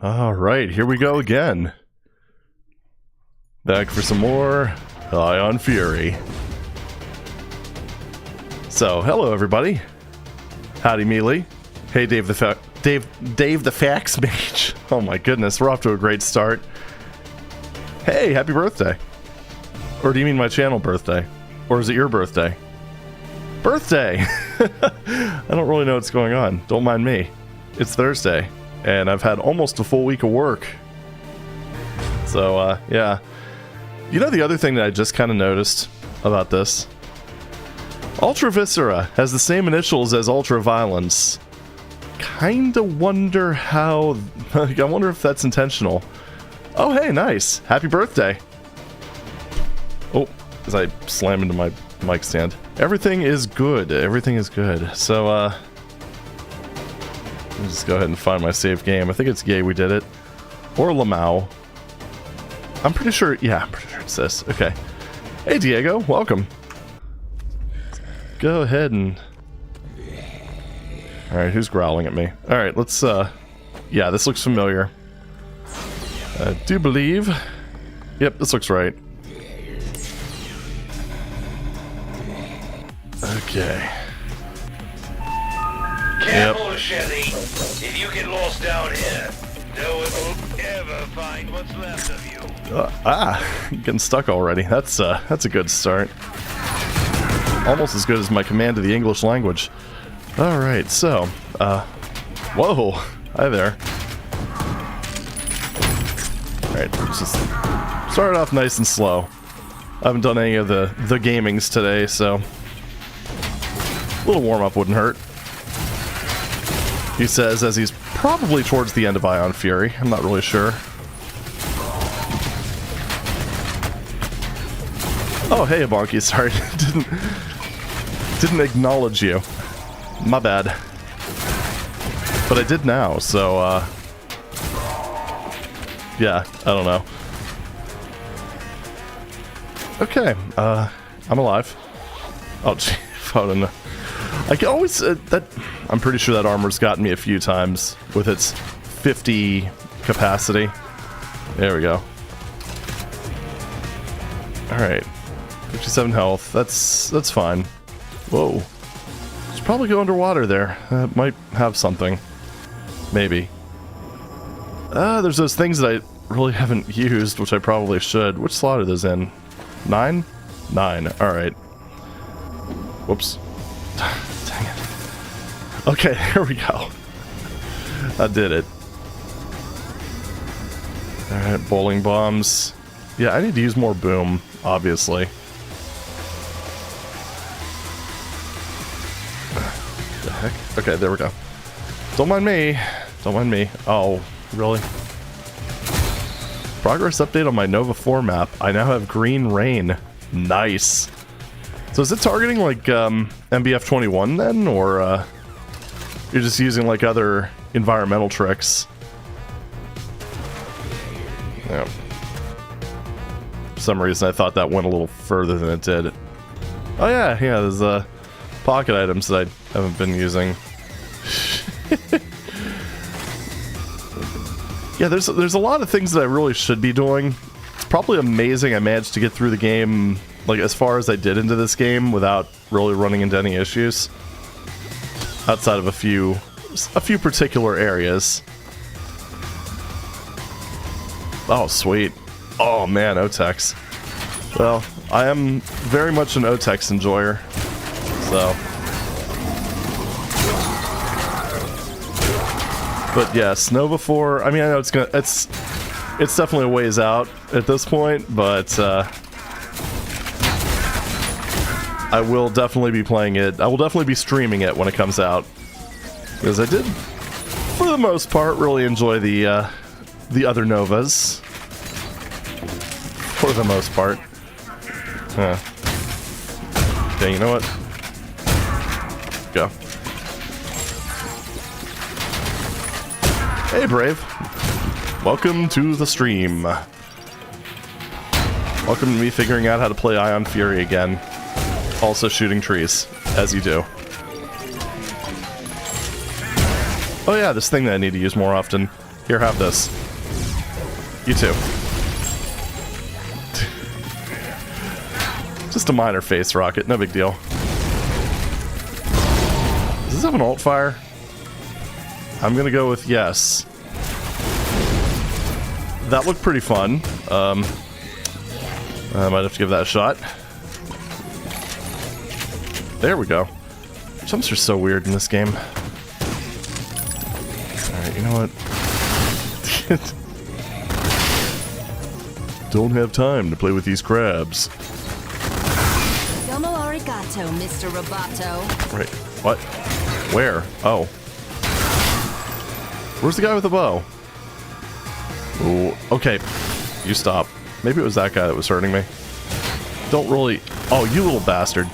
Alright, here we go again. Back for some more Ion Fury. So, hello everybody. Howdy Mealy. Hey Dave the Fax Mage. Oh my goodness, we're off to a great start. Hey, happy birthday. Or do you mean my channel birthday? Or is it your birthday? Birthday! I don't really know what's going on. Don't mind me. It's Thursday, and I've had almost a full week of work. So, yeah. You know the other thing that I just kind of noticed about this? Ultra Viscera has the same initials as Ultra Violence. Kinda wonder how... I wonder if that's intentional. Oh, hey, nice. Happy birthday. Oh, as I slam into my mic stand. Everything is good. Everything is good. So, let me just go ahead and find my save game. I think it's Yay We Did It. Or Lamau. I'm pretty sure... Yeah, I'm pretty sure it's this. Okay. Hey, Diego. Welcome. Go ahead and... Alright, who's growling at me? Alright, let's, yeah, this looks familiar. I do believe... Yep, this looks right. Okay. Careful, Shelly. If you get lost down here, no one will ever find what's left of you. Getting stuck already. That's a good start. Almost as good as my command of the English language. Alright, so, whoa, hi there. Alright, just started off nice and slow. I haven't done any of the gamings today, so a little warm-up wouldn't hurt. He says as he's probably towards the end of Ion Fury. I'm not really sure. Oh, hey, Bonky. Sorry, didn't acknowledge you. My bad. But I did now, so, yeah, I don't know. Okay, I'm alive. Oh, gee, I don't know. I can always, I'm pretty sure that armor's gotten me a few times with its 50 capacity. There we go. Alright. 57 health. That's fine. Whoa. Should probably go underwater there. That might have something. Maybe. There's those things that I really haven't used, which I probably should. Which slot are those in? 9? 9. Alright. Whoops. Dang it. Okay, here we go. I did it. Alright, bowling bombs. Yeah, I need to use more boom, obviously. The heck? Okay, there we go. Don't mind me. Don't mind me. Oh, really? Progress update on my Nova 4 map. I now have green rain. Nice. So is it targeting like MBF21 then, or you're just using like other environmental tricks? Yeah. For some reason I thought that went a little further than it did. Oh yeah, there's pocket items that I haven't been using. Yeah, there's a lot of things that I really should be doing. It's probably amazing I managed to get through the game, like, as far as I did into this game without really running into any issues. Outside of a few particular areas. Oh, sweet. Oh, man, Otex. Well, I am very much an Otex enjoyer, so... But yes, Nova 4, I mean, I know it's definitely a ways out at this point, but I will definitely be playing it. I will definitely be streaming it when it comes out. Because I did, for the most part, really enjoy the other Novas. For the most part. Okay, you know what? Go. Hey, Brave. Welcome to the stream. Welcome to me figuring out how to play Ion Fury again. Also shooting trees, as you do. Oh yeah, this thing that I need to use more often. Here, have this. You too. Just a minor face rocket, no big deal. Does this have an alt fire? I'm gonna go with yes. That looked pretty fun. I might have to give that a shot. There we go. Jumps are so weird in this game. Alright, you know what? Don't have time to play with these crabs. Domo arigato, Mr. Roboto. Right. What? Where? Oh. Where's the guy with the bow? Ooh, okay. You stop. Maybe it was that guy that was hurting me. Don't really... Oh, you little bastard.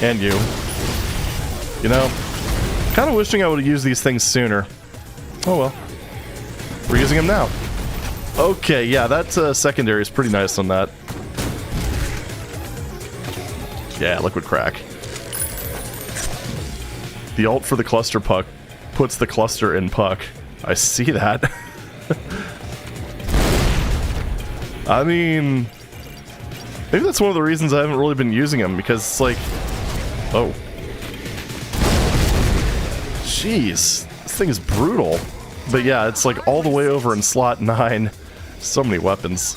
And you. You know, kind of wishing I would have used these things sooner. Oh well. We're using them now. Okay, yeah, that secondary is pretty nice on that. Yeah, liquid crack. The ult for the cluster puck puts the cluster in puck. I see that. I mean, maybe that's one of the reasons I haven't really been using them, because it's like... Oh. Jeez. This thing is brutal. But yeah, it's like all the way over in slot 9. So many weapons.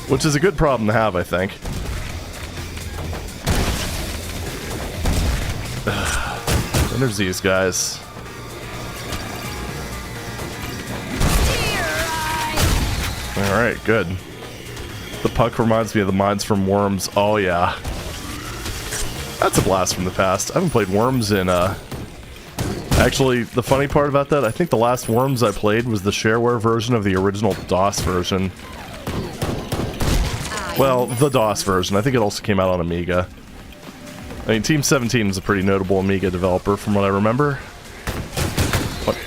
Which is a good problem to have, I think. Then there's these guys. Alright, good. The puck reminds me of the mines from Worms. Oh yeah. That's a blast from the past. I haven't played Worms in, Actually, the funny part about that, I think the last Worms I played was the shareware version of the original DOS version. Well, the DOS version. I think it also came out on Amiga. I mean, Team 17 is a pretty notable Amiga developer from what I remember. What?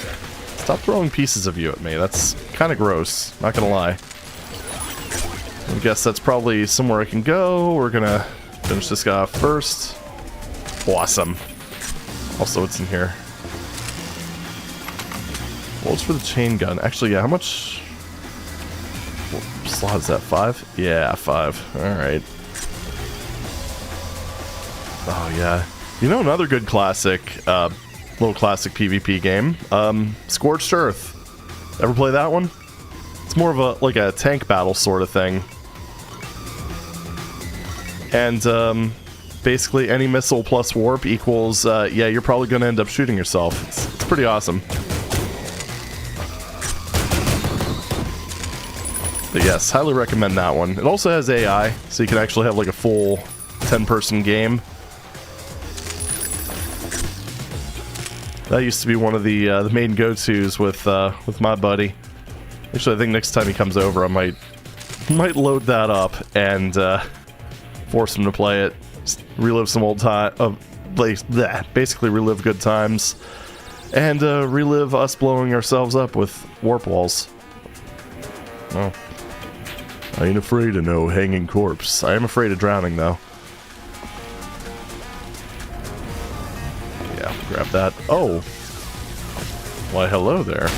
Stop throwing pieces of you at me. That's kind of gross, not gonna lie. I guess that's probably somewhere I can go. We're gonna finish this guy off first. Awesome. Also, what's in here? What's for the chain gun? Actually, yeah, how much... What slot is that? 5? Yeah, 5. Alright. Oh, yeah. You know another good classic, little classic PvP game? Scorched Earth. Ever play that one? It's more of a, like a tank battle sort of thing. And, basically any missile plus warp equals, yeah, you're probably gonna end up shooting yourself. It's pretty awesome. But yes, highly recommend that one. It also has AI, so you can actually have like a full 10-person game. That used to be one of the main go-tos with my buddy. Actually, I think next time he comes over, I might load that up and force him to play it. Just relive some old time, basically relive good times, and relive us blowing ourselves up with warp walls. Oh. I ain't afraid of no hanging corpse. I am afraid of drowning, though. Yeah, grab that. Oh! Why, hello there.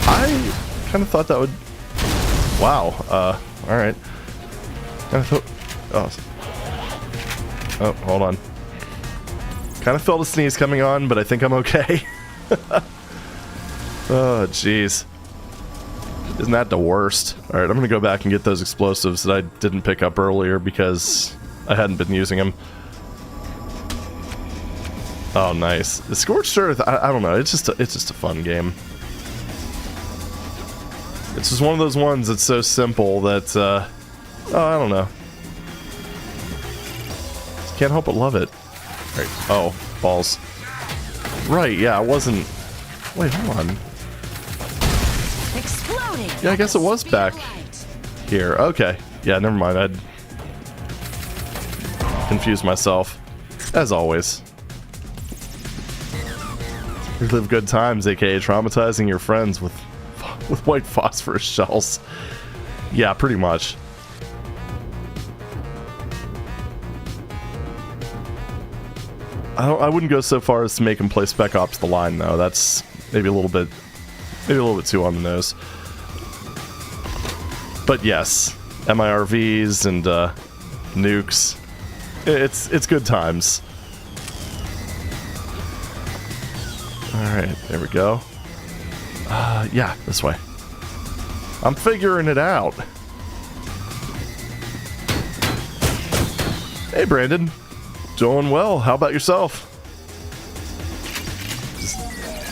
I kind of thought that would... Wow, alright. Kind of thought... Oh, hold on. Kind of felt a sneeze coming on, but I think I'm okay. Oh, jeez. Isn't that the worst? Alright, I'm gonna go back and get those explosives that I didn't pick up earlier because I hadn't been using them. Oh, nice. The Scorched Earth, I don't know, it's just a fun game. It's just one of those ones that's so simple that, oh, I don't know. Just can't help but love it. Right. Oh, balls. Right, yeah, I wasn't... Wait, hold on. Yeah, I guess it was back here. Okay. Yeah, never mind. I'd confused myself. As always. Relive good times, aka traumatizing your friends with white phosphorus shells. Yeah, pretty much. I wouldn't go so far as to make him play Spec Ops: The Line, though. That's maybe a little bit too on the nose. But yes, MIRVs and nukes. It's good times. Alright, there we go. Yeah, this way. I'm figuring it out. Hey, Brandon. Doing well. How about yourself? Just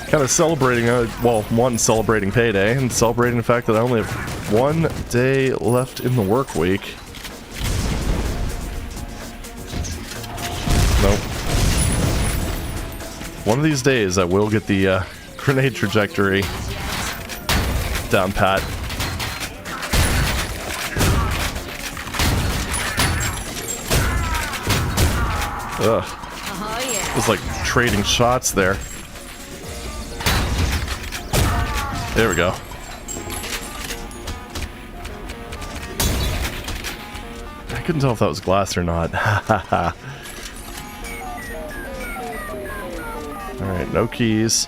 kind of celebrating, well, one, celebrating payday, and celebrating the fact that I only have 1 day left in the work week. Nope. One of these days I will get the grenade trajectory down pat. Ugh. Oh, yeah. It was like trading shots there. There we go. I couldn't tell if that was glass or not. Alright, no keys.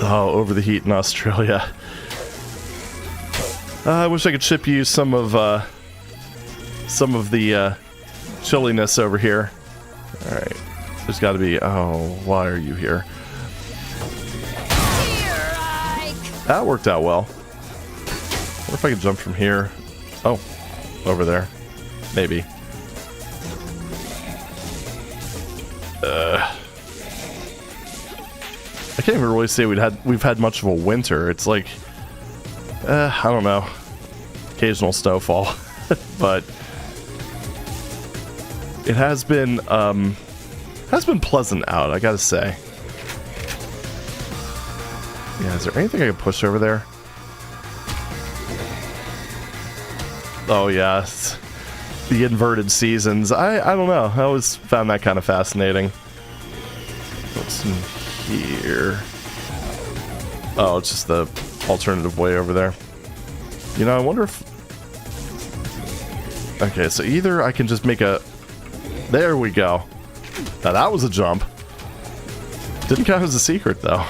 Oh, over the heat in Australia. I wish I could ship you some of the chilliness over here. Alright. There's gotta be... Oh, why are you here? Here, Ike. That worked out well. What if I could jump from here? Oh, over there. Maybe. I can't even really say we've had much of a winter. It's like, I don't know, occasional snowfall, but it has been pleasant out, I gotta say. Yeah, is there anything I can push over there? Oh yeah, it's the inverted seasons. I don't know. I always found that kind of fascinating. What's in here? Oh, it's just the alternative way over there. You know, I wonder if... Okay, so either I can just make a... There we go. Now that was a jump. Didn't count as a secret, though.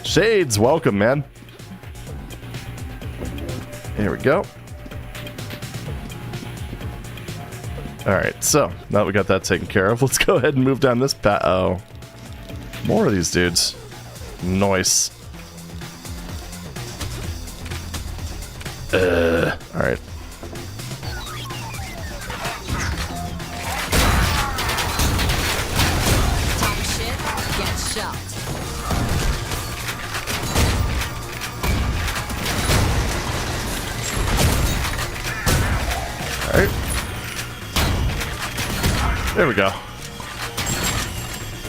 Shades, welcome, man. There we go. Alright, so, now that we got that taken care of, let's go ahead and move down this path. Oh. More of these dudes. Nice. Alright. Talk shit, get shot. Alright. There we go.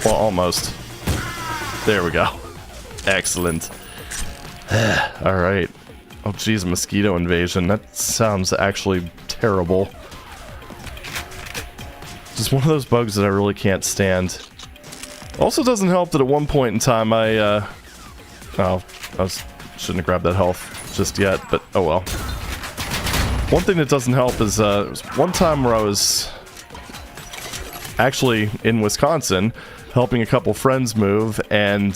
Well, almost. There we go. Excellent. Alright. Oh, geez, mosquito invasion. That sounds actually terrible. Just one of those bugs that I really can't stand. Also doesn't help that at one point in time shouldn't have grabbed that health just yet, but oh well. One thing that doesn't help is, there was one time where I was actually in Wisconsin helping a couple friends move, and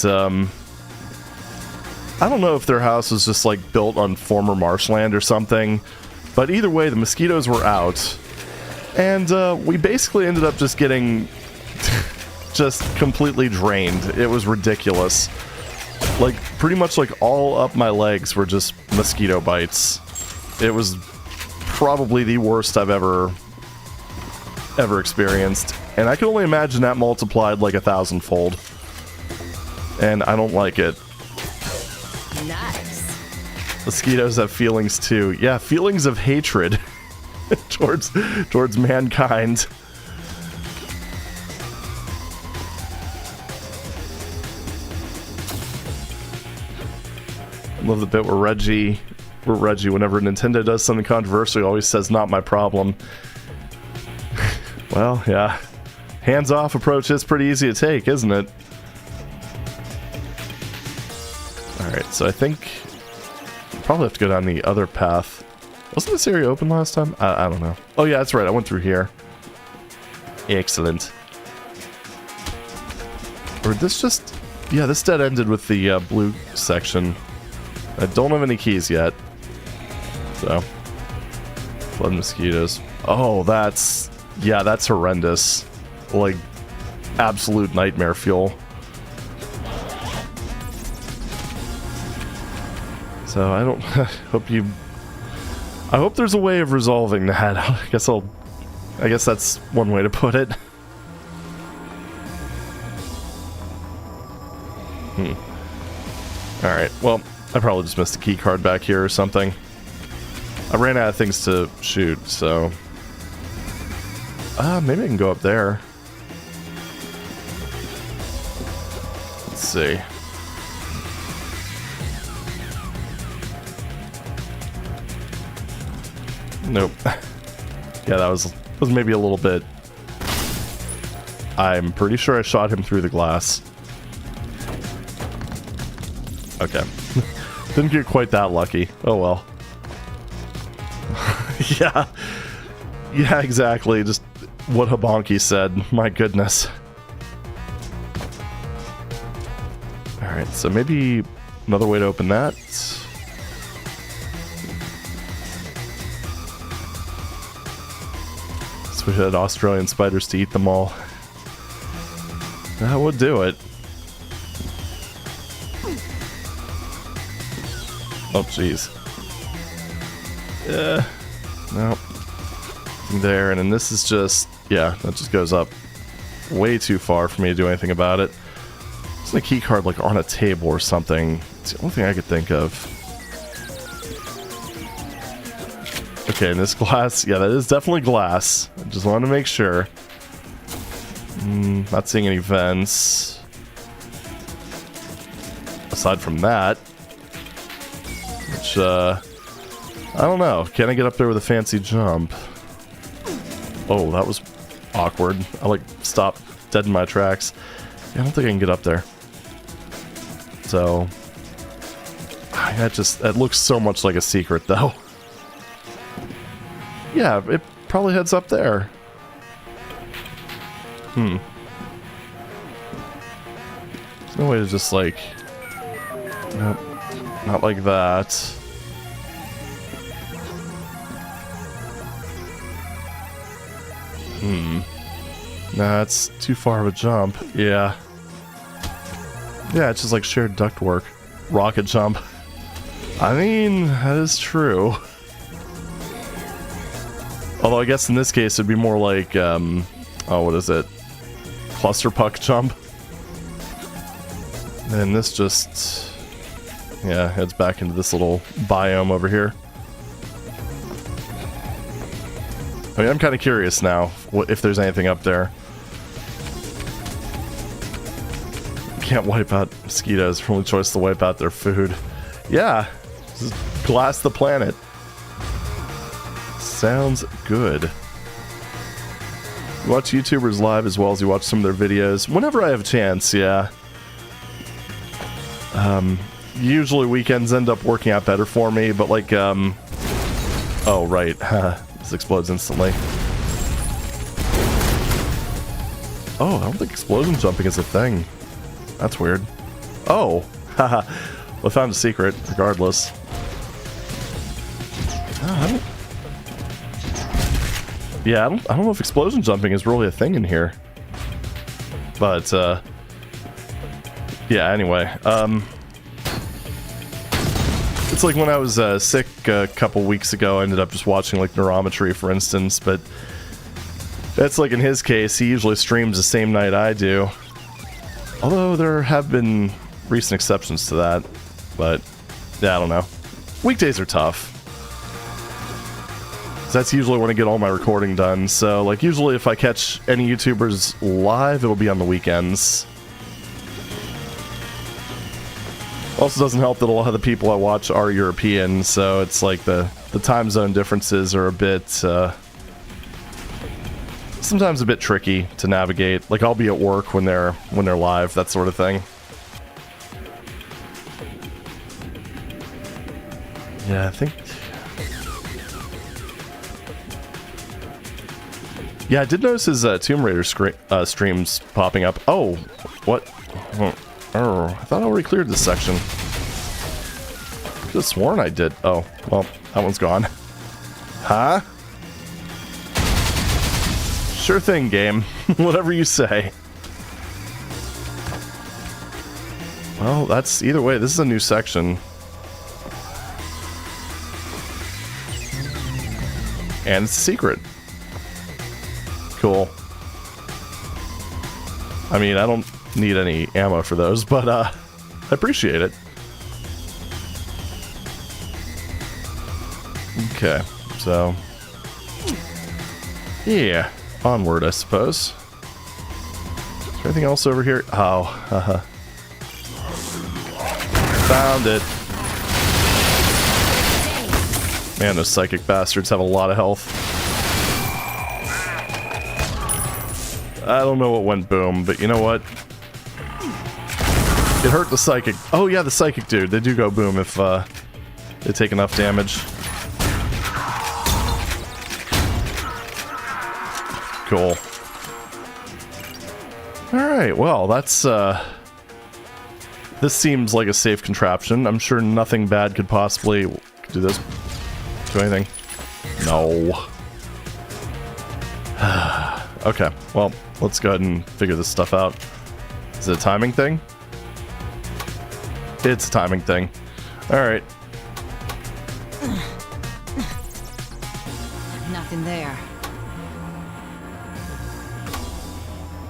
I don't know if their house was just like built on former marshland or something, but either way the mosquitoes were out, and we basically ended up just getting just completely drained. It was ridiculous. Like pretty much like all up my legs were just mosquito bites. It was probably the worst I've ever experienced, and I can only imagine that multiplied like 1,000-fold, and I don't like it. Nice. Mosquitoes have feelings too. Yeah, feelings of hatred towards mankind. I love the bit where Reggie, whenever Nintendo does something controversial, always says, "Not my problem." Well, yeah. Hands-off approach is pretty easy to take, isn't it? Alright, so I think I'll probably have to go down the other path. Wasn't this area open last time? I don't know. Oh yeah, that's right, I went through here. Excellent. Or this just... Yeah, this dead ended with the blue section. I don't have any keys yet. So. Blood mosquitoes. Oh, that's... Yeah, that's horrendous. Like, absolute nightmare fuel. So, I don't... hope you... I hope there's a way of resolving that. I guess that's one way to put it. Alright, well, I probably just missed a key card back here or something. I ran out of things to shoot, so... maybe I can go up there. Let's see. Nope. Yeah, that was maybe a little bit... I'm pretty sure I shot him through the glass. Okay. Didn't get quite that lucky. Oh well. Yeah. Yeah, exactly. Just what Habonky said. My goodness. Alright, so maybe another way to open that. So we had Australian spiders to eat them all. That would do it. Oh, jeez. Yeah. Nope. There, and then this is just... Yeah, that just goes up way too far for me to do anything about it. It's a key card, like, on a table or something. It's the only thing I could think of. Okay, and this glass... Yeah, that is definitely glass. I just wanted to make sure. Not seeing any vents. Aside from that... Which, I don't know. Can I get up there with a fancy jump? Oh, that was awkward. I, like, stopped dead in my tracks. Yeah, I don't think I can get up there. So... That looks so much like a secret, though. Yeah, it probably heads up there. There's no way to just, like... Nope. Not like that. Nah, it's too far of a jump. Yeah. Yeah, it's just like shared ductwork. Rocket jump. I mean, that is true. Although I guess in this case it'd be more like, oh, what is it? Cluster puck jump. And this just... Yeah, heads back into this little biome over here. I mean, I'm kind of curious now if there's anything up there. Can't wipe out mosquitoes. Only choice to wipe out their food. Yeah, just glass the planet. Sounds good. You watch YouTubers live as well as you watch some of their videos. Whenever I have a chance, yeah. Usually weekends end up working out better for me, but like, oh, right. This explodes instantly. Oh, I don't think explosion jumping is a thing. That's weird. Oh, haha. Well, I found a secret, regardless. Oh, I don't know if explosion jumping is really a thing in here. But, yeah, anyway. It's like when I was sick a couple weeks ago, I ended up just watching like Neurometry, for instance, but that's like in his case, he usually streams the same night I do. Although there have been recent exceptions to that, but yeah, I don't know. Weekdays are tough. That's usually when I get all my recording done, so like usually if I catch any YouTubers live, it'll be on the weekends. Also doesn't help that a lot of the people I watch are European, so it's like the time zone differences are a bit, sometimes a bit tricky to navigate. Like I'll be at work when they're live, that sort of thing. Yeah, I think... Yeah, I did notice his Tomb Raider streams popping up. Oh, what? Oh, I thought I already cleared this section. Could have sworn I did. Oh, well, that one's gone. Huh? Sure thing, game. Whatever you say. Well, that's either way. This is a new section. And it's a secret. Cool. I mean, I don't need any ammo for those, but I appreciate it. Okay, so yeah, onward, I suppose. Is there anything else over here? Oh, found it. Man, those psychic bastards have a lot of health. I don't know what went boom, but you know what? It hurt the psychic. Oh yeah, the psychic dude. They do go boom if they take enough damage. Cool. Alright, well, that's, this seems like a safe contraption. I'm sure nothing bad could possibly do this. Do anything? No. Okay, well, let's go ahead and figure this stuff out. Is it a timing thing? It's a timing thing. Alright. Nothing there.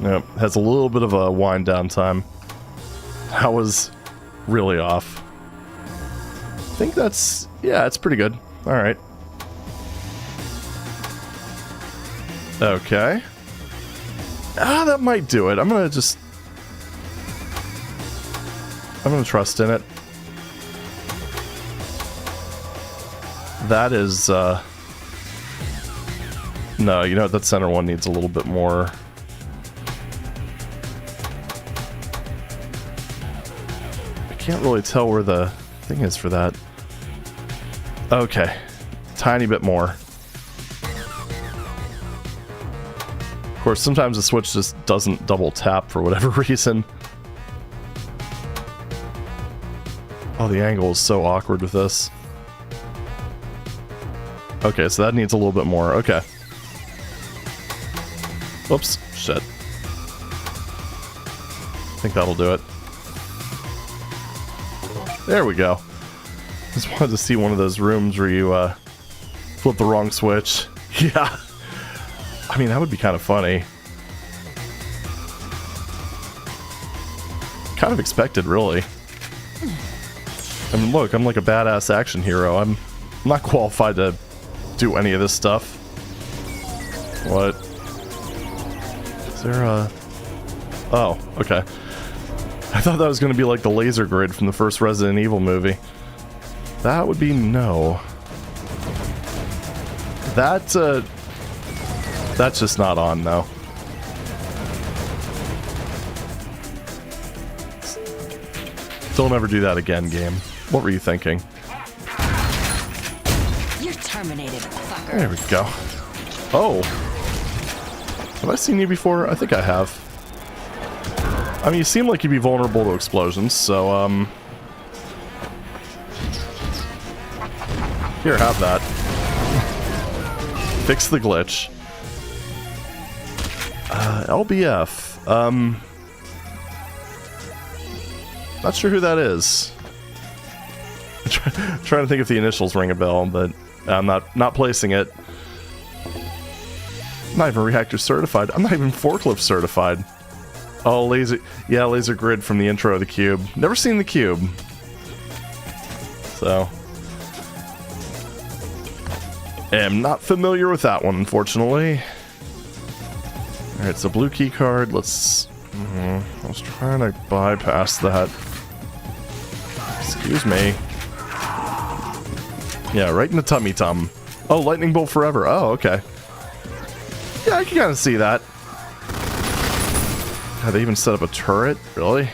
Yep, has a little bit of a wind down time. That was really off. I think that's, yeah, it's pretty good. Alright. Okay. Ah, that might do it. I'm gonna trust in it. That is, no, you know what, that center one needs a little bit more. Can't really tell where the thing is for that. Okay, tiny bit more. Of course, sometimes the switch just doesn't double tap for whatever reason. Oh, the angle is so awkward with this. Okay, so that needs a little bit more. Okay. Oops, shit. I think that'll do it. There we go. Just wanted to see one of those rooms where you flip the wrong switch. Yeah. I mean, that would be kind of funny. Kind of expected, really. I mean, look, I'm like a badass action hero. I'm not qualified to do any of this stuff. What? Is there a... Oh, okay. I thought that was going to be like the laser grid from the first Resident Evil movie. That would be no. That's just not on, though. Don't ever do that again, game. What were you thinking? You're terminated, fucker. There we go. Oh. Have I seen you before? I think I have. I mean, you seem like you'd be vulnerable to explosions, so, here, have that. Fix the glitch. LBF. Not sure who that is. Trying to think if the initials ring a bell, but I'm not placing it. I'm not even reactor certified. I'm not even forklift certified. Oh, laser grid from the intro of the Cube. Never seen the Cube. So, am not familiar with that one, unfortunately. Alright, so blue key card. Let's... I was trying to bypass that. Excuse me. Yeah, right in the tummy tum. Oh, lightning bolt forever. Oh, okay. Yeah, I can kind of see that. God, they even set up a turret? Really?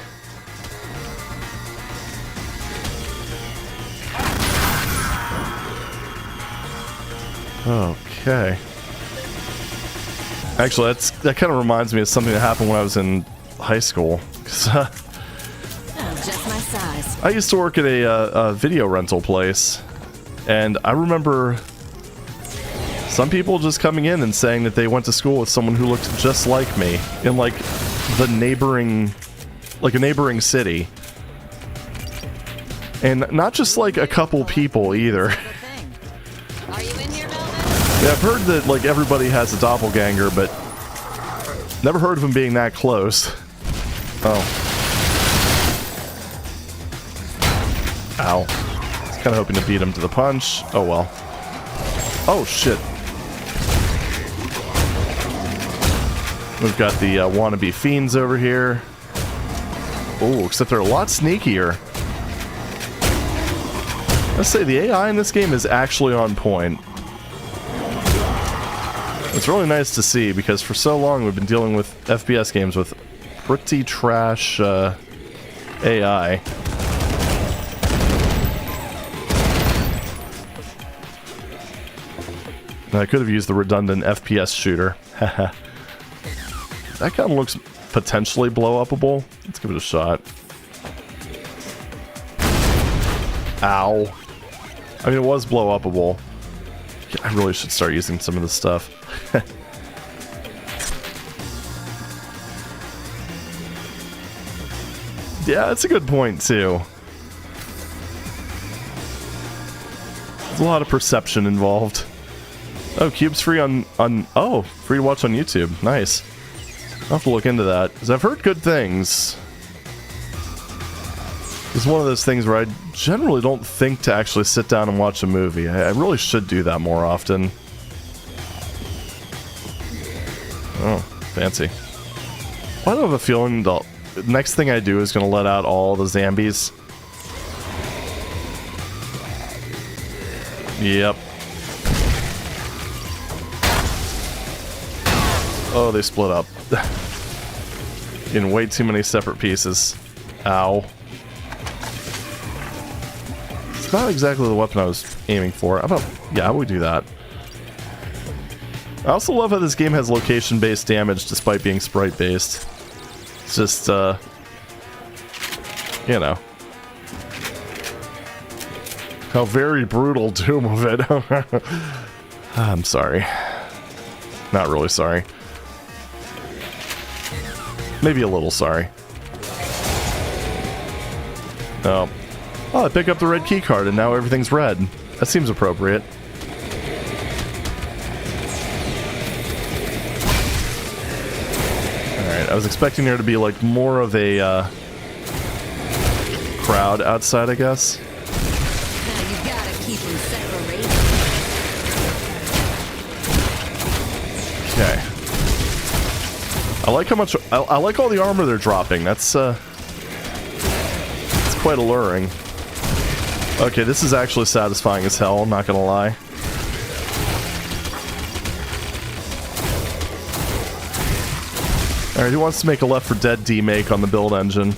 Okay. Actually, that kind of reminds me of something that happened when I was in high school. 'Cause, Oh, just my size. I used to work at a video rental place, and I remember some people just coming in and saying that they went to school with someone who looked just like me in like a neighboring city. And not just like a couple people either. Good thing. Are you in here, Melvin? Yeah, I've heard that like everybody has a doppelganger, but never heard of them being that close. Oh. Ow. I was kind of hoping to beat him to the punch. Oh well. Oh shit. We've got the wannabe fiends over here. Oh, except they're a lot sneakier. Let's say the AI in this game is actually on point. It's really nice to see because for so long we've been dealing with FPS games with pretty trash AI. I could have used the redundant FPS shooter. That kind of looks potentially blow-upable. Let's give it a shot. Ow. I mean, it was blow-upable. I really should start using some of this stuff. Yeah, that's a good point, too. There's a lot of perception involved. Oh, Cube's free oh, free to watch on YouTube. Nice. I'll have to look into that, because I've heard good things. It's one of those things where I generally don't think to actually sit down and watch a movie. I really should do that more often. Oh, fancy. Well, I don't have a feeling the next thing I do is going to let out all the zombies. Yep. Oh, they split up. In way too many separate pieces. Ow. It's not exactly the weapon I was aiming for. How about... yeah, we do that. I also love how this game has location-based damage despite being sprite-based. It's just, you know. How very brutal Doom of it. I'm sorry. Not really sorry. Maybe a little sorry. Oh. Oh, I pick up the red key card and now everything's red. That seems appropriate. Alright, I was expecting there to be like more of a crowd outside, I guess. Now you gotta keep them separated. Okay. I like how much... I like all the armor they're dropping. That's quite alluring. Okay, this is actually satisfying as hell, I'm not gonna lie. Alright, who wants to make a Left 4 Dead demake on the build engine?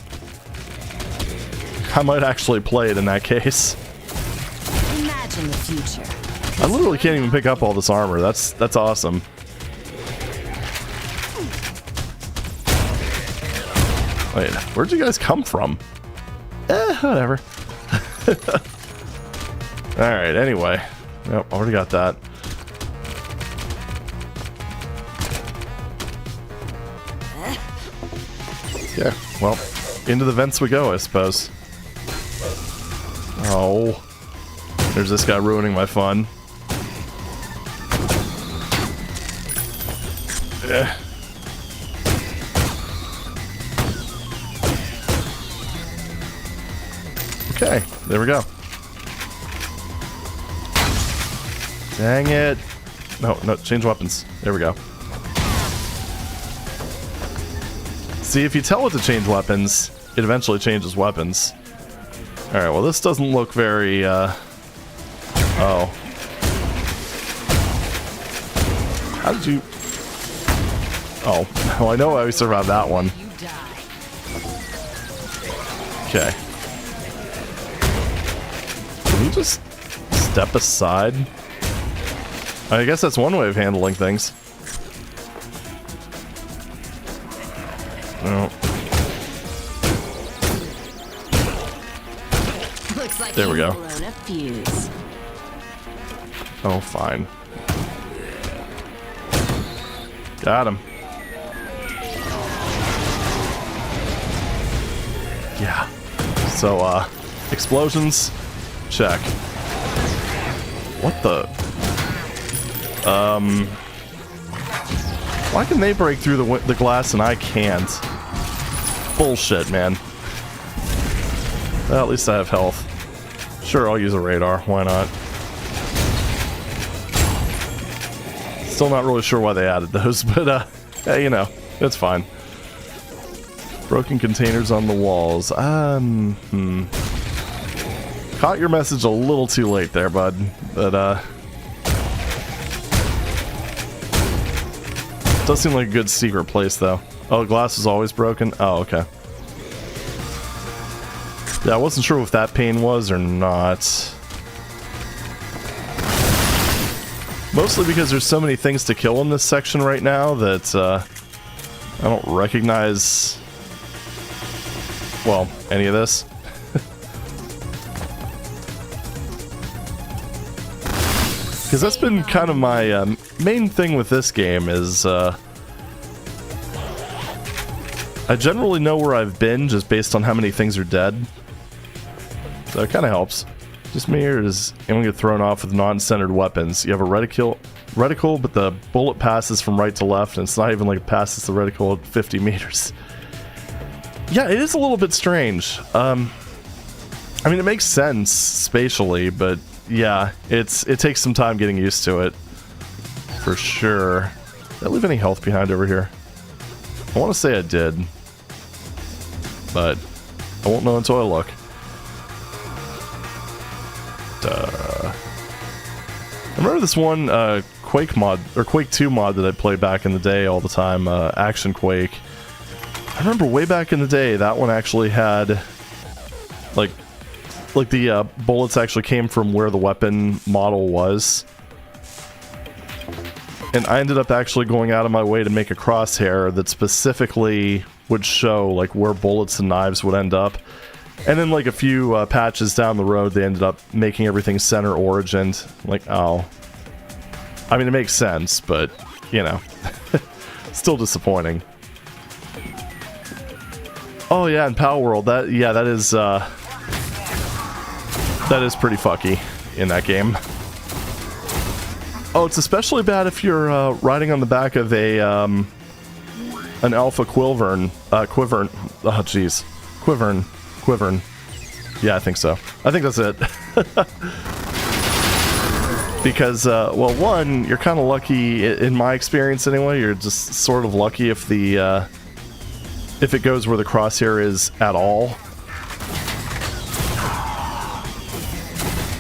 I might actually play it in that case. Imagine the future. I literally can't even pick up all this armor. That's awesome. Wait, where'd you guys come from? Whatever. Alright, anyway. Yep, already got that. Yeah, well, into the vents we go, I suppose. Oh. There's this guy ruining my fun. Yeah. Okay, there we go. Dang it. No, change weapons. There we go. See, if you tell it to change weapons, it eventually changes weapons. Alright, well this doesn't look very, oh. How did you... oh, well, I know how we survived that one. You die. Okay. Can you just step aside? I guess that's one way of handling things. No. Looks like There we go. you've blown a fuse. Oh, fine. Got him. Yeah. So, explosions, check. What the? Why can they break through the glass and I can't? Bullshit, man. Well, at least I have health. Sure, I'll use a radar. Why not? Still not really sure why they added those, but, hey, you know, it's fine. Broken containers on the walls. Caught your message a little too late there, bud. But, does seem like a good secret place, though. Oh, glass is always broken? Oh, okay. Yeah, I wasn't sure if that pane was or not. Mostly because there's so many things to kill in this section right now that, I don't recognize... well, any of this. Because that's been kind of my main thing with this game is I generally know where I've been just based on how many things are dead. So it kind of helps. Just me, or does anyone get thrown off with non-centered weapons? You have a reticle, but the bullet passes from right to left, and it's not even like it passes the reticle at 50 meters. Yeah, it is a little bit strange. I mean, it makes sense spatially, but yeah, it takes some time getting used to it. For sure. Did I leave any health behind over here? I want to say I did. But I won't know until I look. I remember this one Quake mod, or Quake 2 mod that I played back in the day all the time, Action Quake. I remember way back in the day, that one actually had, like the bullets actually came from where the weapon model was. And I ended up actually going out of my way to make a crosshair that specifically would show, like, where bullets and knives would end up. And then, like, a few patches down the road, they ended up making everything center origined. Like, oh. I mean, it makes sense, but, you know. Still disappointing. Oh, yeah, in Power World, that is pretty fucky in that game. Oh, it's especially bad if you're riding on the back of a an Alpha Quivern. Quivern. Oh, jeez. Quivern. Yeah, I think so. I think that's it. Because, well, one, you're kind of lucky, in my experience anyway, you're just sort of lucky if the, if it goes where the crosshair is at all.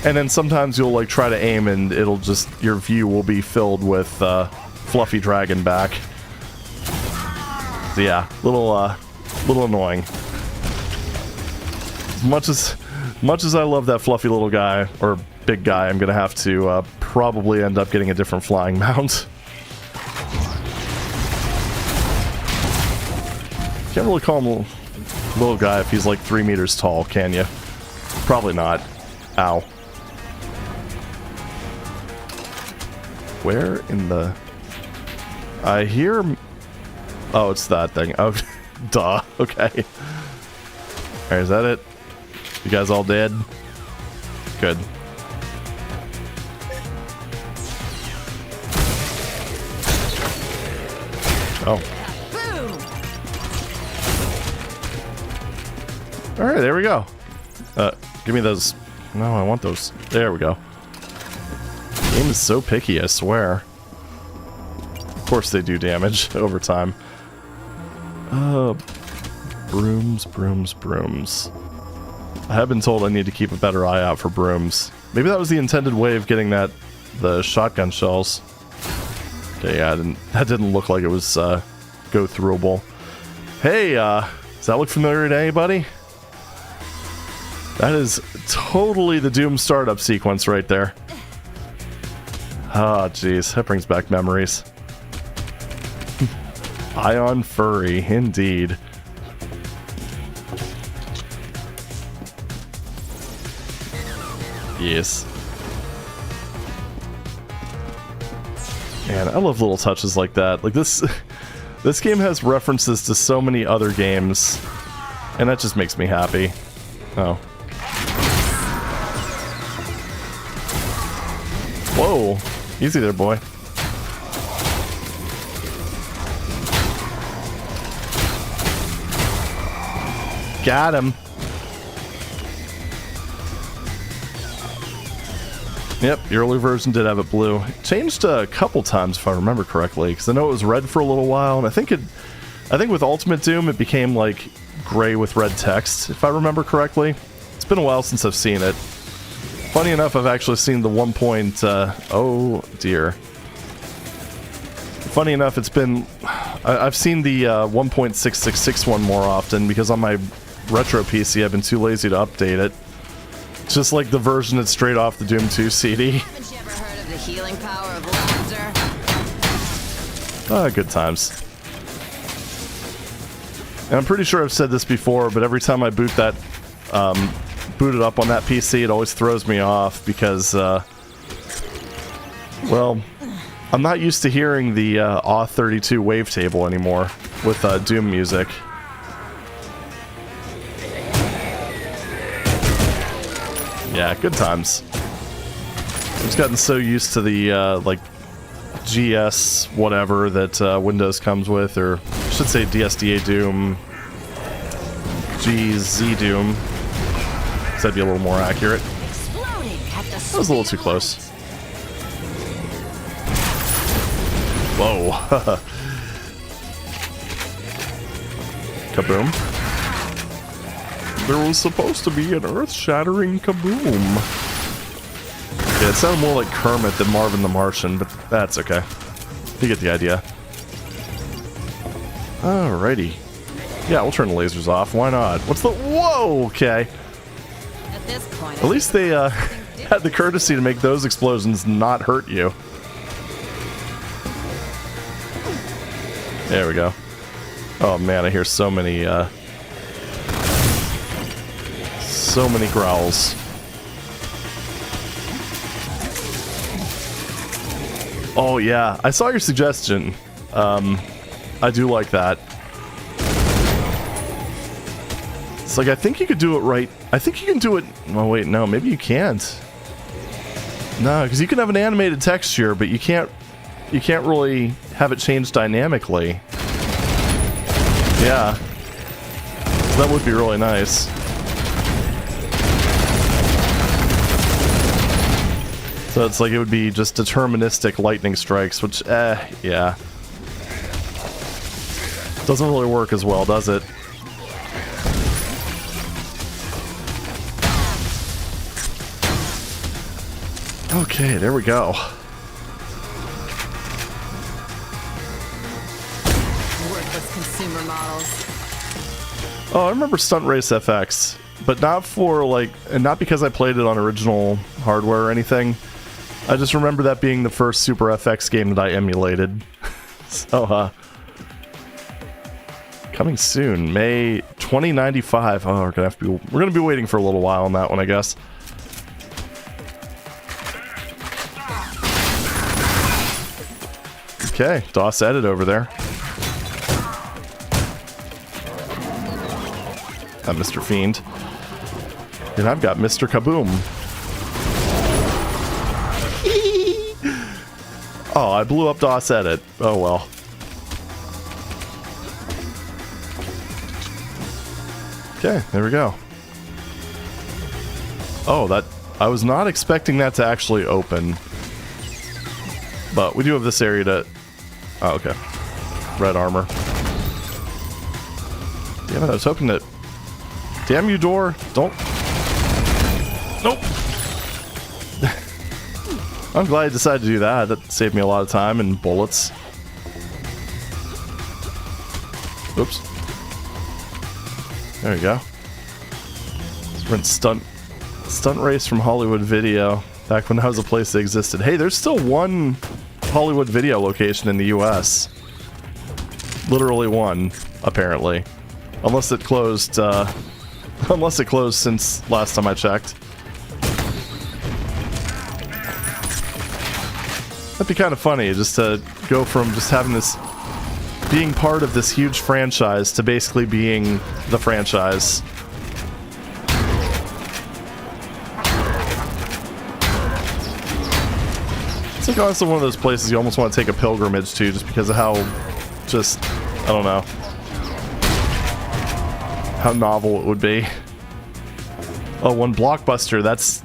And then sometimes you'll, like, try to aim and it'll just, your view will be filled with, fluffy dragon back. So yeah, little annoying. As much as I love that fluffy little guy, or big guy, I'm gonna have to probably end up getting a different flying mount. Can't really call him a little guy if he's like 3 meters tall, can you? Probably not. Ow. Where in the... I hear... Oh, it's that thing. Oh, duh. Okay. Alright, is that it? You guys all dead? Good. Oh. Alright, there we go. Give me those. No, I want those. There we go. The game is so picky, I swear. Of course they do damage over time. Brooms. I have been told I need to keep a better eye out for brooms. Maybe that was the intended way of getting the shotgun shells. Okay, yeah, that didn't look like it was go-throughable. Hey, does that look familiar to anybody? That is totally the Doom startup sequence right there. Ah, jeez, that brings back memories. Ion Furry, indeed. Yes. Man, I love little touches like that. Like this, this game has references to so many other games, and that just makes me happy. Oh. Whoa. Easy there, boy. Got him. Yep, the early version did have it blue. It changed a couple times if I remember correctly, because I know it was red for a little while, and I think with Ultimate Doom it became like gray with red text, if I remember correctly. It's been a while since I've seen it. Funny enough, I've actually seen the 1. Oh dear. Funny enough, it's been I've seen the 1.666 one more often because on my retro PC I've been too lazy to update it. It's just like the version that's straight off the Doom 2 CD. Haven't you ever heard of the healing power of laughter? Ah, good times. And I'm pretty sure I've said this before, but every time I boot that, boot it up on that PC, it always throws me off because, well, I'm not used to hearing the AW32 wavetable anymore with Doom music. Yeah, good times. I've just gotten so used to the, like, GS whatever that Windows comes with, or I should say DSDA Doom, GZ Doom. So that'd be a little more accurate. That was a little too close. Whoa. Kaboom. There was supposed to be an earth-shattering kaboom. Yeah, it sounded more like Kermit than Marvin the Martian, but that's okay. You get the idea. Alrighty. Yeah, we'll turn the lasers off. Why not? What's the... Whoa! Okay. At this point, At least they had the courtesy to make those explosions not hurt you. There we go. Oh man, I hear so many growls. Oh yeah, I saw your suggestion. I do like that. It's like, I think you could do it right. I think you can do it... Oh wait, no, maybe you can't. No, because you can have an animated texture, but you can't really have it change dynamically. Yeah. So that would be really nice. So it's like it would be just deterministic lightning strikes, which, yeah. Doesn't really work as well, does it? Okay, there we go. worthless consumer models. Oh, I remember Stunt Race FX, but not for like, and not because I played it on original hardware or anything. I just remember that being the first Super FX game that I emulated. So, coming soon, May 2095. Oh, we're gonna be waiting for a little while on that one, I guess. Okay, DOS Edit over there. Got Mr. Fiend. And I've got Mr. Kaboom. Oh, I blew up DOS Edit. Oh well. Okay, there we go. Oh, that... I was not expecting that to actually open. But we do have this area to... Oh, okay. Red armor. Damn it, I was hoping that... Damn you, door! Don't... Nope! I'm glad I decided to do that. That saved me a lot of time and bullets. Oops. There you go. Sprint Stunt Race from Hollywood Video. Back when that was a place that existed. Hey, there's still one Hollywood Video location in the US. Literally one, apparently. Unless it closed, unless it closed since last time I checked. That'd be kind of funny, just to go from just having this, being part of this huge franchise to basically being the franchise. It's like honestly one of those places you almost want to take a pilgrimage to just because of how, just, I don't know, how novel it would be. Oh, one Blockbuster,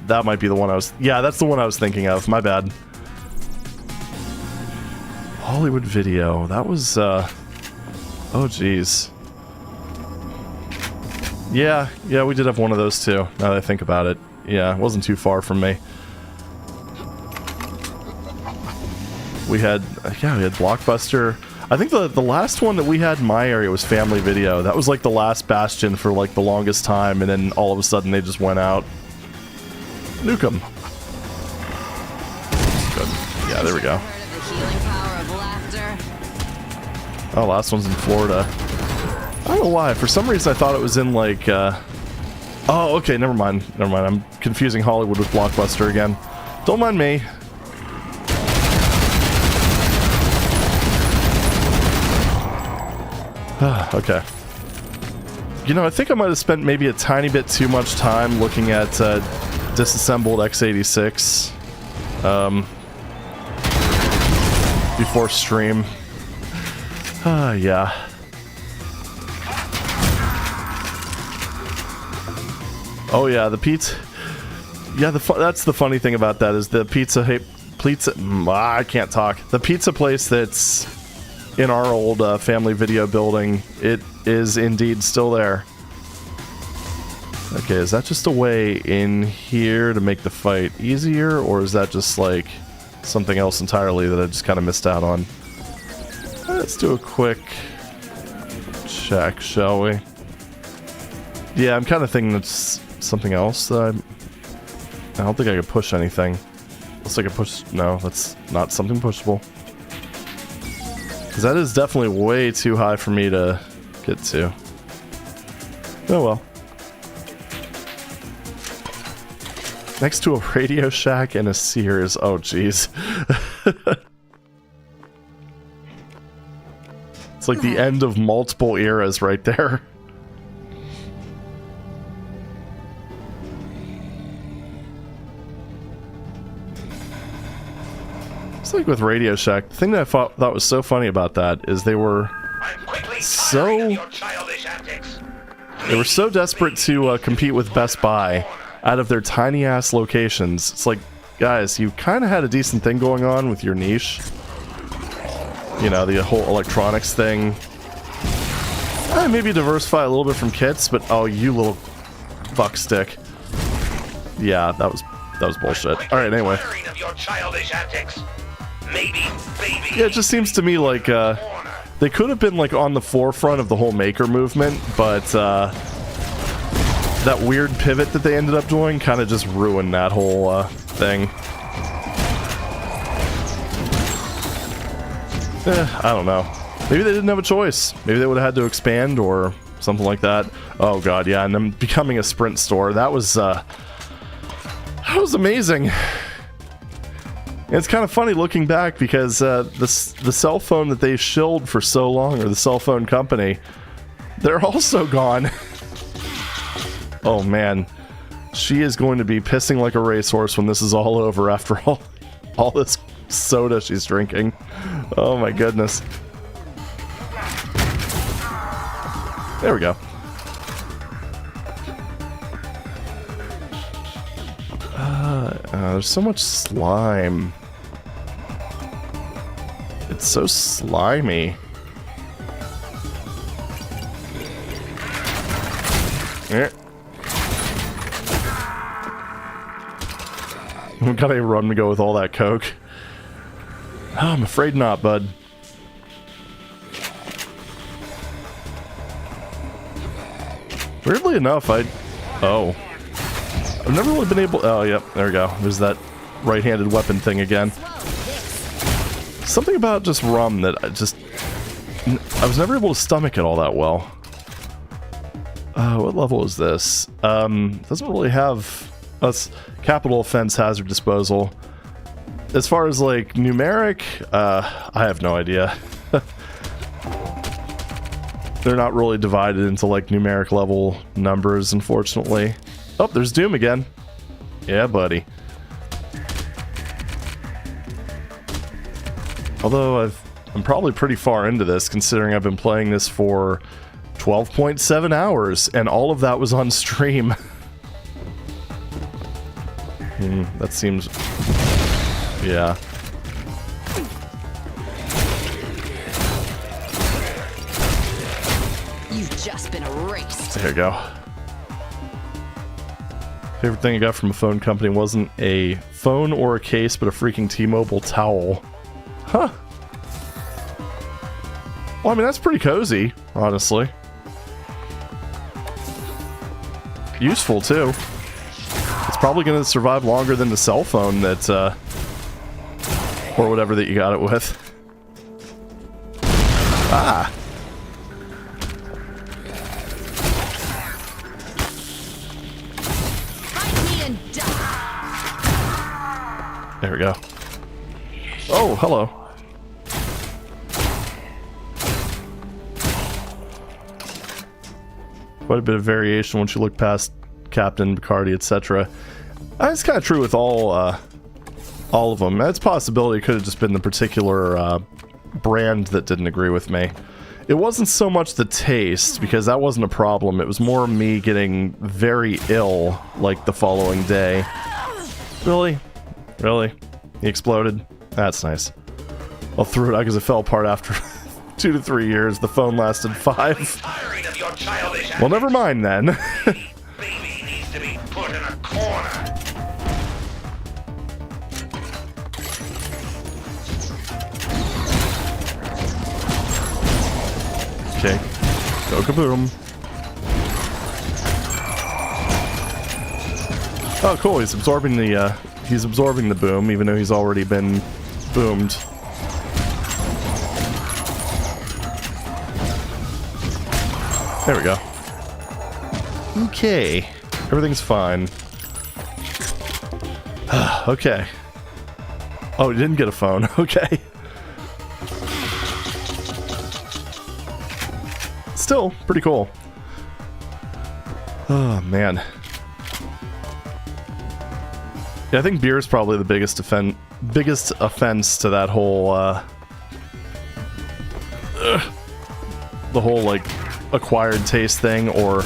that might be the one I was, yeah, that's the one I was thinking of, my bad. Hollywood Video, that was, oh geez. Yeah, we did have one of those too, now that I think about it. Yeah, it wasn't too far from me. We had Blockbuster. I think the last one that we had in my area was Family Video. That was like the last bastion for like the longest time, and then all of a sudden they just went out. Nukem. Good. Yeah, there we go. Oh, last one's in Florida. I don't know why. For some reason, I thought it was in like. Oh, okay. Never mind. I'm confusing Hollywood with Blockbuster again. Don't mind me. Okay. You know, I think I might have spent maybe a tiny bit too much time looking at disassembled x86 before stream. Yeah. Oh yeah, the pizza. Yeah, that's the funny thing about that is the pizza. I can't talk. The pizza place that's in our old Family Video building, it is indeed still there. Okay, is that just a way in here to make the fight easier, or is that just like something else entirely that I just kind of missed out on? Let's do a quick check, shall we? Yeah, I'm kind of thinking it's something else that I don't think I could push anything. Looks like I push. No, that's not something pushable. Because that is definitely way too high for me to get to. Oh well. Next to a Radio Shack and a Sears. Oh jeez. It's like the end of multiple eras right there. It's like with Radio Shack, the thing that I thought was so funny about that is they were so desperate to compete with Best Buy out of their tiny ass locations. It's like, guys, you kind of had a decent thing going on with your niche. You know, the whole electronics thing. Maybe diversify a little bit from kits, but oh, you little fuckstick. Yeah, that was bullshit. All right, anyway. Yeah, it just seems to me like they could have been like on the forefront of the whole maker movement, but that weird pivot that they ended up doing kind of just ruined that whole thing. I don't know. Maybe they didn't have a choice. Maybe they would have had to expand or something like that. Oh god, yeah, and then becoming a Sprint store. That was amazing. And it's kind of funny looking back because the cell phone that they shilled for so long, or the cell phone company, they're also gone. Oh man, she is going to be pissing like a racehorse when this is all over after all this soda she's drinking. Oh my goodness. There we go. There's so much slime. It's so slimy. We've got a run to go with all that coke. Oh, I'm afraid not, bud. Weirdly enough, I've never really been able... Oh, yep, there we go. There's that right-handed weapon thing again. Something about just rum that I was never able to stomach it all that well. What level is this? Doesn't really have... That's Capital Offense Hazard Disposal. as far as like numeric, I have no idea. They're not really divided into like numeric level numbers, unfortunately. Oh, there's Doom again. Yeah, buddy. Although I'm probably pretty far into this, considering I've been playing this for 12.7 hours, and all of that was on stream. That seems... yeah. You've just been erased. There you go. Favorite thing I got from a phone company wasn't a phone or a case, but a freaking T-Mobile towel. Huh. Well, I mean, that's pretty cozy, honestly. Useful, too. It's probably going to survive longer than the cell phone that, or whatever that you got it with. Ah! Fight me and die. There we go. Oh, hello. Quite a bit of variation once you look past Captain, Bacardi, etc. It's kind of true with all of them. It's a possibility it could have just been the particular brand that didn't agree with me. It wasn't so much the taste, because that wasn't a problem. It was more me getting very ill, like, the following day. Really? Really? He exploded? That's nice. I'll throw it out because it fell apart after 2 to 3 years. The phone lasted 5. Tiring of your childish Well, never mind then. baby needs to be put in a corner. Okay. Go kaboom. Oh, cool. He's absorbing the boom, even though he's already been boomed. There we go. Okay. Everything's fine. Okay. Oh, he didn't get a phone. Okay. Still, pretty cool. Oh, man. Yeah, I think beer is probably the biggest offense to that whole, the whole, like, acquired taste thing, or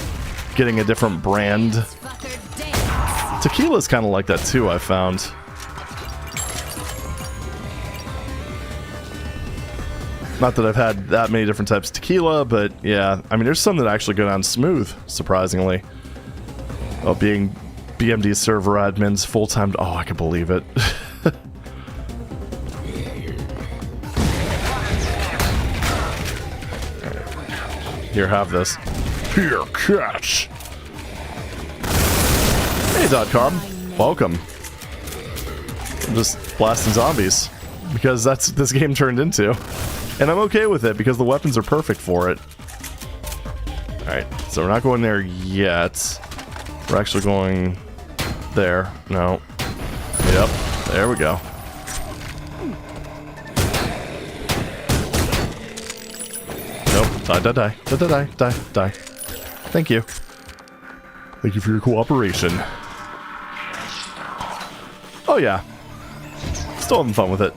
getting a different brand. Fucker dance. Tequila's kind of like that too, I found. Not that I've had that many different types of tequila, but yeah, I mean, there's some that actually go down smooth, surprisingly. Oh, being BMD server admins full-time. Oh, I can believe it. Here, have this. Here, catch. Hey, .com. Welcome. I'm just blasting zombies, because that's what this game turned into. And I'm okay with it, because the weapons are perfect for it. Alright, so we're not going there yet. We're actually going there. No. Yep, there we go. Nope, die, die, die, die, die, die, die. Thank you. Thank you for your cooperation. Oh yeah. Still having fun with it.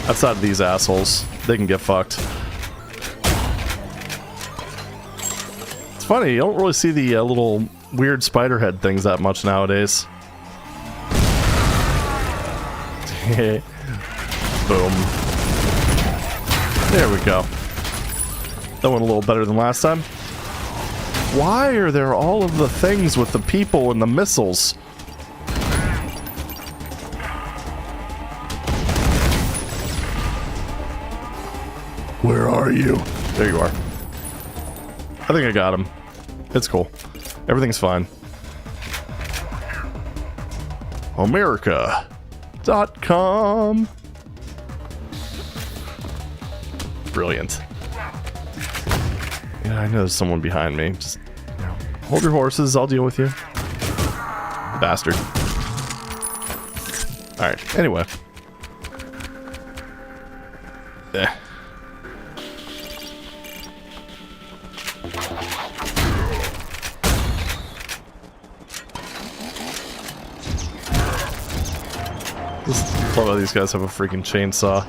Outside of these assholes, they can get fucked. It's funny, you don't really see the little weird spider head things that much nowadays. Boom. There we go. That went a little better than last time. Why are there all of the things with the people and the missiles? Where are you? There you are. I think I got him. It's cool. Everything's fine. America.com. Brilliant. Yeah, I know there's someone behind me. Just, you know, hold your horses. I'll deal with you. Bastard. Alright, anyway. Love how these guys have a freaking chainsaw.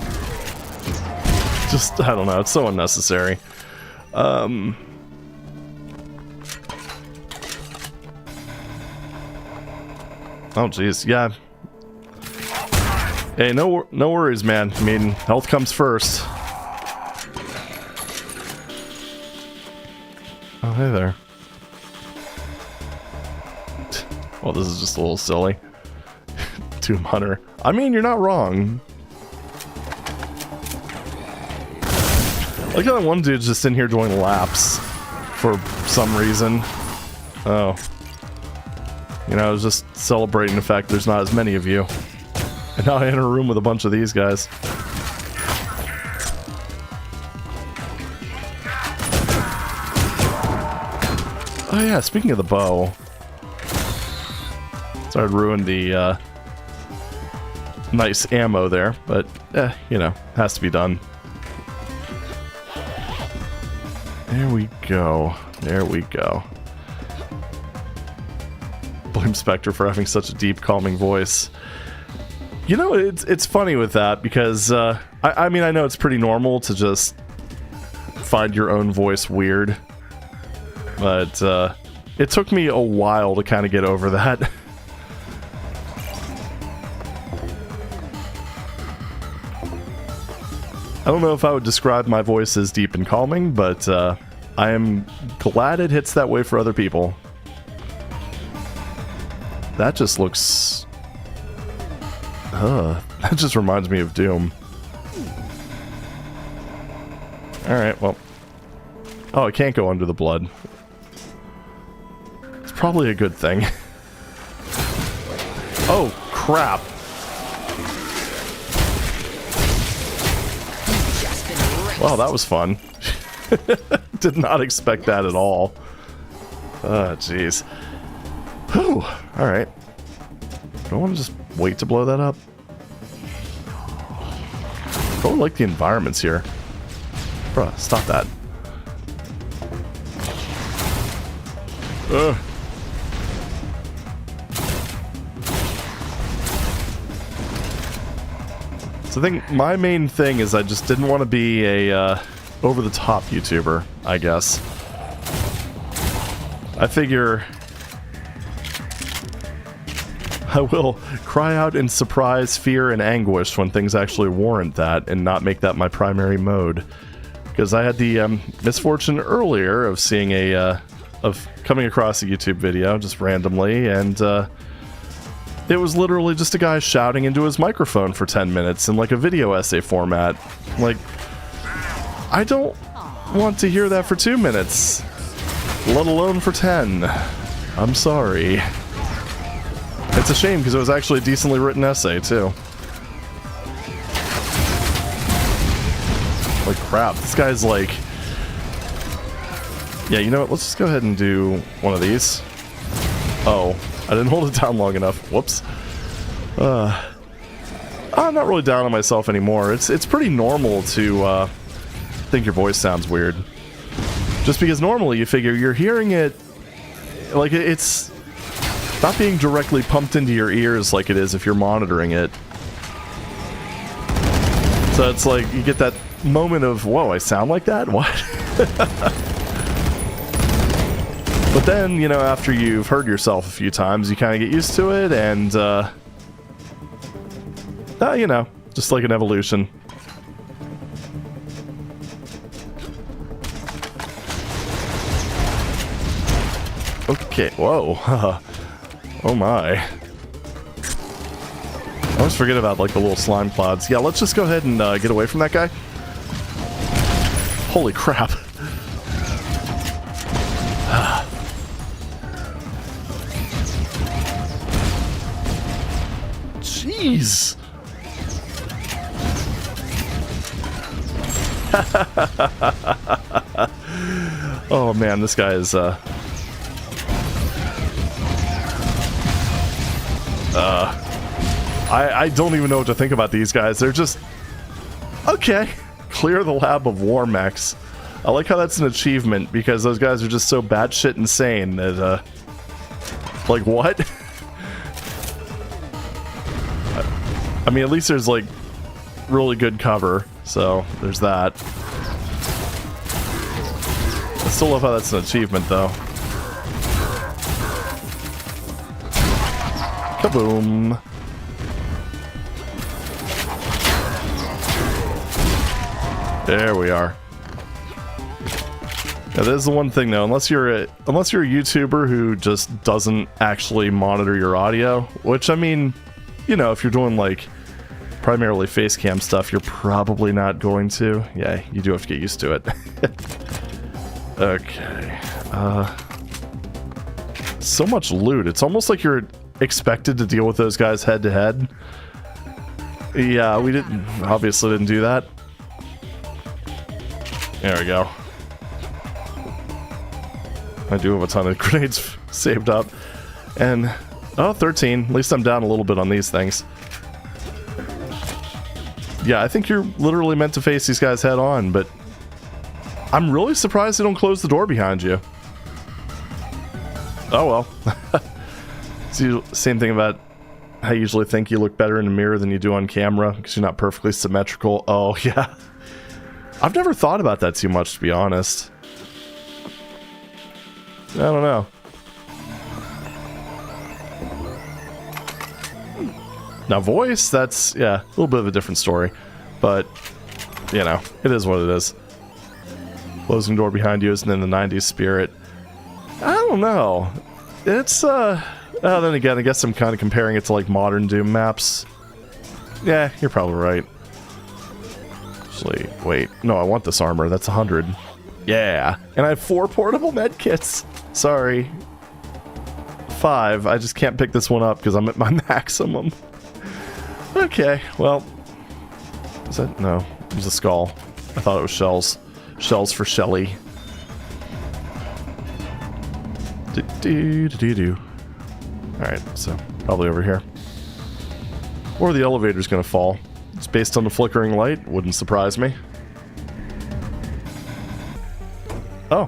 Just, I don't know, it's so unnecessary. Oh jeez, yeah. Hey, no worries, man. I mean, health comes first. Oh, hey there. Well, this is just a little silly. Tomb Hunter. I mean, you're not wrong. Like that one dude's just in here doing laps for some reason. Oh. You know, I was just celebrating the fact there's not as many of you. And now I enter a room with a bunch of these guys. Oh yeah, speaking of the bow. So I'd ruined the nice ammo there, but you know, has to be done. There we go. There we go. Blame Spectre for having such a deep, calming voice. You know, it's funny with that because, I mean, I know it's pretty normal to just find your own voice weird. But, it took me a while to kind of get over that. I don't know if I would describe my voice as deep and calming, but I am glad it hits that way for other people. That just looks... that just reminds me of Doom. Alright, well... Oh, I can't go under the blood. It's probably a good thing. Oh, crap. Wow, that was fun. Did not expect that at all. Oh, jeez. Whew. Alright. Do I want to just wait to blow that up? I really like the environments here. Bruh, stop that. Ugh. So I think my main thing is I just didn't want to be a over-the-top YouTuber, I guess. I figure I will cry out in surprise, fear, and anguish when things actually warrant that, and not make that my primary mode. Because I had the misfortune earlier of seeing of coming across a YouTube video just randomly, and it was literally just a guy shouting into his microphone for 10 minutes in like a video essay format. Like, I don't want to hear that for 2 minutes, let alone for 10. I'm sorry. It's a shame because it was actually a decently written essay too. Like crap, this guy's like... Yeah, you know what, let's just go ahead and do one of these. Oh, I didn't hold it down long enough. Whoops. I'm not really down on myself anymore. It's pretty normal to think your voice sounds weird. Just because normally you figure you're hearing it... Like, it's not being directly pumped into your ears like it is if you're monitoring it. So it's like, you get that moment of, whoa, I sound like that? What? But then, you know, after you've heard yourself a few times, you kind of get used to it, and, you know, just like an evolution. Okay, whoa. Oh my. I always forget about, like, the little slime clouds. Yeah, let's just go ahead and get away from that guy. Holy crap. Jeez. Oh man, this guy is I don't even know what to think about these guys. They're just okay. Clear the lab of war mechs. I like how that's an achievement because those guys are just so batshit insane that like what? I mean, at least there's like really good cover, so there's that. I still love how that's an achievement, though. Kaboom. There we are. Yeah, that is the one thing though. Unless you're a YouTuber who just doesn't actually monitor your audio, which I mean, you know, if you're doing like primarily face cam stuff, you're probably not going to. Yeah, you do have to get used to it. Okay. So much loot. It's almost like you're expected to deal with those guys head to head. Yeah, we obviously didn't do that. There we go. I do have a ton of grenades saved up. And, oh, 13. At least I'm down a little bit on these things. Yeah, I think you're literally meant to face these guys head on, but I'm really surprised they don't close the door behind you. Oh well. See, same thing about I usually think you look better in the mirror than you do on camera because you're not perfectly symmetrical. Oh, yeah. I've never thought about that too much, to be honest. I don't know. Now, voice, that's, yeah, a little bit of a different story. But, you know, it is what it is. Closing door behind you isn't in the 90s spirit. I don't know. It's, then again, I guess I'm kind of comparing it to, like, modern Doom maps. Yeah, you're probably right. Actually, wait. No, I want this armor. That's 100. Yeah. And I have 4 portable med kits. Sorry. 5. I just can't pick this one up because I'm at my maximum. Okay, well. Is that? No. It was a skull. I thought it was shells. Shells for Shelly. Alright, so probably over here. Or the elevator's gonna fall. It's based on the flickering light. Wouldn't surprise me. Oh.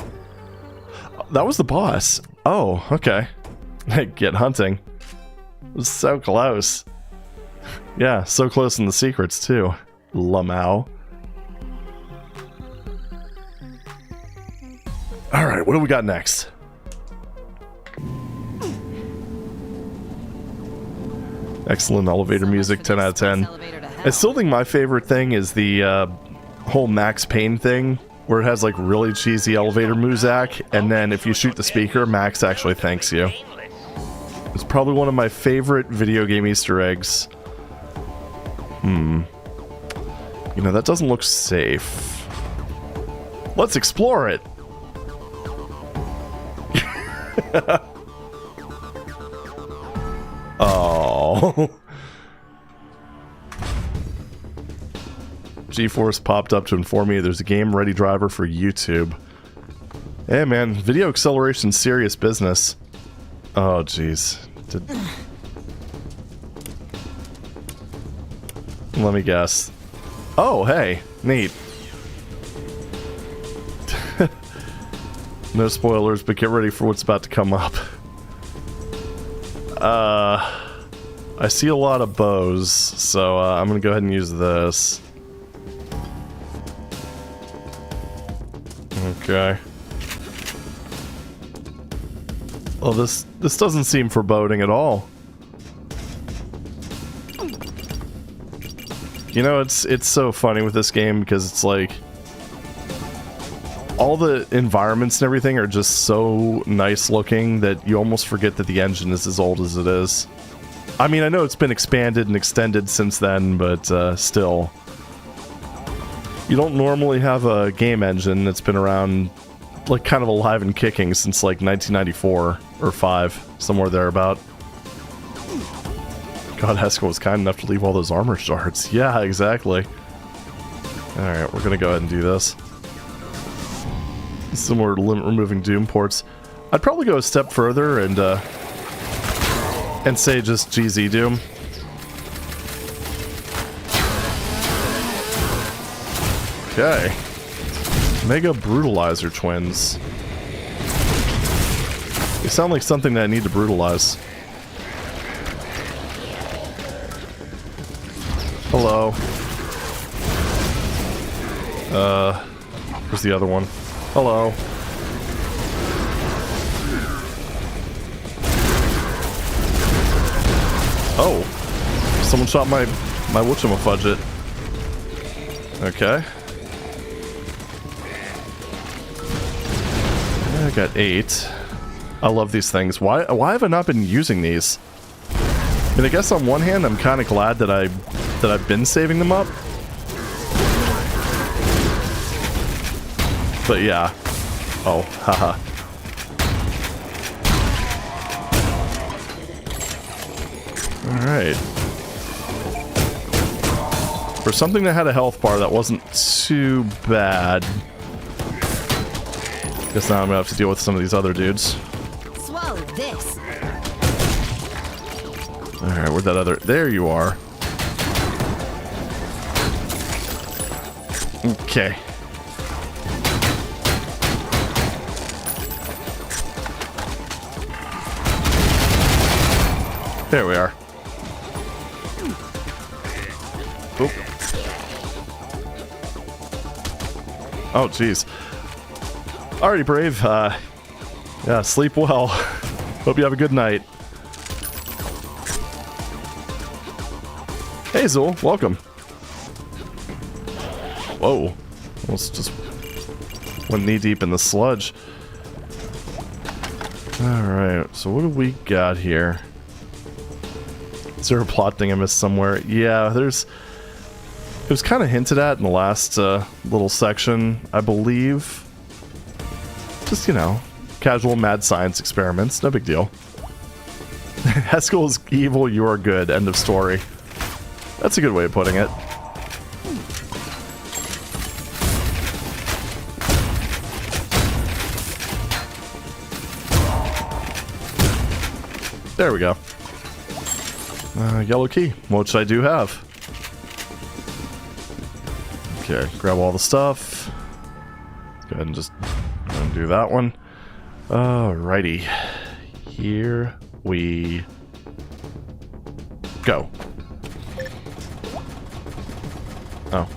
That was the boss. Oh, okay. Get hunting. It was so close. Yeah, so close in the secrets, too. Lamau. Alright, what do we got next? Excellent elevator music, 10 out of 10. I still think my favorite thing is the whole Max Payne thing, where it has like really cheesy elevator muzak, and then if you shoot the speaker, Max actually thanks you. It's probably one of my favorite video game Easter eggs. You know, that doesn't look safe. Let's explore it! Oh. GeForce popped up to inform me there's a game ready driver for YouTube. Hey man, video acceleration's serious business. Oh jeez. Let me guess. Oh, hey. Neat. No spoilers, but get ready for what's about to come up. I see a lot of bows, so I'm gonna go ahead and use this. Okay. Well, this doesn't seem foreboding at all. You know, it's so funny with this game because it's like all the environments and everything are just so nice looking that you almost forget that the engine is as old as it is. I mean, I know it's been expanded and extended since then, but still. You don't normally have a game engine that's been around, like, kind of alive and kicking since, like, 1994 or 5, somewhere thereabout. God, Haskell was kind enough to leave all those armor shards. Yeah, exactly. Alright, we're gonna go ahead and do this. Similar to limit removing Doom ports. I'd probably go a step further and say just GZ Doom. Okay. Mega Brutalizer twins. They sound like something that I need to brutalize. Hello. Where's the other one? Hello. Oh. Someone shot my whatchamafudget. Okay. I got 8. I love these things. Why have I not been using these? I mean, I guess on one hand, I'm kind of glad that I've been saving them up. But yeah. Oh, haha. Alright. For something that had a health bar, that wasn't too bad. Guess now I'm gonna have to deal with some of these other dudes. Swallow this. Alright, where'd that other... There you are. Okay. There we are. Oop. Oh, jeez. Alrighty, Brave. Yeah, sleep well. Hope you have a good night. Hey, Zool. Welcome. Whoa. Almost just went knee-deep in the sludge. Alright, so what do we got here? Is there a plot thing I missed somewhere? Yeah, there's... It was kind of hinted at in the last little section, I believe. Just, you know, casual mad science experiments. No big deal. Haskell is evil, you are good. End of story. That's a good way of putting it. There we go. Yellow key, which I do have. Okay, grab all the stuff. Let's go ahead and just undo that one. Alrighty. Here we go. Oh.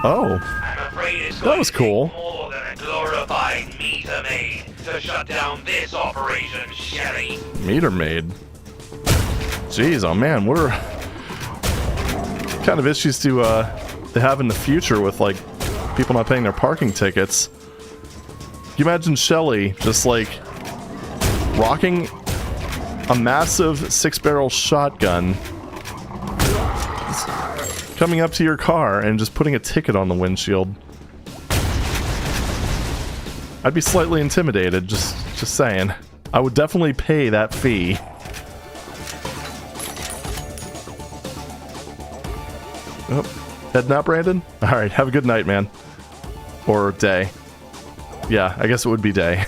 Oh. I'm afraid it's That was cool. more than a glorified meter maid to shut down this operation, Sherry. Meter maid. Jeez, oh man, what are kind of issues to they have in the future with like people not paying their parking tickets? You imagine Shelly just like rocking a massive 6-barrel shotgun, coming up to your car and just putting a ticket on the windshield. I'd be slightly intimidated, just saying. I would definitely pay that fee. Oh, heading out, Brandon? Alright, have a good night, man. Or day. Yeah, I guess it would be day.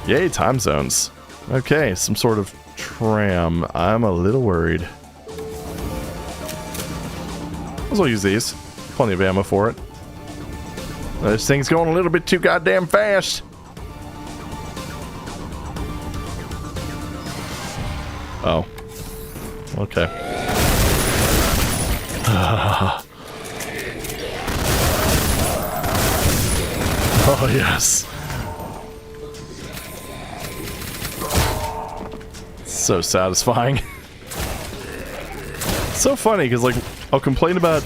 Yay, time zones. Okay, some sort of tram. I'm a little worried. I'll use these. Plenty of ammo for it. This thing's going a little bit too goddamn fast. Oh. Okay. Oh, yes. So satisfying. So funny, because, like, I'll complain about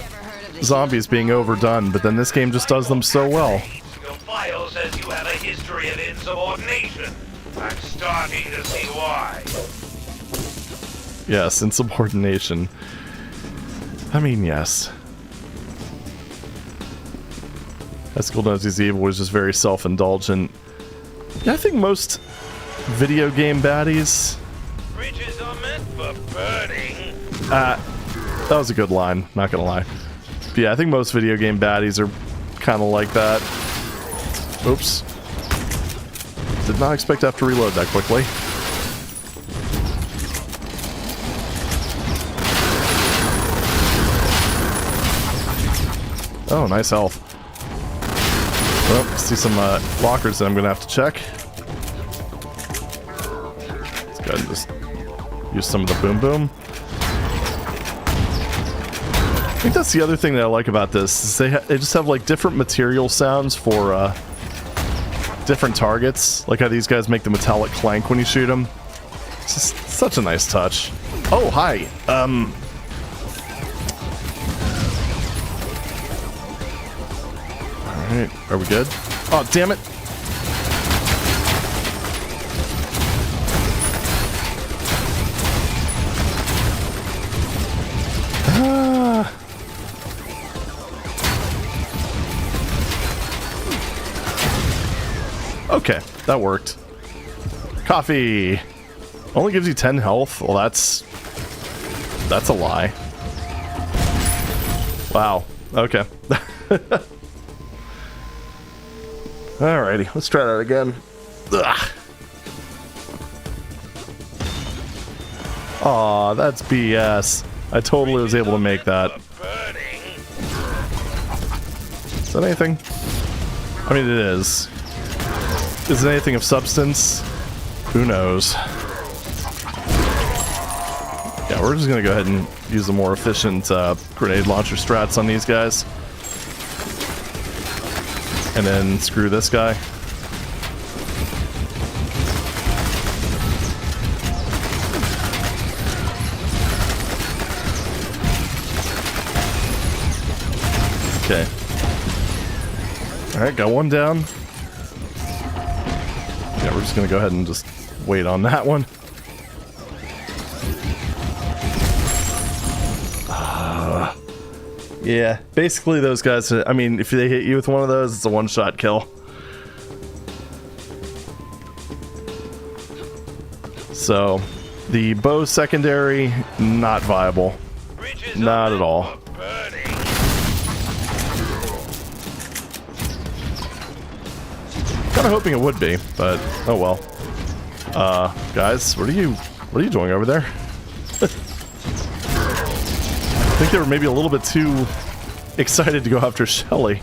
zombies being overdone, but then this game just does them so well. Your file says you have a history of insubordination. I'm starting to see why. Yes, insubordination. I mean, yes. Haskell knows he's evil was just very self-indulgent. Yeah, I think most video game baddies... Bridges are meant for burning. That was a good line, not gonna lie. But yeah, I think most video game baddies are kind of like that. Oops. Did not expect to have to reload that quickly. Oh, nice health. Well, see some lockers that I'm gonna have to check. Let's go ahead and just use some of the boom boom. I think that's the other thing that I like about this, is they just have like different material sounds for different targets. Like how these guys make the metallic clank when you shoot them. It's just such a nice touch. Oh, hi. Alright, are we good? Oh, damn it! Okay, that worked. Coffee! Only gives you 10 health? Well, that's a lie. Wow. Okay. Alrighty, let's try that again. Ugh. Aw, that's BS. I totally was able to make that. Is that anything? I mean, it is. Is it anything of substance? Who knows? Yeah, we're just gonna go ahead and use the more efficient grenade launcher strats on these guys. And then screw this guy. Okay. Alright, got one down. Yeah, we're just gonna go ahead and just wait on that one. Yeah, basically those guys, I mean, if they hit you with one of those, it's a one-shot kill. So, the bow secondary, not viable. Not at all. Kinda hoping it would be, but oh well. Guys, what are you doing over there? I think they were maybe a little bit too excited to go after Shelly.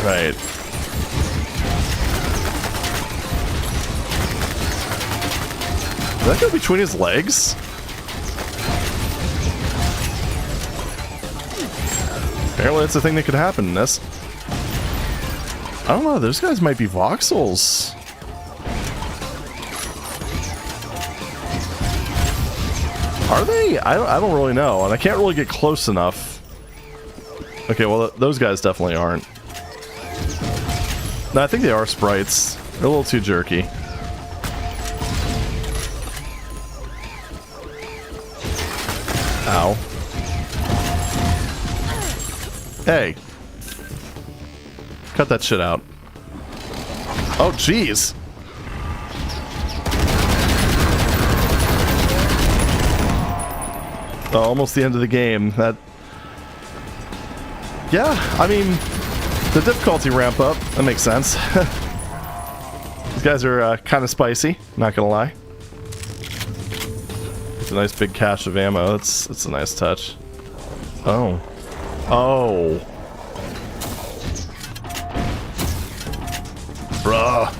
Right. Did that go between his legs? Apparently that's a thing that could happen in this. I don't know, those guys might be voxels. Are they? I don't really know, and I can't really get close enough. Okay, well, those guys definitely aren't. No, I think they are sprites. They're a little too jerky. Ow. Hey. Cut that shit out. Oh, jeez. Oh, almost the end of the game. That... Yeah, I mean, the difficulty ramp up. That makes sense. These guys are kind of spicy, not gonna lie. It's a nice big cache of ammo. It's a nice touch. Oh. Oh. Bruh.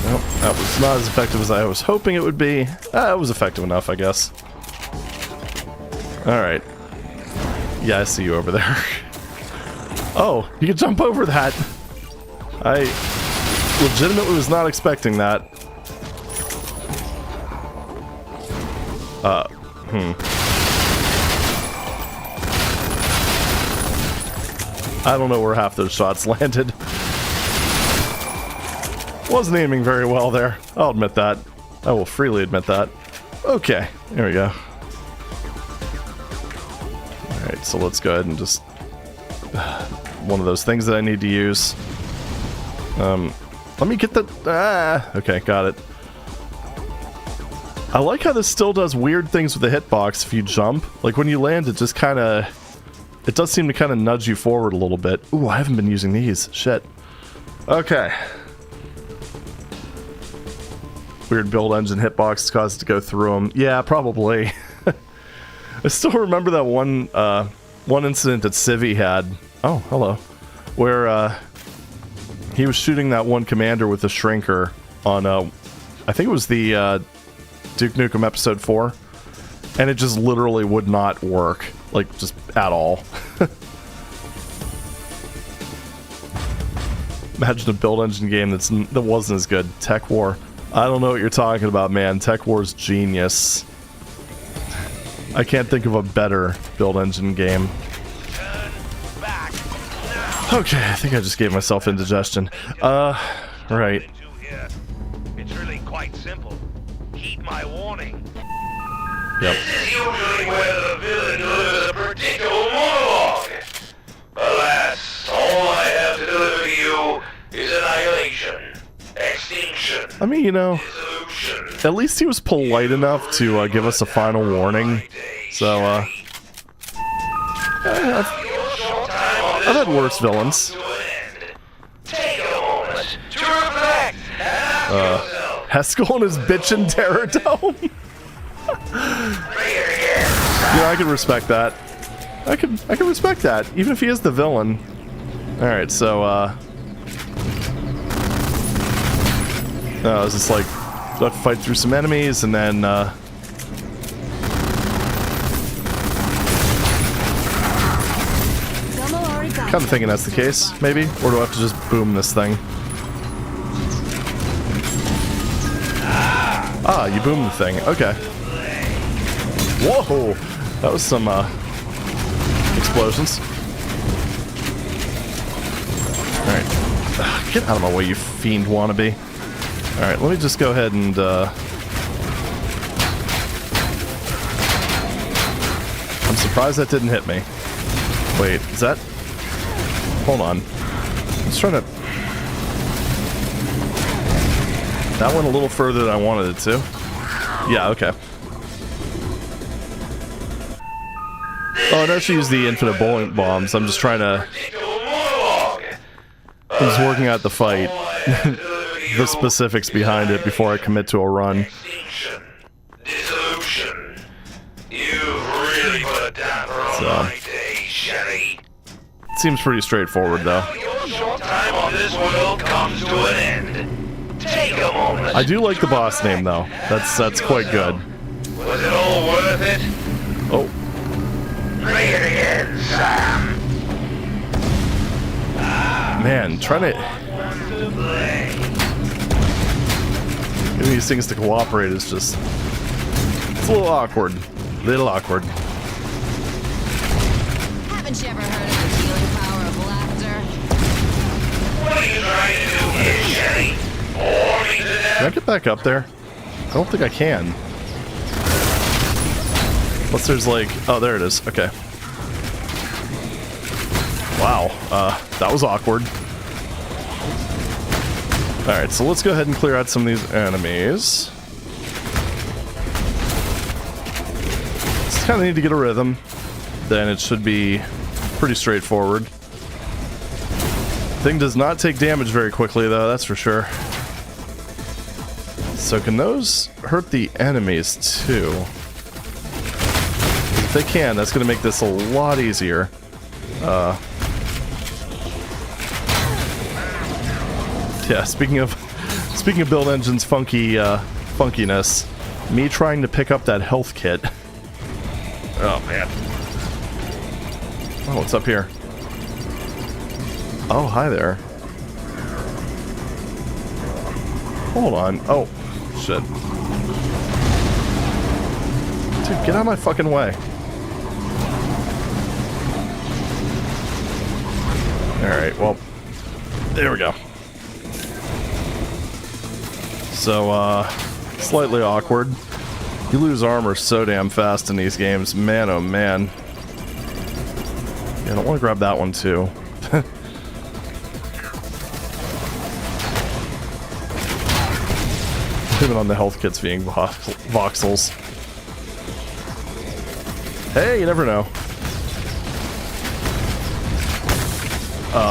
Nope, that was not as effective as I was hoping it would be. It was effective enough, I guess. Alright. Yeah, I see you over there. Oh, you can jump over that! I legitimately was not expecting that. I don't know where half those shots landed. Wasn't aiming very well there. I'll admit that. I will freely admit that. Okay, there we go. Alright, so let's go ahead and just... one of those things that I need to use. Let me get the... okay, got it. I like how this still does weird things with the hitbox if you jump. Like when you land, it just kind of... It does seem to kind of nudge you forward a little bit. Ooh, I haven't been using these. Shit. Okay. Weird build engine hitbox caused to go through them. Yeah, probably. I still remember that one one incident that Civi had. Oh, hello. Where he was shooting that one commander with the shrinker on I think it was the Duke Nukem episode 4, and it just literally would not work, like just at all. Imagine a build engine game that wasn't as good. Tech War. I don't know what you're talking about, man. Tech War's genius. I can't think of a better build engine game. Okay, I think I just gave myself indigestion. Right. It's really quite simple. Heed my warning. Yep. This is usually where the villain delivers a predictable monologue. Alas, all I have to deliver to you is annihilation, extinction, I mean, you know, dissolution. at least he was polite enough to give us a final warning. So, I've had worse villains. Take a moment to reflect and ask yourself. Haskell and his bitchin' Terror Dome. Yeah, I can respect that. I can respect that, even if he is the villain. Alright, so, it's just like, do I have to fight through some enemies, and then, kind of thinking that's the case, maybe? Or do I have to just boom this thing? Ah, you boom the thing. Okay. Whoa! That was some, explosions. Alright. Get out of my way, you fiend wannabe. Alright, let me just go ahead and, I'm surprised that didn't hit me. Wait, is that... Hold on. I'm just trying to... That went a little further than I wanted it to. Yeah, okay. Oh, and I should use the infinite bowling bombs. I'm just trying to... I'm just working out the fight. The specifics behind it before I commit to a run. Extinction, dissolution. You've really put a damper on my day, Sherry. Seems pretty straightforward, though. Your short time on this world comes to an end. Take a moment. I do like the boss name, though. That's quite good. Was it all worth it? Oh, Play it again, Sam. man, trying to... Getting these things to cooperate is just... It's a little awkward. Little awkward. Haven't you ever heard of the healing power of laughter? What are you trying to do here, Sherry? Bore me to death? Can I get back up there? I don't think I can. Unless there's like... Oh, there it is. Okay. Wow. That was awkward. Alright, so let's go ahead and clear out some of these enemies. Just kind of need to get a rhythm. Then it should be pretty straightforward. Thing does not take damage very quickly, though, that's for sure. So can those hurt the enemies, too? If they can, that's going to make this a lot easier. Yeah, speaking of Build Engine's funkiness, me trying to pick up that health kit. Oh man. Oh, what's up here? Oh, hi there. Hold on. Oh, shit. Dude, get out of my fucking way. Alright, well, there we go. So, slightly awkward. You lose armor so damn fast in these games. Man, oh man. Yeah, I don't want to grab that one too. Even on the health kits being voxels. Hey, you never know.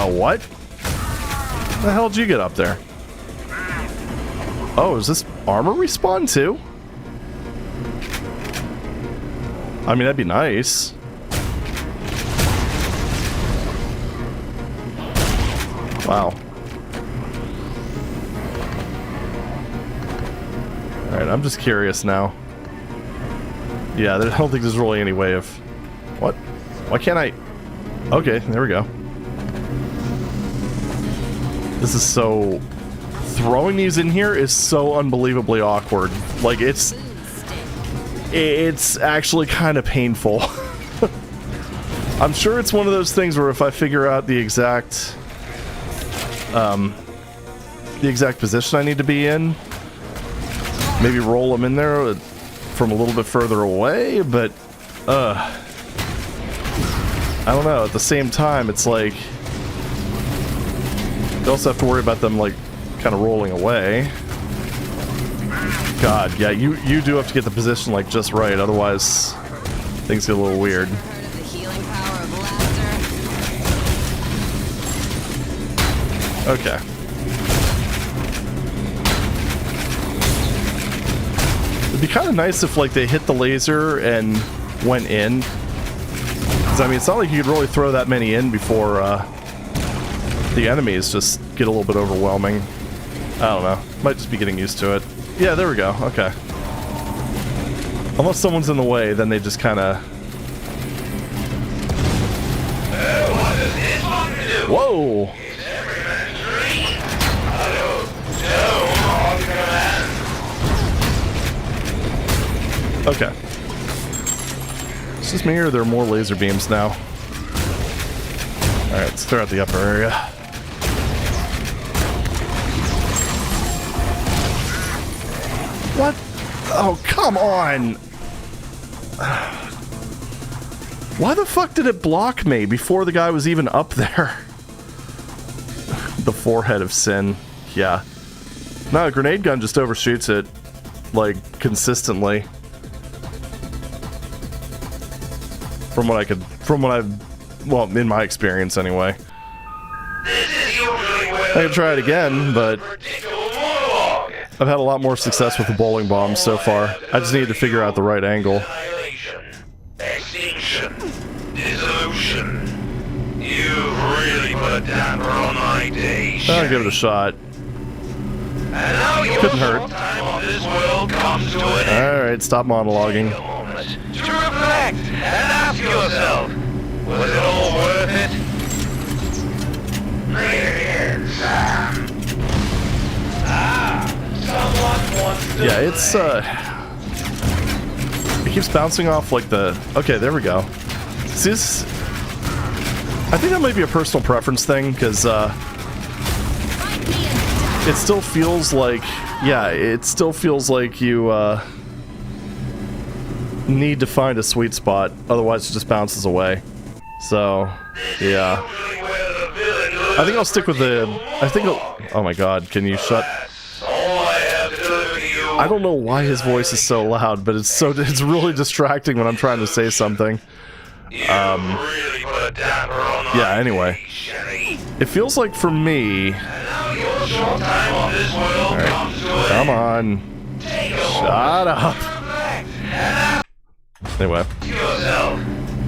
What? How the hell did you get up there? Oh, is this armor respawn too? I mean, that'd be nice. Wow. Alright, I'm just curious now. Yeah, I don't think there's really any way of... What? Why can't I... Okay, there we go. This is so... Throwing these in here is so unbelievably awkward. Like, it's actually kind of painful. I'm sure it's one of those things where if I figure out the exact position I need to be in, maybe roll them in there from a little bit further away, but I don't know, at the same time it's like you also have to worry about them like kind of rolling away. God, yeah, you do have to get the position like just right, otherwise things get a little weird. Heard of the healing power of laughter? Okay. It'd be kind of nice if like they hit the laser and went in. Because I mean, it's not like you could really throw that many in before the enemies just get a little bit overwhelming. I don't know. Might just be getting used to it. Yeah, there we go. Okay. Unless someone's in the way, then they just kind of... What does this one do? Whoa! It's every man's dream. Hello, Okay. It's just me, or there are more laser beams now? Alright, let's clear out the upper area. What? Oh, come on! Why the fuck did it block me before the guy was even up there? The forehead of sin. Yeah. No, a grenade gun just overshoots it, like, consistently. Well, in my experience anyway. this is usually where I could try it again, but particular monologue. I've had a lot more success with the bowling bombs so far. I just need to figure out the right angle. Annihilation, extinction, dissolution. You've really put a damper on my day. I'll give it a shot. And now your Couldn't hurt. short time on this world comes to an end. Alright, stop monologuing. Take a moment to reflect and ask yourself, was it all worth it? Bring it in, Sam. Someone wants to Yeah, it's, it keeps bouncing off like the... Okay, there we go. See, this... I think that might be a personal preference thing, because, it still feels like... Yeah, it still feels like you, need to find a sweet spot, otherwise it just bounces away. So, yeah. usually where the villain I think I'll stick with the... Oh my god, can you shut... all I have to deliver to you. I don't know why his voice is so loud, but it's really distracting when I'm trying to say something. You really put a damper on my Yeah, anyway. day, Sherry. It feels like for me... Now your short time on this world comes to an Come end. on. Take a Shut up. reflect and ask Anyway. yourself,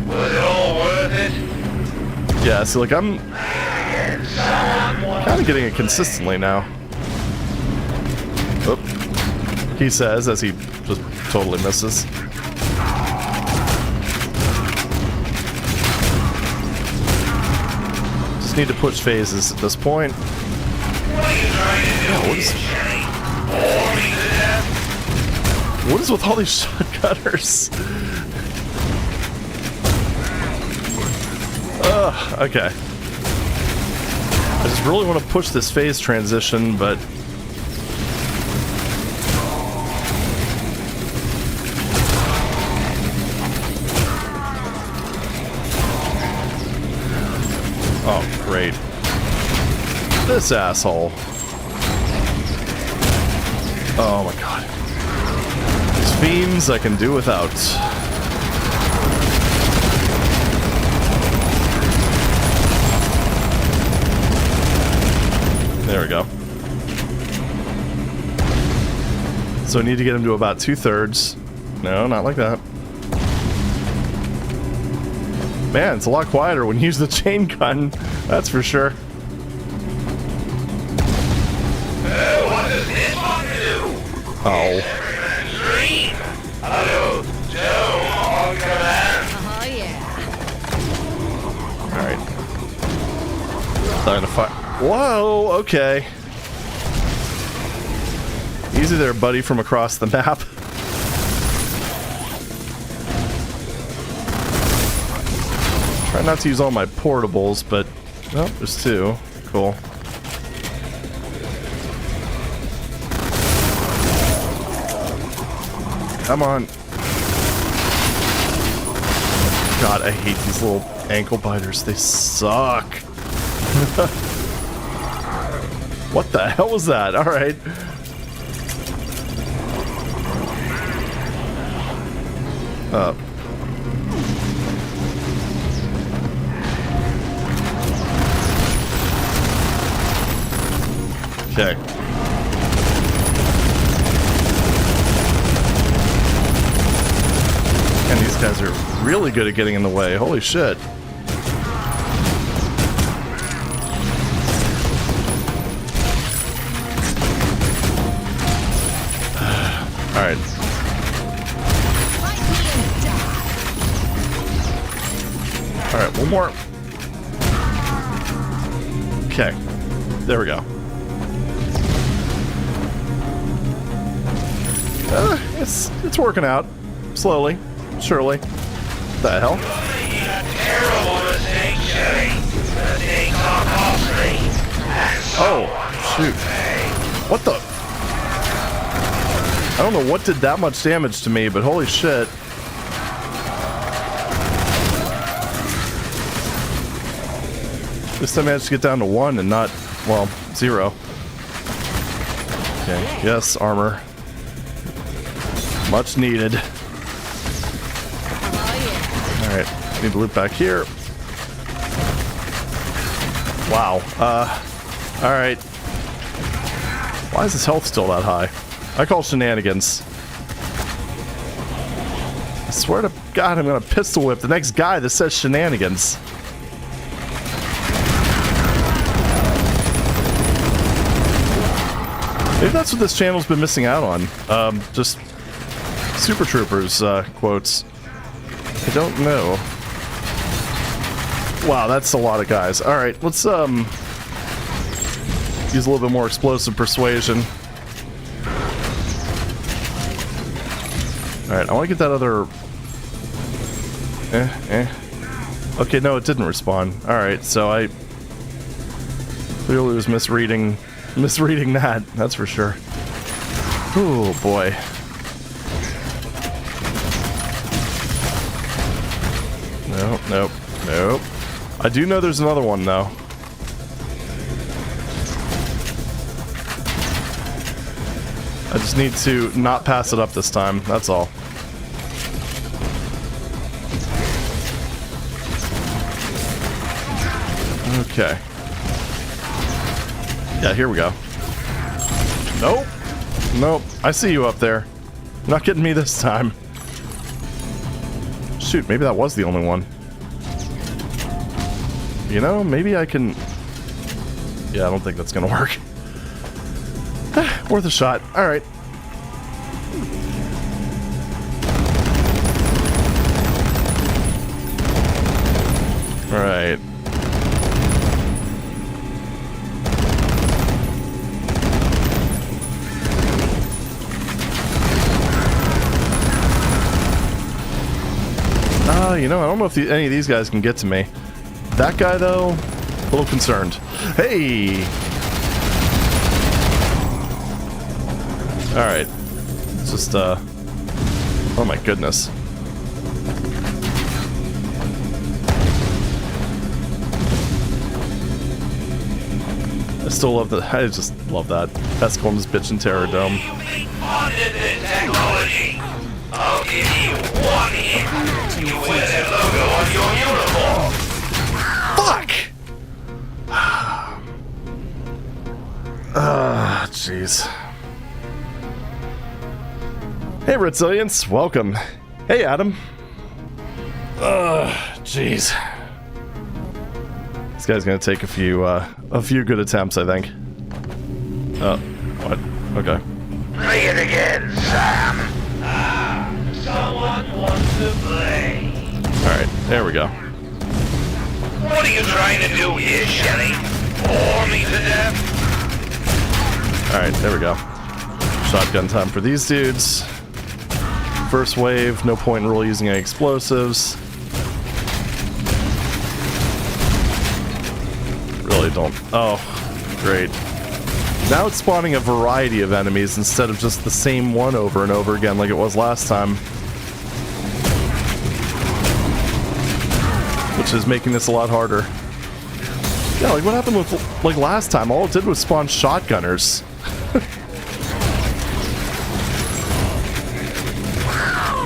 was it all worth it? Yeah, so like I'm kind of getting it consistently now. Oop. He says as he just totally misses. Just need to push phases at this point. What are you trying to do what here, is- Sherry? Bore me to death? What is with all these shotgunners? Ugh, okay. I just really want to push this phase transition, but... Oh, great. This asshole. Oh my god. These fiends I can do without. There we go. So I need to get him to about 2/3. No, not like that. Man, it's a lot quieter when you use the chain gun, that's for sure. Oh. Every man's dream. Hello, Joe, on command. Oh, yeah. Alright. Starting to fire. Whoa, okay. Easy there, buddy, from across the map. Try not to use all my portables, but... Oh, there's two. Cool. Come on. God, I hate these little ankle biters. They suck. What the hell was that? Alright. Okay. And these guys are really good at getting in the way. Holy shit. Alright. Alright, one more. Okay. There we go. It's working out. Slowly. Surely. The hell? Terrible mistake, Jerry. Mistakes are costly. And so Oh, shoot. What the? I don't know what did that much damage to me, but holy shit. This time I managed to get down to 1 and not, well, 0. Okay, yes, armor. Much needed. Alright, need to loop back here. Wow. Alright. Why is his health still that high? I call shenanigans. I swear to God, I'm gonna pistol whip the next guy that says shenanigans. Maybe that's what this channel's been missing out on. Just Super Troopers quotes. I don't know. Wow, that's a lot of guys. Alright, let's use a little bit more explosive persuasion. Alright, I want to get that other... Okay, no, it didn't respawn. Alright, so I clearly was misreading that, that's for sure. Oh boy. Nope. I do know there's another one though. I just need to not pass it up this time, that's all. Okay. Yeah, here we go. Nope. I see you up there. You're not getting me this time. Shoot, maybe that was the only one. You know, maybe I can... Yeah, I don't think that's gonna work. Worth a shot. Alright. Alright. You know, I don't know if any of these guys can get to me. That guy, though, a little concerned. Hey! Alright. It's just, oh my goodness. I still love that. I just love that. Escom's bitchin' Terror Dome. You funded this technology. I'll give you one hit. You wear that logo on your uniform. Fuck! Jeez. Hey, Retzilians, welcome. Hey, Adam. Jeez. This guy's gonna take a few good attempts, I think. Oh, what? Okay. Play it again, Sam. Someone wants to play. Alright, there we go. What are you trying to do here, Shelly? Bore me to death? Alright, there we go. Shotgun time for these dudes. First wave, no point in really using any explosives. Really don't. Oh, great. Now it's spawning a variety of enemies instead of just the same one over and over again like it was last time. Which is making this a lot harder. Yeah, like what happened with like last time? All it did was spawn shotgunners.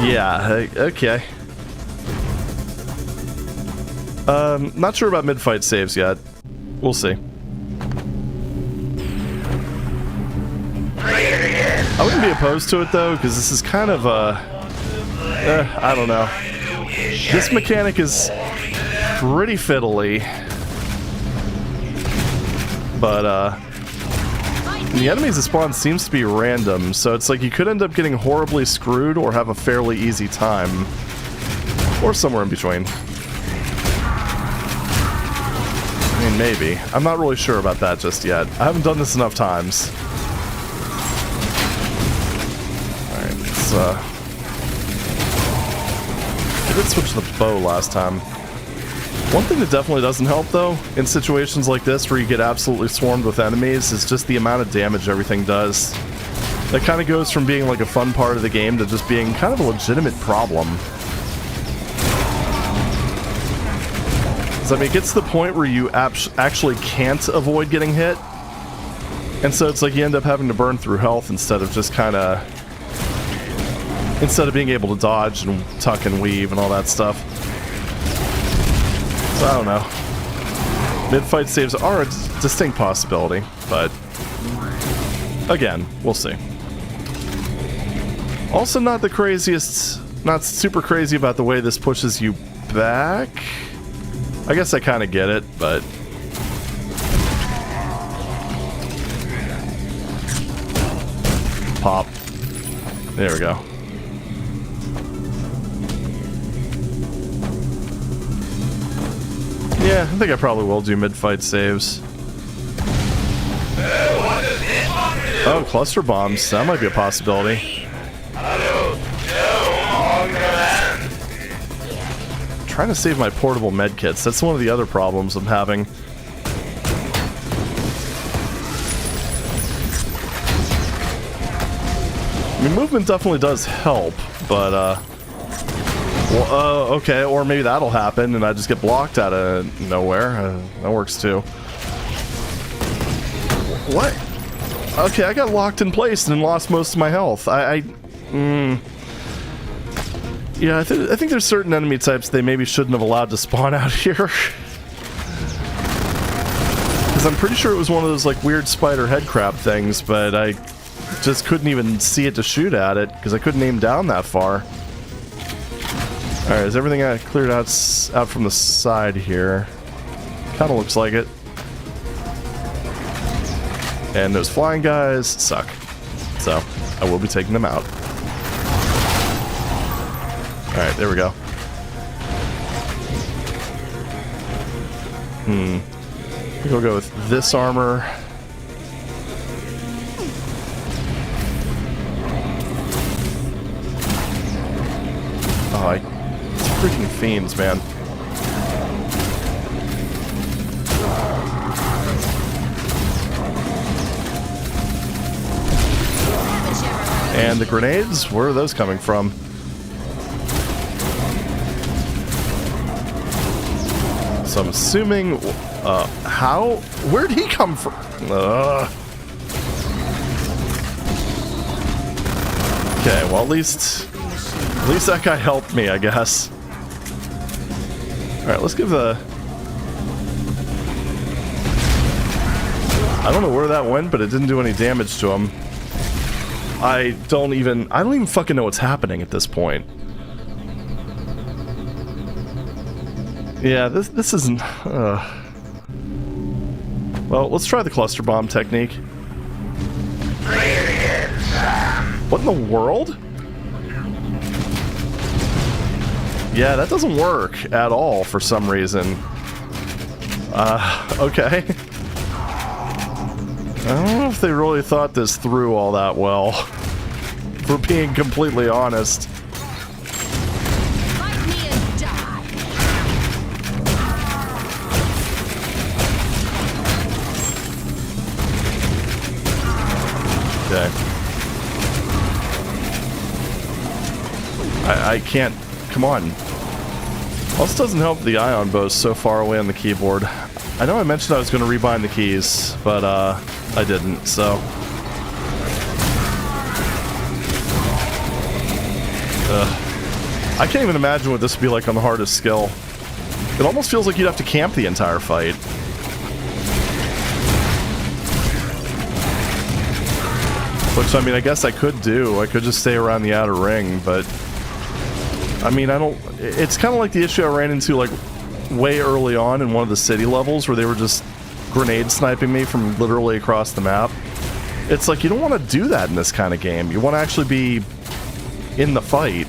Yeah, okay. Not sure about mid-fight saves yet. We'll see. I wouldn't be opposed to it though, because this is kind of I don't know. This mechanic is pretty fiddly. But the enemies that spawn seems to be random, so it's like you could end up getting horribly screwed or have a fairly easy time. Or somewhere in between. I mean, maybe. I'm not really sure about that just yet. I haven't done this enough times. Alright, let's I did switch to the bow last time. One thing that definitely doesn't help, though, in situations like this where you get absolutely swarmed with enemies, is just the amount of damage everything does. That kind of goes from being like a fun part of the game to just being kind of a legitimate problem. So, I mean, it gets to the point where you actually can't avoid getting hit. And so it's like you end up having to burn through health instead of just kind of... Instead of being able to dodge and tuck and weave and all that stuff. So I don't know. Mid-fight saves are a distinct possibility, but again, we'll see. Also not the craziest, not super crazy about the way this pushes you back. I guess I kind of get it, but... Pop. There we go. Yeah, I think I probably will do mid-fight saves. Oh, cluster bombs. That might be a possibility. Trying to save my portable medkits. That's one of the other problems I'm having. I mean, movement definitely does help, but, well, okay, or maybe that'll happen and I just get blocked out of nowhere. That works too. What? Okay, I got locked in place and lost most of my health. Yeah, I think there's certain enemy types they maybe shouldn't have allowed to spawn out here. Because I'm pretty sure it was one of those like weird spider head crab things, but I just couldn't even see it to shoot at it because I couldn't aim down that far. Alright, is everything cleared out from the side here? Kinda looks like it. And those flying guys suck. So, I will be taking them out. Alright, there we go. I think we'll go with this armor. Oh, freaking fiends, man. And the grenades, where are those coming from? So I'm assuming, how? Where'd he come from? Okay, well at least that guy helped me, I guess. Alright, let's give the... I don't know where that went, but it didn't do any damage to him. I don't even fucking know what's happening at this point. Yeah, this isn't... Well, let's try the cluster bomb technique. Play it again, Sam. What in the world? Yeah, that doesn't work at all for some reason. Okay. I don't know if they really thought this through all that well. For being completely honest. Fight me and die. Okay. I can't... Come on. Also doesn't help the ion bow is so far away on the keyboard. I know I mentioned I was going to rebind the keys, but I didn't, so... I can't even imagine what this would be like on the hardest skill. It almost feels like you'd have to camp the entire fight. Which, I mean, I guess I could do. I could just stay around the outer ring, but... I mean, I don't... It's kind of like the issue I ran into, like, way early on in one of the city levels where they were just grenade sniping me from literally across the map. It's like, you don't want to do that in this kind of game. You want to actually be in the fight.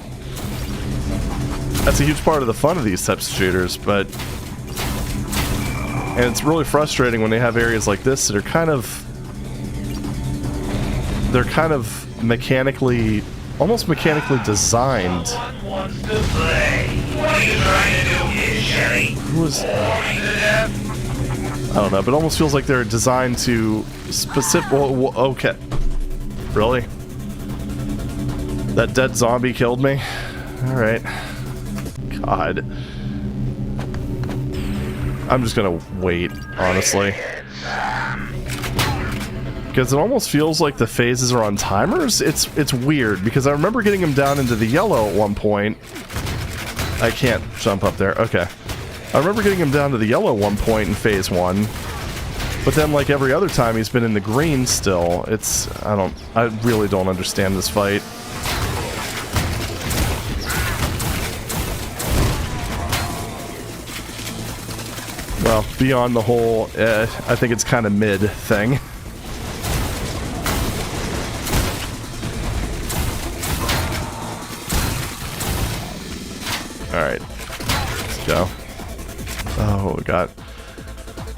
That's a huge part of the fun of these types of shooters, but... And it's really frustrating when they have areas like this that are kind of... They're kind of mechanically... Almost mechanically designed. No one wants to play. What are you trying to do here, Sherry? Who was... Bore me to death? I don't know, but it almost feels like they're designed to specific... Well, okay. Really? That dead zombie killed me? Alright. God. I'm just gonna wait, honestly. Because it almost feels like the phases are on timers. It's weird, because I remember getting him down into the yellow at one point. I can't jump up there. Okay. I remember getting him down to the yellow at one point in phase 1. But then, like every other time, he's been in the green still. It's... I really don't understand this fight. Well, beyond the whole, I think it's kind of mid thing. Alright. Let's go. Oh, God.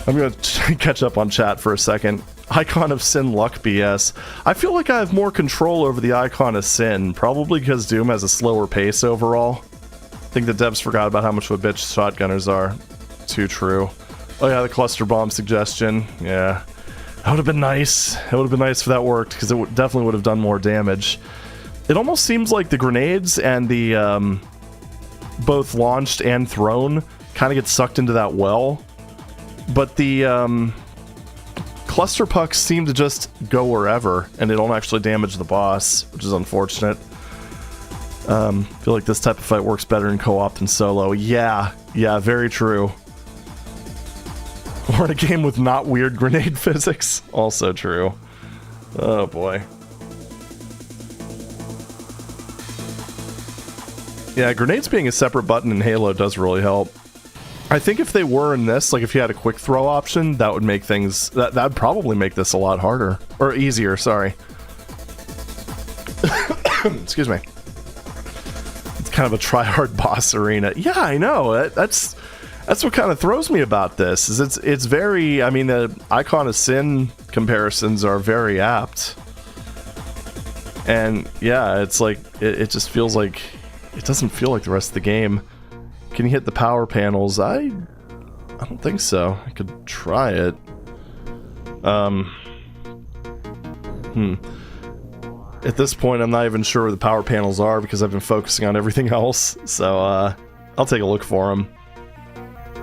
I'm gonna catch up on chat for a second. Icon of Sin luck BS. I feel like I have more control over the Icon of Sin, probably because Doom has a slower pace overall. I think the devs forgot about how much of a bitch shotgunners are. Too true. Oh yeah, the cluster bomb suggestion. Yeah. That would have been nice. It would have been nice if that worked, because it definitely would have done more damage. It almost seems like the grenades and the, both launched and thrown kind of get sucked into that well. But the, cluster pucks seem to just go wherever, and they don't actually damage the boss, which is unfortunate. I feel like this type of fight works better in co-op than solo. Yeah, very true. Or in a game with not weird grenade physics. Also true. Oh boy. Yeah, grenades being a separate button in Halo does really help. I think if they were in this, like if you had a quick throw option, that would make things... That would probably make this a lot harder. Or easier, sorry. Excuse me. It's kind of a try-hard boss arena. Yeah, I know. That's what kind of throws me about this. Is it's very... I mean, the Icon of Sin comparisons are very apt. And yeah, it's like... It just feels like... It doesn't feel like the rest of the game. Can you hit the power panels? I don't think so. I could try it. At this point, I'm not even sure where the power panels are because I've been focusing on everything else. So, I'll take a look for them.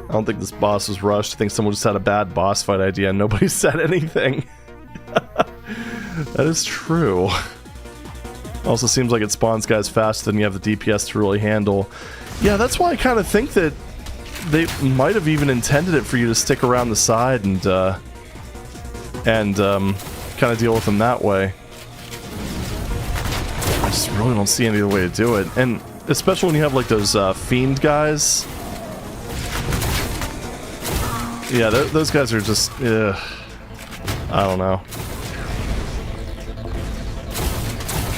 I don't think this boss was rushed. I think someone just had a bad boss fight idea and nobody said anything. That is true. Also seems like it spawns guys faster than you have the DPS to really handle. Yeah, that's why I kind of think that they might have even intended it for you to stick around the side and kind of deal with them that way. I just really don't see any other way to do it. And especially when you have like those fiend guys. Yeah, those guys are just... I don't know.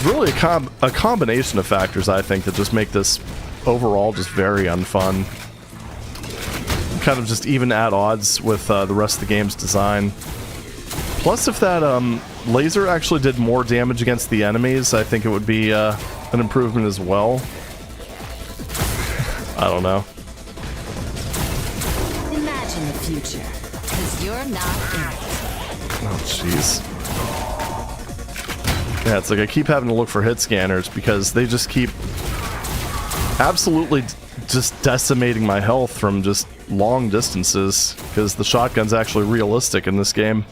really a combination of factors, I think, that just make this overall just very unfun. Kind of just even at odds with the rest of the game's design. Plus, if that laser actually did more damage against the enemies, I think it would be an improvement as well. I don't know. Imagine the future, because you're not in it. Oh, jeez. Yeah, it's like I keep having to look for hit scanners because they just keep absolutely just decimating my health from just long distances, because the shotgun's actually realistic in this game.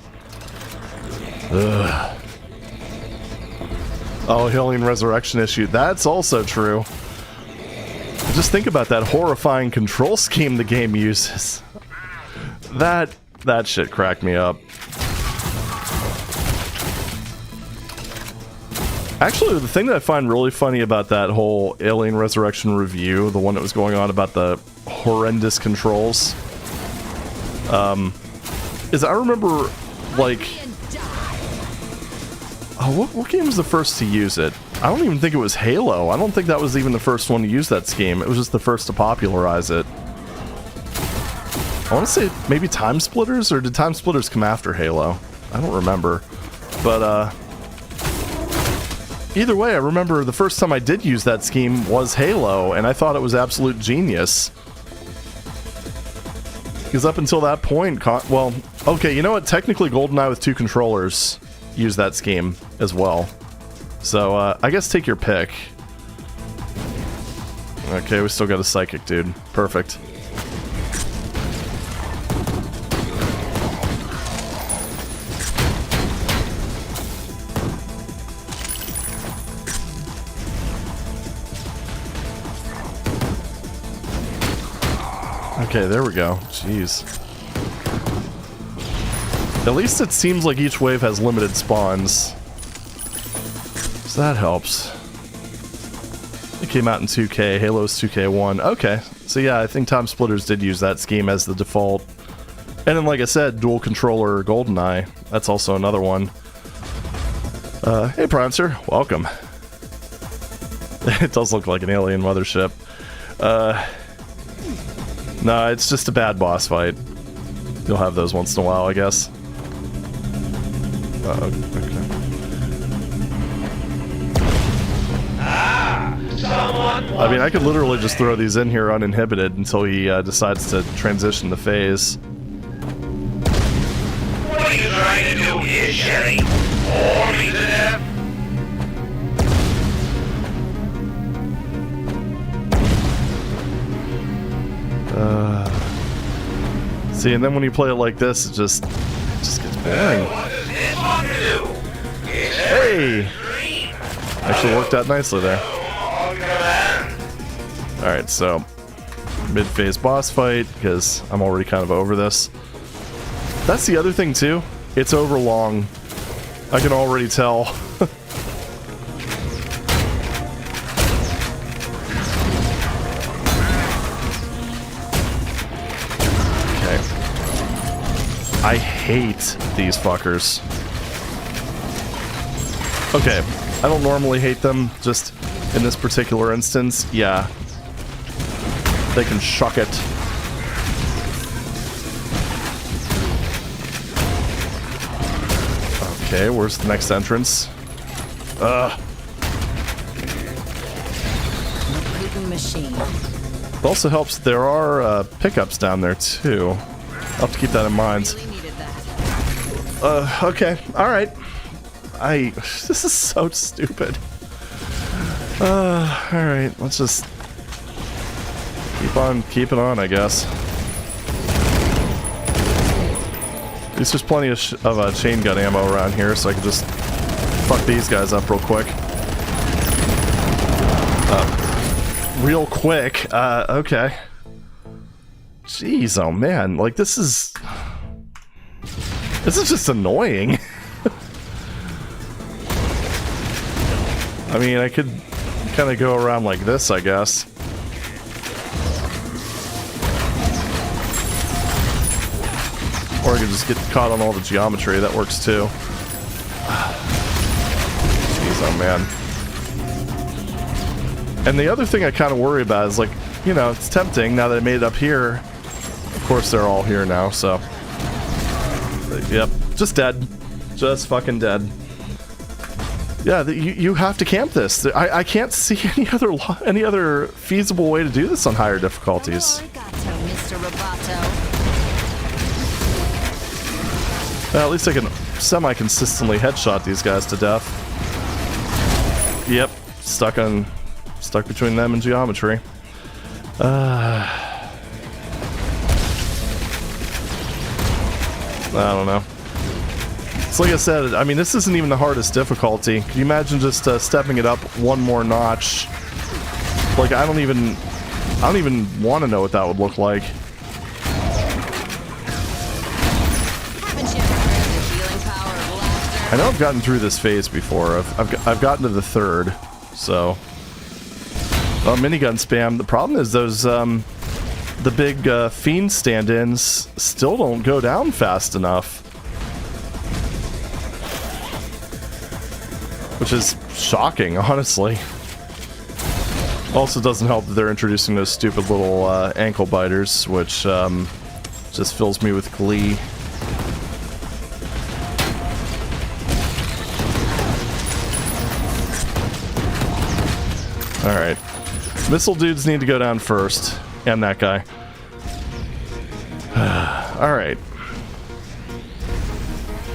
Ugh. Oh, Alien Resurrection issue. That's also true. Just think about that horrifying control scheme the game uses. That shit cracked me up. Actually, the thing that I find really funny about that whole Alien Resurrection review, the one that was going on about the horrendous controls, is I remember, like... Oh, what game was the first to use it? I don't even think it was Halo. I don't think that was even the first one to use that scheme. It was just the first to popularize it. I want to say maybe Time Splitters, or did Time Splitters come after Halo? I don't remember. But, either way, I remember the first time I did use that scheme was Halo, and I thought it was absolute genius. Because up until that point, well, okay, you know what? Technically, GoldenEye with 2 controllers used that scheme as well. So, I guess take your pick. Okay, we still got a Psychic, dude. Perfect. Okay, there we go. Jeez. At least it seems like each wave has limited spawns. So that helps. It came out in 2K, Halo's 2K1. Okay, so yeah, I think Time Splitters did use that scheme as the default. And then, like I said, dual controller GoldenEye. That's also another one. Hey, Prancer, welcome. It does look like an alien mothership. No, it's just a bad boss fight. You'll have those once in a while, I guess. Okay. I mean, I could literally just throw these in here uninhibited until he decides to transition the phase. What are you trying to do here, Sherry? Bore me to death? See, and then when you play it like this, it just gets boring. What does this want to do? Hey! Actually worked out nicely there. Alright, so mid-phase boss fight, because I'm already kind of over this. That's the other thing, too. It's over long. I can already tell. I hate these fuckers. Okay, I don't normally hate them, just in this particular instance, yeah. They can shuck it. Okay, where's the next entrance? Machine. It also helps there are pickups down there, too. I'll have to keep that in mind. Okay, alright. This is so stupid. Alright, let's just keep on keeping on, I guess. At least there's plenty of chain gun ammo around here, so I can just fuck these guys up real quick. Real quick, okay. Jeez, oh man, like this is just annoying. I mean, I could kind of go around like this, I guess. Or I could just get caught on all the geometry, that works too. Jeez, oh man. And the other thing I kind of worry about is, like, you know, it's tempting now that I made it up here. Of course, they're all here now, so. Yep, just dead. Just fucking dead. Yeah, you have to camp this. I can't see any other feasible way to do this on higher difficulties. Arigato, Mr. Roboto. Well, at least I can semi-consistently headshot these guys to death. Yep, stuck between them and geometry. I don't know. It's like I said, I mean, this isn't even the hardest difficulty. Can you imagine just stepping it up one more notch? Like, I don't even want to know what that would look like. Haven't you ever heard of the healing power of laughter? I know I've gotten through this phase before. I've gotten to the third, so. Well, minigun spam. The problem is those the big fiend stand-ins still don't go down fast enough, which is shocking, honestly. Also doesn't help that they're introducing those stupid little ankle biters, which just fills me with glee. Alright. Missile dudes need to go down first. And that guy. Alright.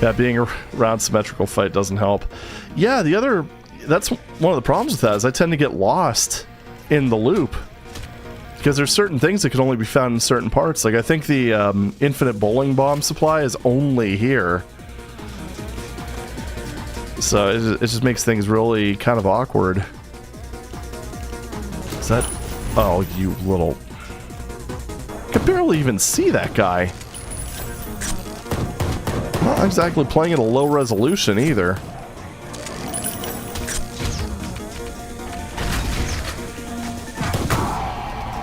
Yeah, being around symmetrical fight doesn't help. Yeah, that's one of the problems with that, is I tend to get lost in the loop. Because there's certain things that can only be found in certain parts. Like, I think the infinite bowling bomb supply is only here. So it just makes things really kind of awkward. Is that... Oh, you little... I can barely even see that guy. Not exactly playing at a low resolution either.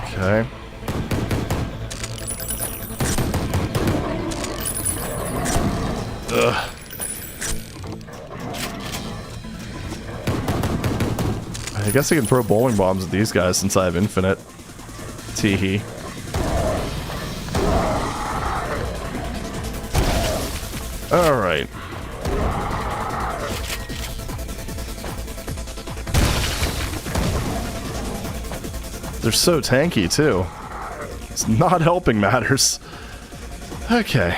Okay. Ugh. I guess I can throw bowling bombs at these guys since I have infinite. Teehee. Alright. They're so tanky, too. It's not helping matters. Okay.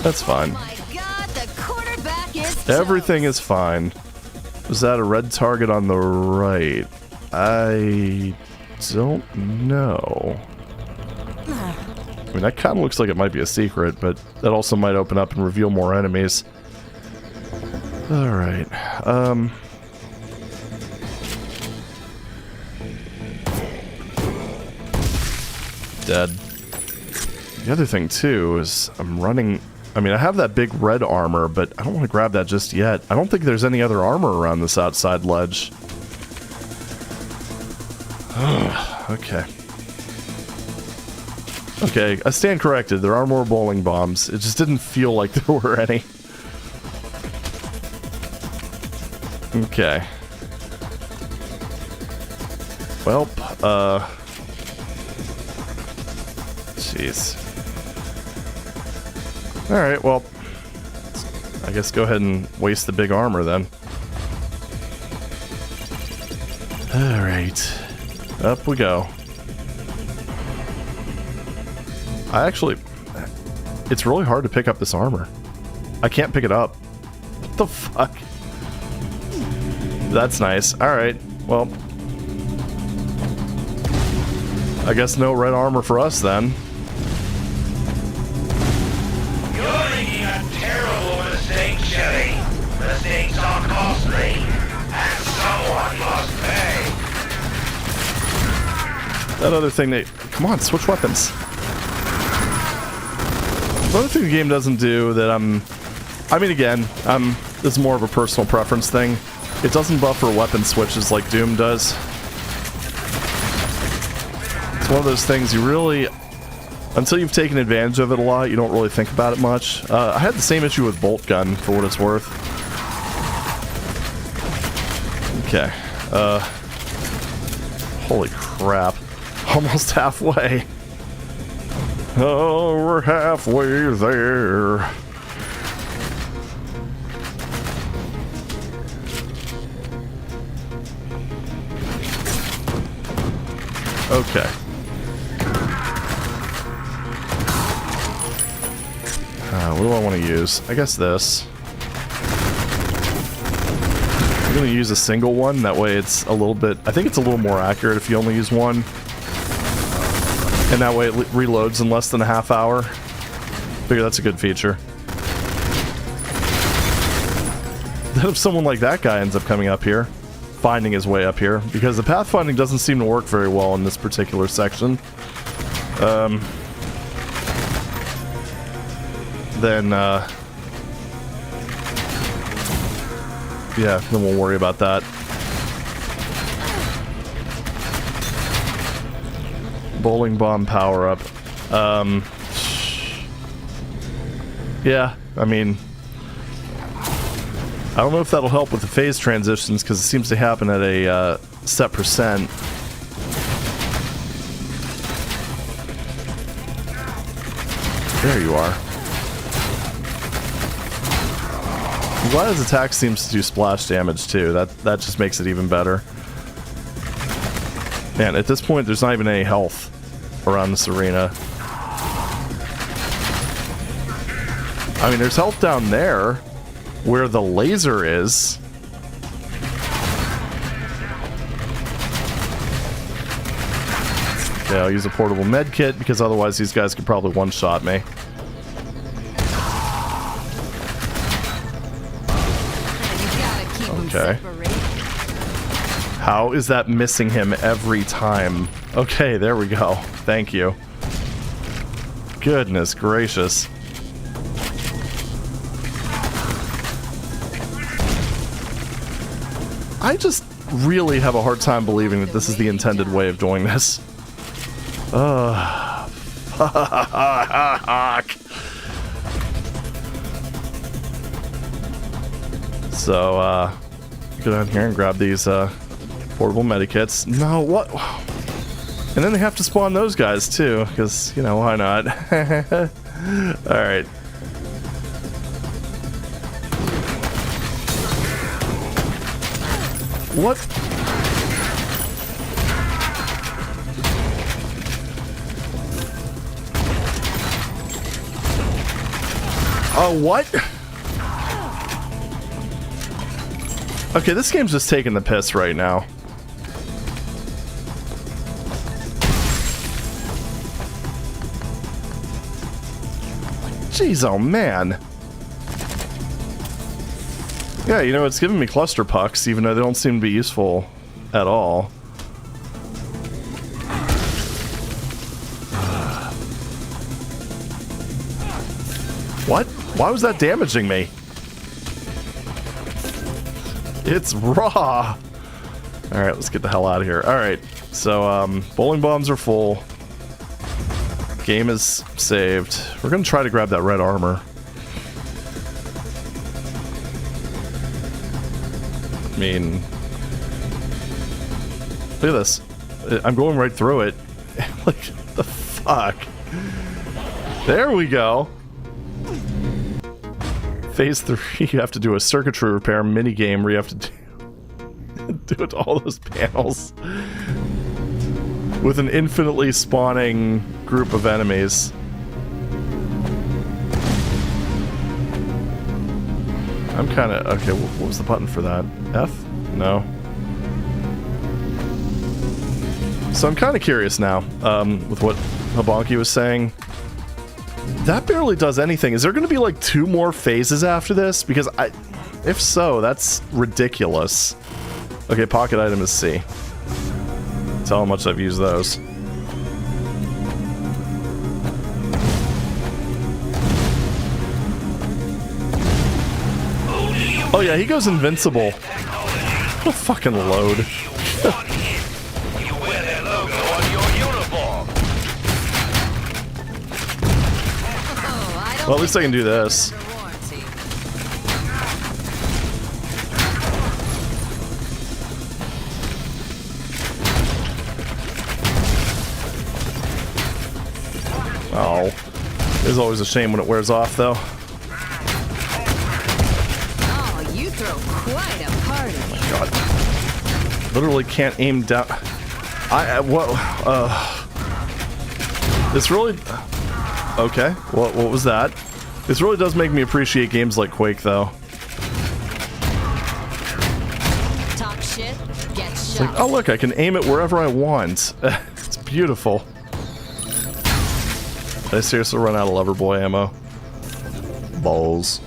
That's fine. Oh my God, the quarterback is Everything is fine. Was that a red target on the right? I don't know. I mean, that kind of looks like it might be a secret, but that also might open up and reveal more enemies. Alright. Dead. The other thing, too, is I'm running... I mean, I have that big red armor, but I don't want to grab that just yet. I don't think there's any other armor around this outside ledge. Okay. Okay, I stand corrected. There are more bowling bombs. It just didn't feel like there were any. Okay. Well, jeez. Alright, well, I guess go ahead and waste the big armor then. Alright. Up we go. It's really hard to pick up this armor. I can't pick it up. What the fuck? That's nice. Alright, well. I guess no red armor for us then. You're making a terrible mistake, Shelly. Mistakes are costly, and someone must pay. That other thing come on, switch weapons. The other thing the game doesn't do that I mean, again, this is more of a personal preference thing. It doesn't buffer weapon switches like Doom does. It's one of those things you really, until you've taken advantage of it a lot, you don't really think about it much. I had the same issue with Bolt Gun, for what it's worth. Holy crap. Almost halfway. Oh, we're halfway there. Okay. What do I want to use? I guess this. I'm going to use a single one. That way it's a little bit... I think it's a little more accurate if you only use one. And that way it reloads in less than a half hour. Figure that's a good feature. Then if someone like that guy ends up coming up here, finding his way up here, because the pathfinding doesn't seem to work very well in this particular section. Then yeah, then we'll worry about that. Bowling bomb power up. Yeah, I mean, I don't know if that'll help with the phase transitions because it seems to happen at a set percent. There you are. I'm glad his attack seems to do splash damage too. That just makes it even better. Man, at this point, there's not even any health around this arena. I mean, there's health down there, where the laser is. Okay, I'll use a portable med kit, because otherwise these guys could probably one-shot me. Okay. How is that missing him every time? Okay, there we go. Thank you. Goodness gracious. I just really have a hard time believing that this is the intended way of doing this. Fuck. So, go down here and grab these, portable medikits. No, what? And then they have to spawn those guys, too, because, you know, why not? Alright. What? Oh, what? Okay, this game's just taking the piss right now. Jeez, oh man. Yeah, you know, it's giving me cluster pucks, even though they don't seem to be useful at all. What? Why was that damaging me? It's raw! Alright, let's get the hell out of here. Alright, so, bowling bombs are full. Game is saved. We're gonna try to grab that red armor. I mean, look at this. I'm going right through it. Like, the fuck? There we go. Phase 3, you have to do a circuitry repair minigame where you have to do it to all those panels. With an infinitely spawning group of enemies. I'm kind of... Okay, what was the button for that? F? No. So I'm kind of curious now, with what Habonky was saying. That barely does anything. Is there going to be like 2 more phases after this? Because if so, that's ridiculous. Okay, pocket item is C. That's how much I've used those. Oh yeah, he goes invincible. What a fucking load. Well, at least I can do this. is always a shame when it wears off, though. Oh, you throw quite a party. God. Literally can't aim down. This really... Okay, what was that? This really does make me appreciate games like Quake, though. Talk shit, get It's like, shot. oh look, I can aim it wherever I want. It's beautiful. Did I seriously run out of Loverboy ammo? Balls.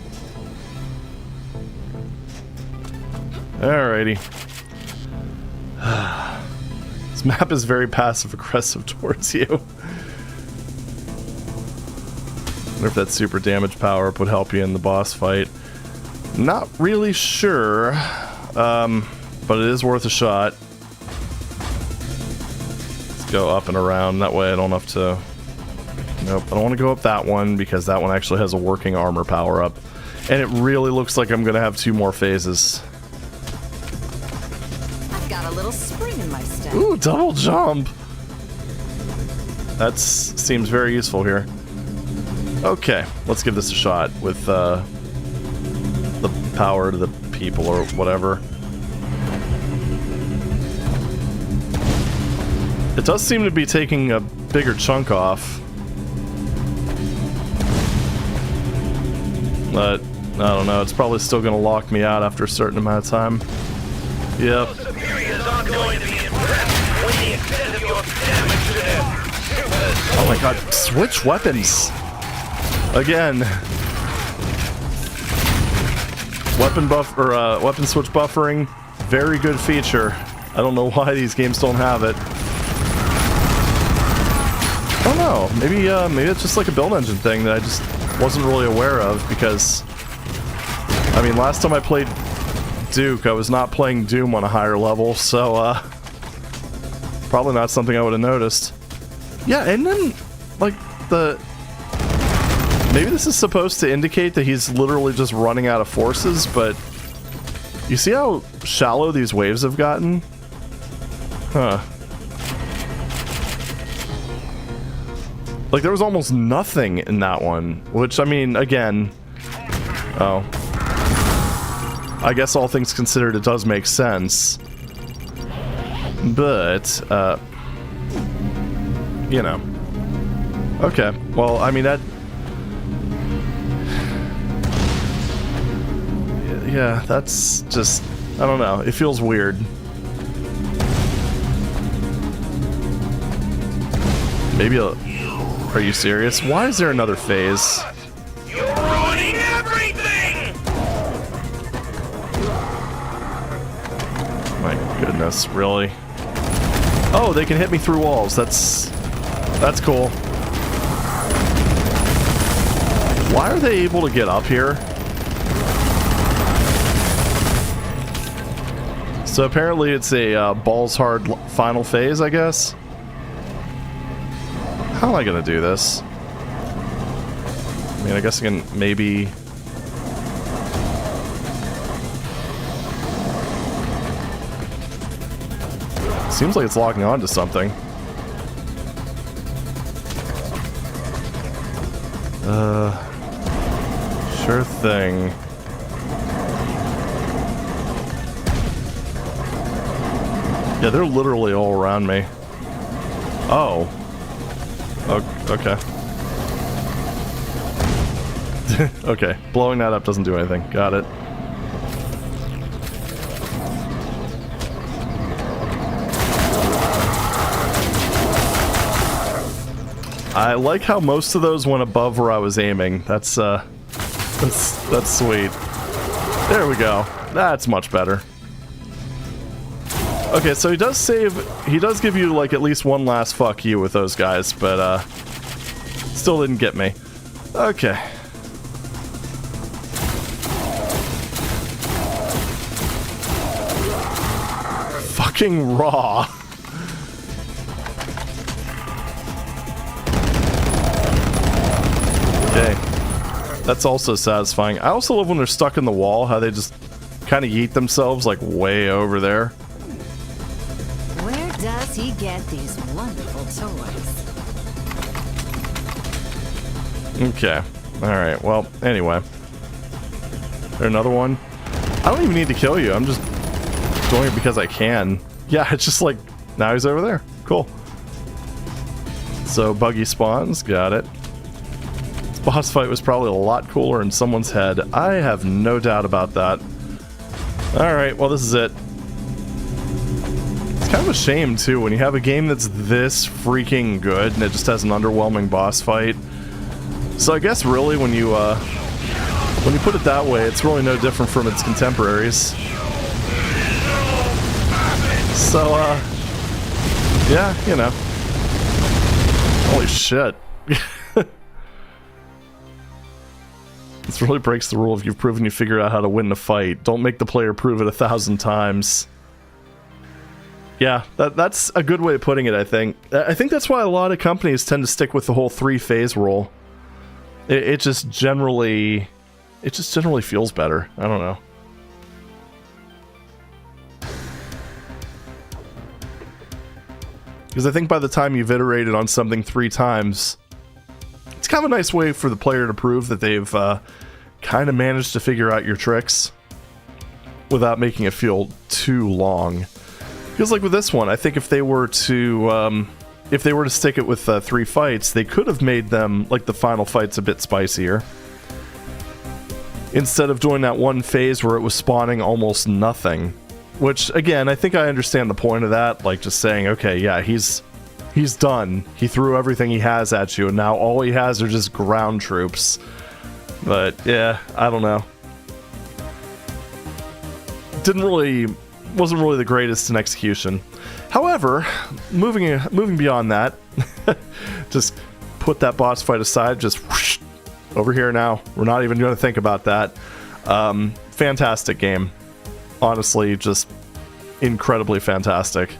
Alrighty. This map is very passive-aggressive towards you. Wonder if that super damage power-up would help you in the boss fight. Not really sure, but it is worth a shot. Let's go up and around, that way I don't have to... Nope, I don't want to go up that one, because that one actually has a working armor power-up. And it really looks like I'm going to have 2 more phases. I've got a little spring in my step. Ooh, double jump! That seems very useful here. Okay, let's give this a shot with the power to the people or whatever. It does seem to be taking a bigger chunk off. But, I don't know, it's probably still going to lock me out after a certain amount of time. Yep. Superiors aren't going to be impressed with the extent of your damage to their super Oh my god, switch weapons! Again. Weapon buff, or weapon switch buffering, very good feature. I don't know why these games don't have it. I don't know, maybe it's just like a build engine thing that I just wasn't really aware of, because I mean, last time I played Duke, I was not playing Doom on a higher level, so probably not something I would have noticed. Yeah, and then like maybe this is supposed to indicate that he's literally just running out of forces, but you see how shallow these waves have gotten? Huh. Like, there was almost nothing in that one, which, I mean, again... Oh. I guess all things considered, it does make sense. But, you know. Okay, well, I mean, that... Yeah, that's just... I don't know, it feels weird. Maybe a... Are you serious? Why is there another phase? You're ruining everything! My goodness, really? Oh, they can hit me through walls. That's cool. Why are they able to get up here? So apparently it's a balls hard final phase, I guess. How am I gonna do this? I mean, I guess I can maybe... Seems like it's locking on to something. Sure thing. Yeah, they're literally all around me. Oh. Okay. Okay, blowing that up doesn't do anything. Got it. I like how most of those went above where I was aiming. That's sweet. There we go. That's much better. Okay, so he does give you like at least one last fuck you with those guys, but still didn't get me. Okay. Fucking raw. Okay. That's also satisfying. I also love when they're stuck in the wall, how they just kind of yeet themselves like way over there. Where does he get these wonderful toys? Okay. Alright, well, anyway. There another one? I don't even need to kill you. I'm just doing it because I can. Yeah, it's just like, now he's over there. Cool. So, buggy spawns. Got it. This boss fight was probably a lot cooler in someone's head. I have no doubt about that. Alright, well, this is it. It's kind of a shame, too, when you have a game that's this freaking good and it just has an underwhelming boss fight. So I guess really when you put it that way, it's really no different from its contemporaries. So, yeah, you know. Holy shit. This really breaks the rule if you've proven you figured out how to win the fight. Don't make the player prove it 1,000 times. Yeah, that's a good way of putting it, I think. I think that's why a lot of companies tend to stick with the whole 3-phase rule. It just generally feels better. I don't know. Because I think by the time you've iterated on something 3 times, it's kind of a nice way for the player to prove that they've kind of managed to figure out your tricks without making it feel too long. Because like with this one, I think if they were to stick it with 3 fights, they could have made them, like the final fights, a bit spicier. Instead of doing that one phase where it was spawning almost nothing. Which, again, I think I understand the point of that. Like, just saying, okay, yeah, he's done. He threw everything he has at you, and now all he has are just ground troops. But, yeah, I don't know. Wasn't really the greatest in execution. However, moving beyond that, just put that boss fight aside, just whoosh, over here now. We're not even going to think about that. Fantastic game. Honestly, just incredibly fantastic.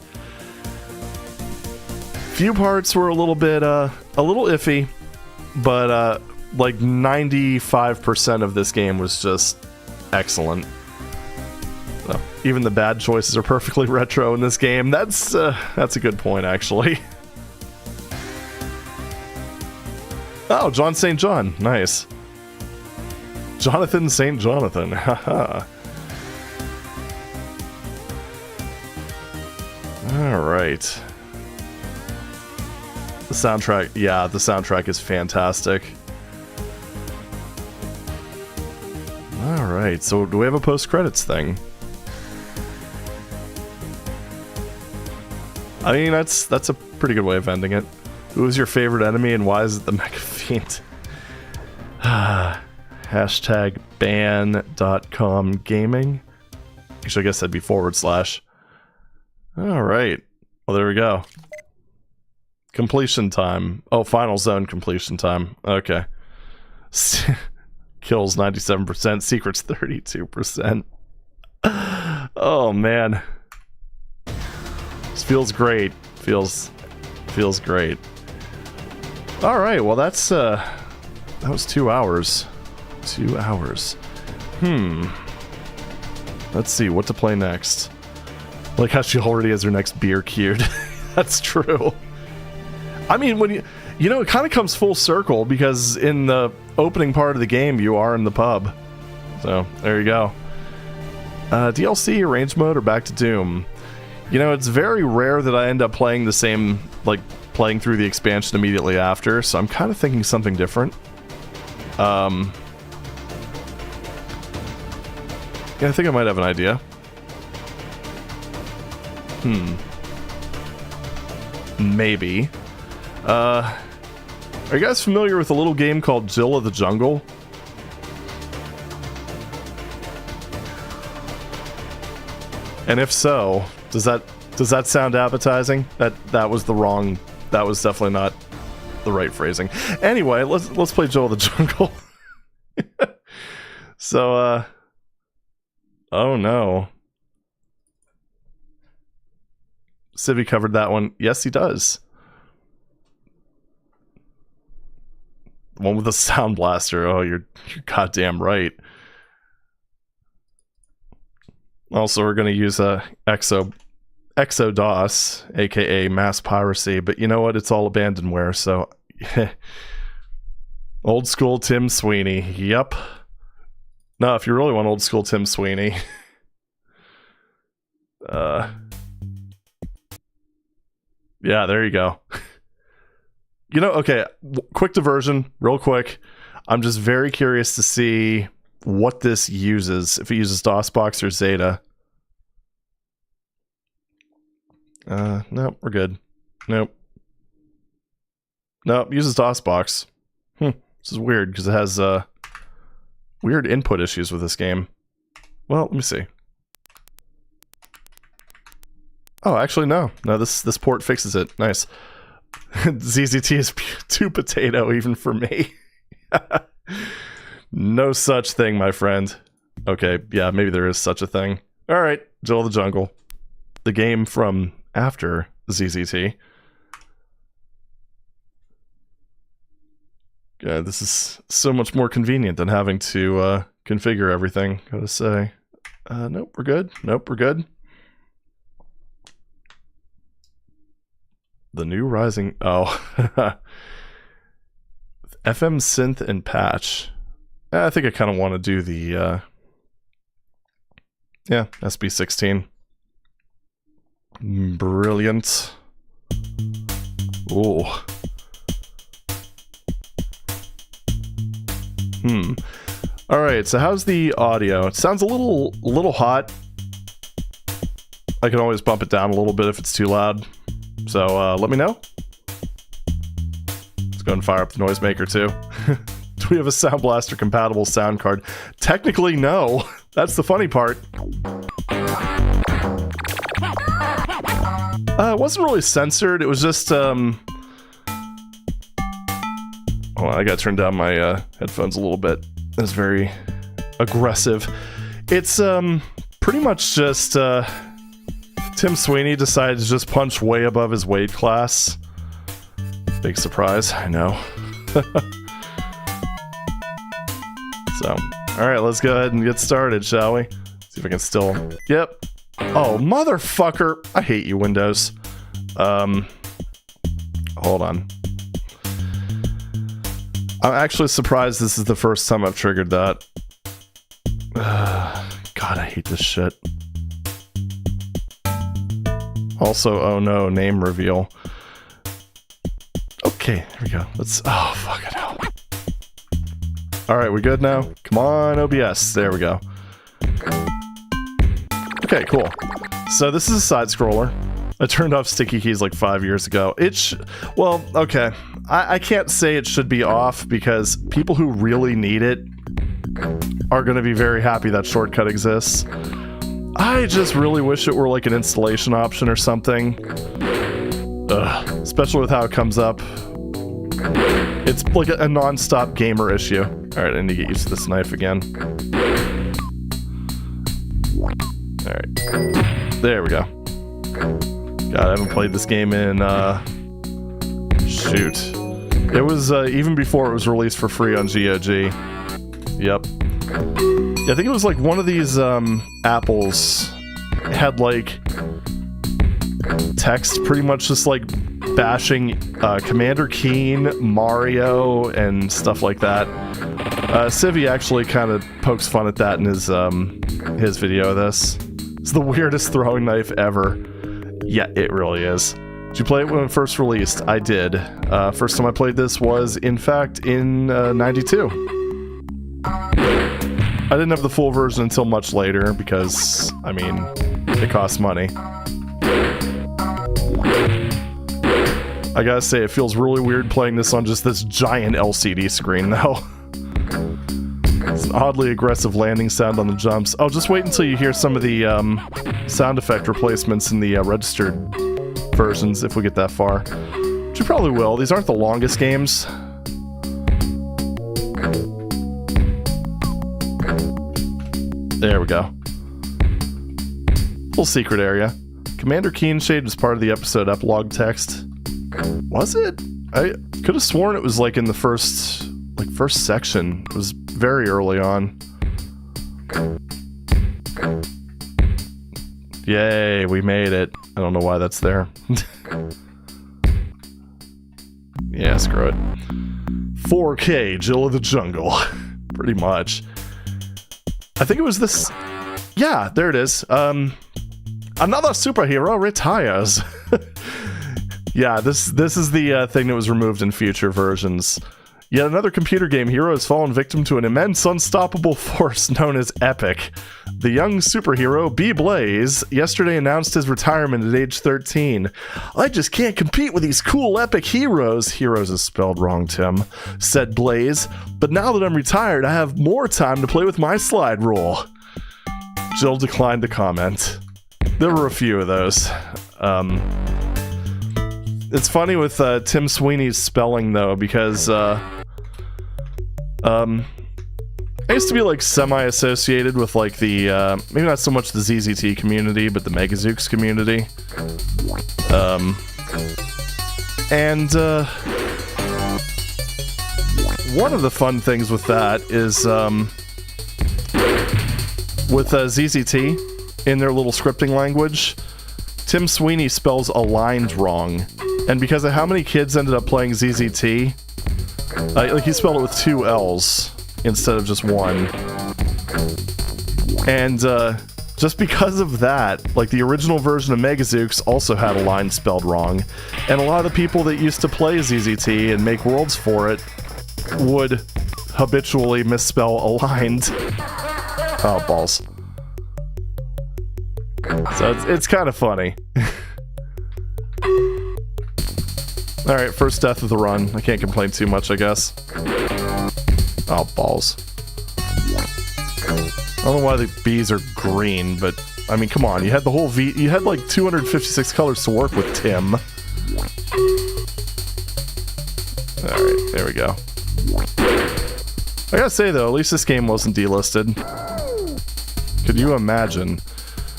Few parts were a little iffy, but like 95% of this game was just excellent. Even the bad choices are perfectly retro in this game. That's a good point, actually. Oh, John St. John. Nice. Jonathan St. Jonathan. Haha. Alright. The soundtrack, yeah, the soundtrack is fantastic. Alright, so do we have a post-credits thing? I mean, that's a pretty good way of ending it. Who is your favorite enemy and why is it the Mecha Fiend? Hashtag ban.com gaming. Actually, I guess that'd be /. Alright. Well, there we go. Completion time. Oh, final zone completion time. Okay. Kills 97%, secrets 32%. Oh, man. This feels great. Feels great. Alright, well that was 2 hours. 2 hours. Let's see what to play next. Like how she already has her next beer queued. That's true. I mean, when you know, it kind of comes full circle because in the opening part of the game, you are in the pub. So, there you go. DLC, Arrange Mode, or Back to Doom? You know, it's very rare that I end up playing the same, like, playing through the expansion immediately after, so I'm kind of thinking something different. Yeah, I think I might have an idea. Maybe. Are you guys familiar with a little game called Jill of the Jungle? And if so, does that sound appetizing? That was definitely not the right phrasing. Anyway, let's play Jill of the Jungle. So, oh no. Civvy covered that one. Yes, he does. The one with the sound blaster. Oh, you're goddamn right. Also, we're going to use ExoDOS, aka mass piracy, but you know what? It's all abandonware, so... Well, Old school Tim Sweeney. Yep. No, if you really want old school Tim Sweeney. Yeah, there you go. You know, okay, quick diversion, real quick. I'm just very curious to see what this uses, if it uses DOSBox or Zeta. Nope, we're good. Nope. Nope, uses DOSBox. This is weird, because it has, weird input issues with this game. Well, let me see. Oh, actually, no. No, this port fixes it. Nice. ZZT is too potato, even for me. No such thing, my friend. Okay, yeah, maybe there is such a thing. Alright, Jill of the Jungle. The game from after ZZT. Yeah, this is so much more convenient than having to configure everything, gotta say. Nope, we're good. Nope, we're good. The new Rising... Oh. FM Synth and Patch. I think I kind of want to do the... yeah, SB16. Brilliant. Ooh. Alright, so how's the audio? It sounds a little hot. I can always bump it down a little bit if it's too loud. So, let me know. Let's go and fire up the Noisemaker, too. Do we have a Sound Blaster compatible sound card? Technically, no. That's the funny part. It wasn't really censored. It was just, Hold on, I gotta turn down my, headphones a little bit. It's very aggressive. It's, pretty much just, Tim Sweeney decided to just punch way above his weight class. Big surprise, I know. So, alright, let's go ahead and get started, shall we? See if I can still... Yep. Oh, motherfucker! I hate you, Windows. Hold on. I'm actually surprised this is the first time I've triggered that. God, I hate this shit. Also, oh no, name reveal. Okay, here we go. Let's... Oh, fucking hell. Alright, we good now? Come on, OBS. There we go. Okay, cool. So this is a side-scroller. I turned off sticky keys like 5 years ago. Well, okay. I can't say it should be off because people who really need it are going to be very happy that shortcut exists. I just really wish it were like an installation option or something. Especially with how it comes up. It's like a non-stop gamer issue. Alright, I need to get used to this knife again. Alright. There we go. God, I haven't played this game in, shoot. It was, even before it was released for free on GOG. Yep. Yeah, I think it was like one of these, apples had, like, text pretty much just, like, bashing, Commander Keen, Mario, and stuff like that. Civi actually kind of pokes fun at that in his video of this. It's the weirdest throwing knife ever. Yeah, it really is. Did you play it when it first released? I did. First time I played this was, in fact, in 92. I didn't have the full version until much later because, I mean, it costs money. I gotta say, it feels really weird playing this on just this giant LCD screen, though. It's an oddly aggressive landing sound on the jumps. Oh, just wait until you hear some of the sound effect replacements in the registered versions, if we get that far. Which you probably will. These aren't the longest games. There we go. Full secret area. Commander Keenshade was part of the episode epilogue text. Was it? I could have sworn it was like in the first section. It was very early on. Yay, we made it. I don't know why that's there. Yeah, screw it. 4K Jill of the Jungle. Pretty much. I think it was this. Yeah, there it is. Another superhero retires. Yeah, this is the thing that was removed in future versions. Yet another computer game hero has fallen victim to an immense, unstoppable force known as Epic. The young superhero, B-Blaze, yesterday announced his retirement at age 13. I just can't compete with these cool Epic heroes. Heroes is spelled wrong, Tim, said Blaze. But now that I'm retired, I have more time to play with my slide rule. Jill declined to comment. There were a few of those. It's funny with Tim Sweeney's spelling, though, because I used to be like semi-associated with like the maybe not so much the ZZT community, but the Megazooks community. And one of the fun things with that is with ZZT in their little scripting language, Tim Sweeney spells aligned wrong, and because of how many kids ended up playing ZZT, like he spelled it with 2 L's instead of just 1. And just because of that, like the original version of Megazooks also had a line spelled wrong, and a lot of the people that used to play ZZT and make worlds for it would habitually misspell aligned. Oh, balls. So it's kind of funny. Alright, first death of the run. I can't complain too much, I guess. Oh, balls. I don't know why the bees are green, but I mean, come on. You had the whole you had like 256 colors to work with, Tim. Alright, there we go. I gotta say though, at least this game wasn't delisted. Could you imagine?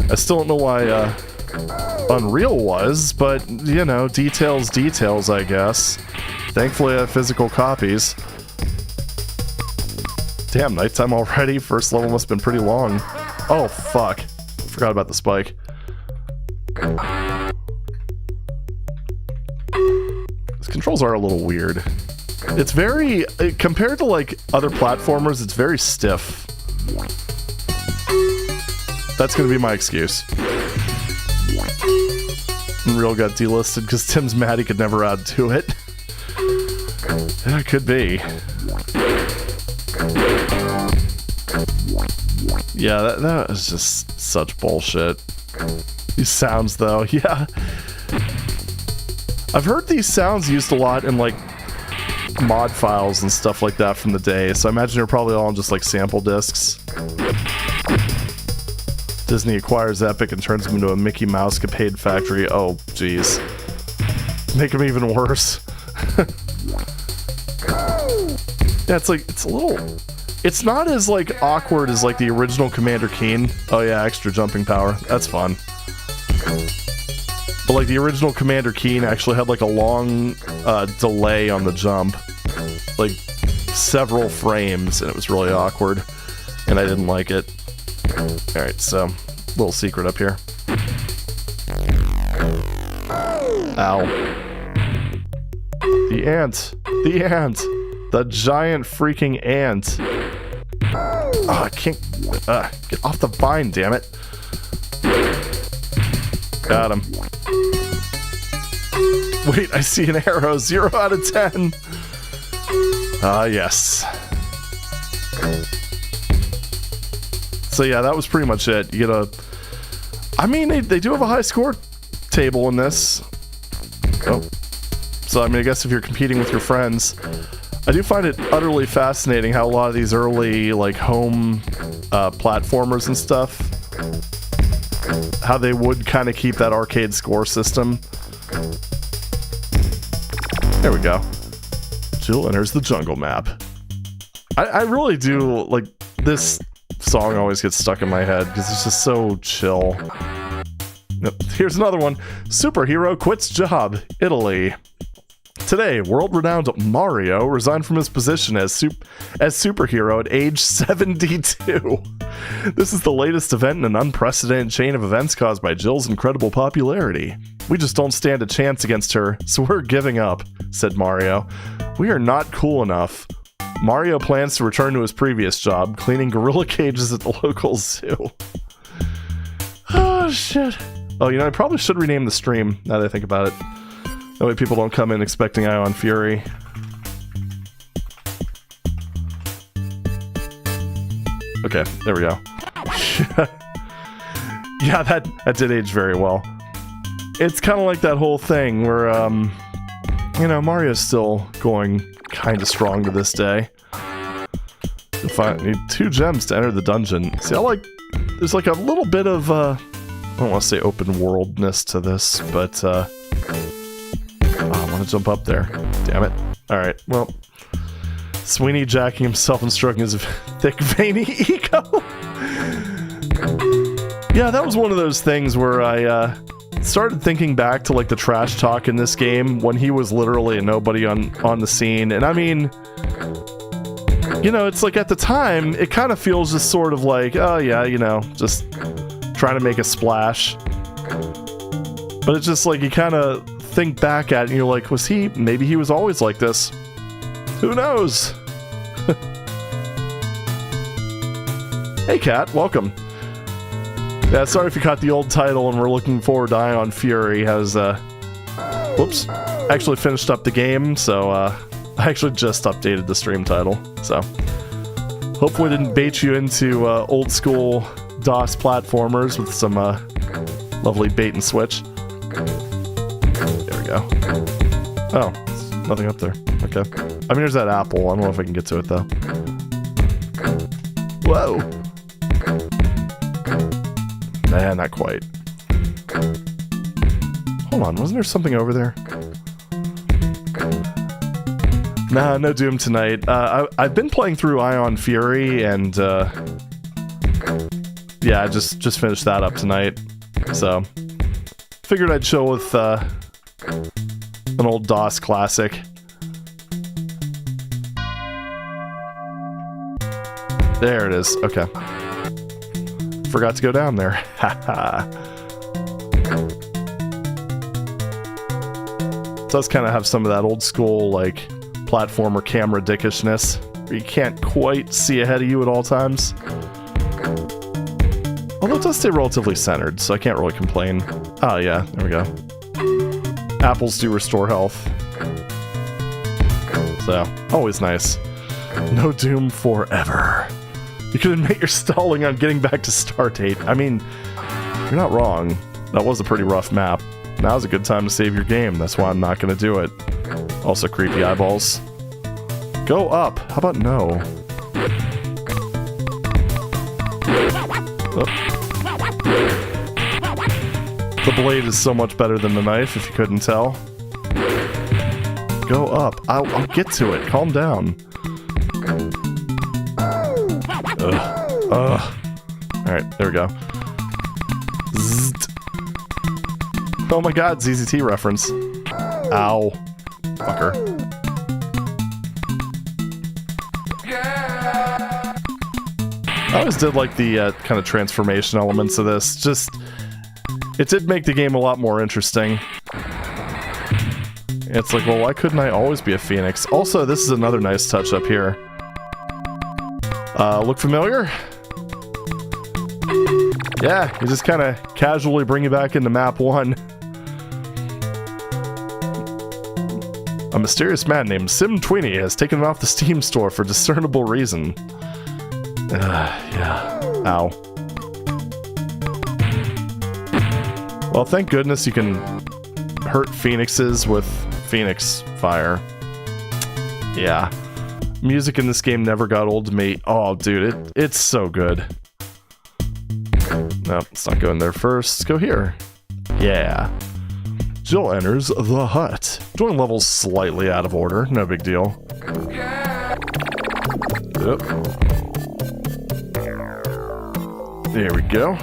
I still don't know why Unreal was, but you know, details, I guess. Thankfully I have physical copies. Damn, nighttime already? First level must have been pretty long. Oh, fuck. Forgot about the spike. These controls are a little weird. It's very... compared to, like, other platformers, it's very stiff. That's gonna be my excuse. Unreal got delisted because Tim's mad he could never add to it. Yeah, it could be. Yeah, that is just such bullshit. These sounds, though, yeah. I've heard these sounds used a lot in, like, mod files and stuff like that from the day, so I imagine they're probably all on just, like, sample discs. Disney acquires Epic and turns them into a Mickey Mouse capade factory. Oh, jeez. Make them even worse. Yeah, it's like, it's a little... It's not as, like, awkward as, like, the original Commander Keen. Oh, yeah, extra jumping power. That's fun. But, like, the original Commander Keen actually had, like, a long delay on the jump. Like, several frames, and it was really awkward. And I didn't like it. Alright, so, little secret up here. Ow. The ant! The ant! The giant freaking ant! Oh, I can't... get off the vine, damn it. Got him. Wait, I see an arrow. 0 out of 10. Ah, yes. So yeah, that was pretty much it. You get a... I mean, they do have a high score table in this. Oh. So, I mean, I guess if you're competing with your friends... I do find it utterly fascinating how a lot of these early, like, home platformers and stuff, how they would kind of keep that arcade score system. There we go. Jill enters the jungle map. I really do, like, this song always gets stuck in my head because it's just so chill. Yep. Here's another one. Superhero quits job, Italy. Today, world-renowned Mario resigned from his position as superhero at age 72. This is the latest event in an unprecedented chain of events caused by Jill's incredible popularity. We just don't stand a chance against her, so we're giving up. said Mario. We are not cool enough. Mario plans to return to his previous job, cleaning gorilla cages at the local zoo. Oh, shit. Oh, you know, I probably should rename the stream, now that I think about it. That way people don't come in expecting Ion Fury. Okay, there we go. Yeah, that did age very well. It's kind of like that whole thing where, you know, Mario's still going kind of strong to this day. You need 2 gems to enter the dungeon. See, there's like a little bit of, I don't want to say open worldness to this, but, I want to jump up there. Damn it. Alright, well, Sweeney jacking himself and stroking his thick, veiny ego. Yeah, that was one of those things where I, started thinking back to like the trash talk in this game when he was literally a nobody on the scene, and I mean, you know, it's like at the time it kind of feels just sort of like, oh yeah, you know, just trying to make a splash, but it's just like you kind of think back at it and you're like, maybe he was always like this, who knows. Hey Kat, welcome. Yeah, sorry if you caught the old title and we're looking forward to Ion Fury. Has, whoops, actually finished up the game, so, I actually just updated the stream title, so. Hopefully didn't bait you into, old school DOS platformers with some, lovely bait and switch. There we go. Oh, there's nothing up there. Okay. I mean, there's that apple. I don't know if I can get to it, though. Whoa! Nah, not quite. Hold on, wasn't there something over there? Nah, no Doom tonight. I've been playing through Ion Fury, and yeah, I just finished that up tonight. So, figured I'd chill with an old DOS classic. There it is. Okay. Forgot to go down there. Haha. It does kind of have some of that old school, like, platformer camera dickishness, where you can't quite see ahead of you at all times. Although it does stay relatively centered, so I can't really complain. Oh yeah, there we go. Apples do restore health. So, always nice. No Doom forever. You could admit you're stalling on getting back to Stardate. I mean, you're not wrong. That was a pretty rough map. Now's a good time to save your game. That's why I'm not going to do it. Also, creepy eyeballs. Go up. How about no? Oh. The blade is so much better than the knife, if you couldn't tell. Go up. I'll get to it. Calm down. Alright, there we go. Zzzt. Oh my god, ZZT reference. Ow. Fucker. I always did like the kind of transformation elements of this. Just, it did make the game a lot more interesting. It's like, well, why couldn't I always be a Phoenix? Also, this is another nice touch up here. Look familiar? Yeah, you just kind of casually bring you back into map 1. A mysterious man named Sim Tweeny has taken it off the Steam store for discernible reason. Yeah. Ow. Well, thank goodness you can hurt phoenixes with Phoenix Fire. Yeah. Music in this game never got old to me. Oh, dude, it's so good. Nope, let's not go in there first. Let's go here. Yeah. Jill enters the hut. Join levels slightly out of order. No big deal. Yep. There we go.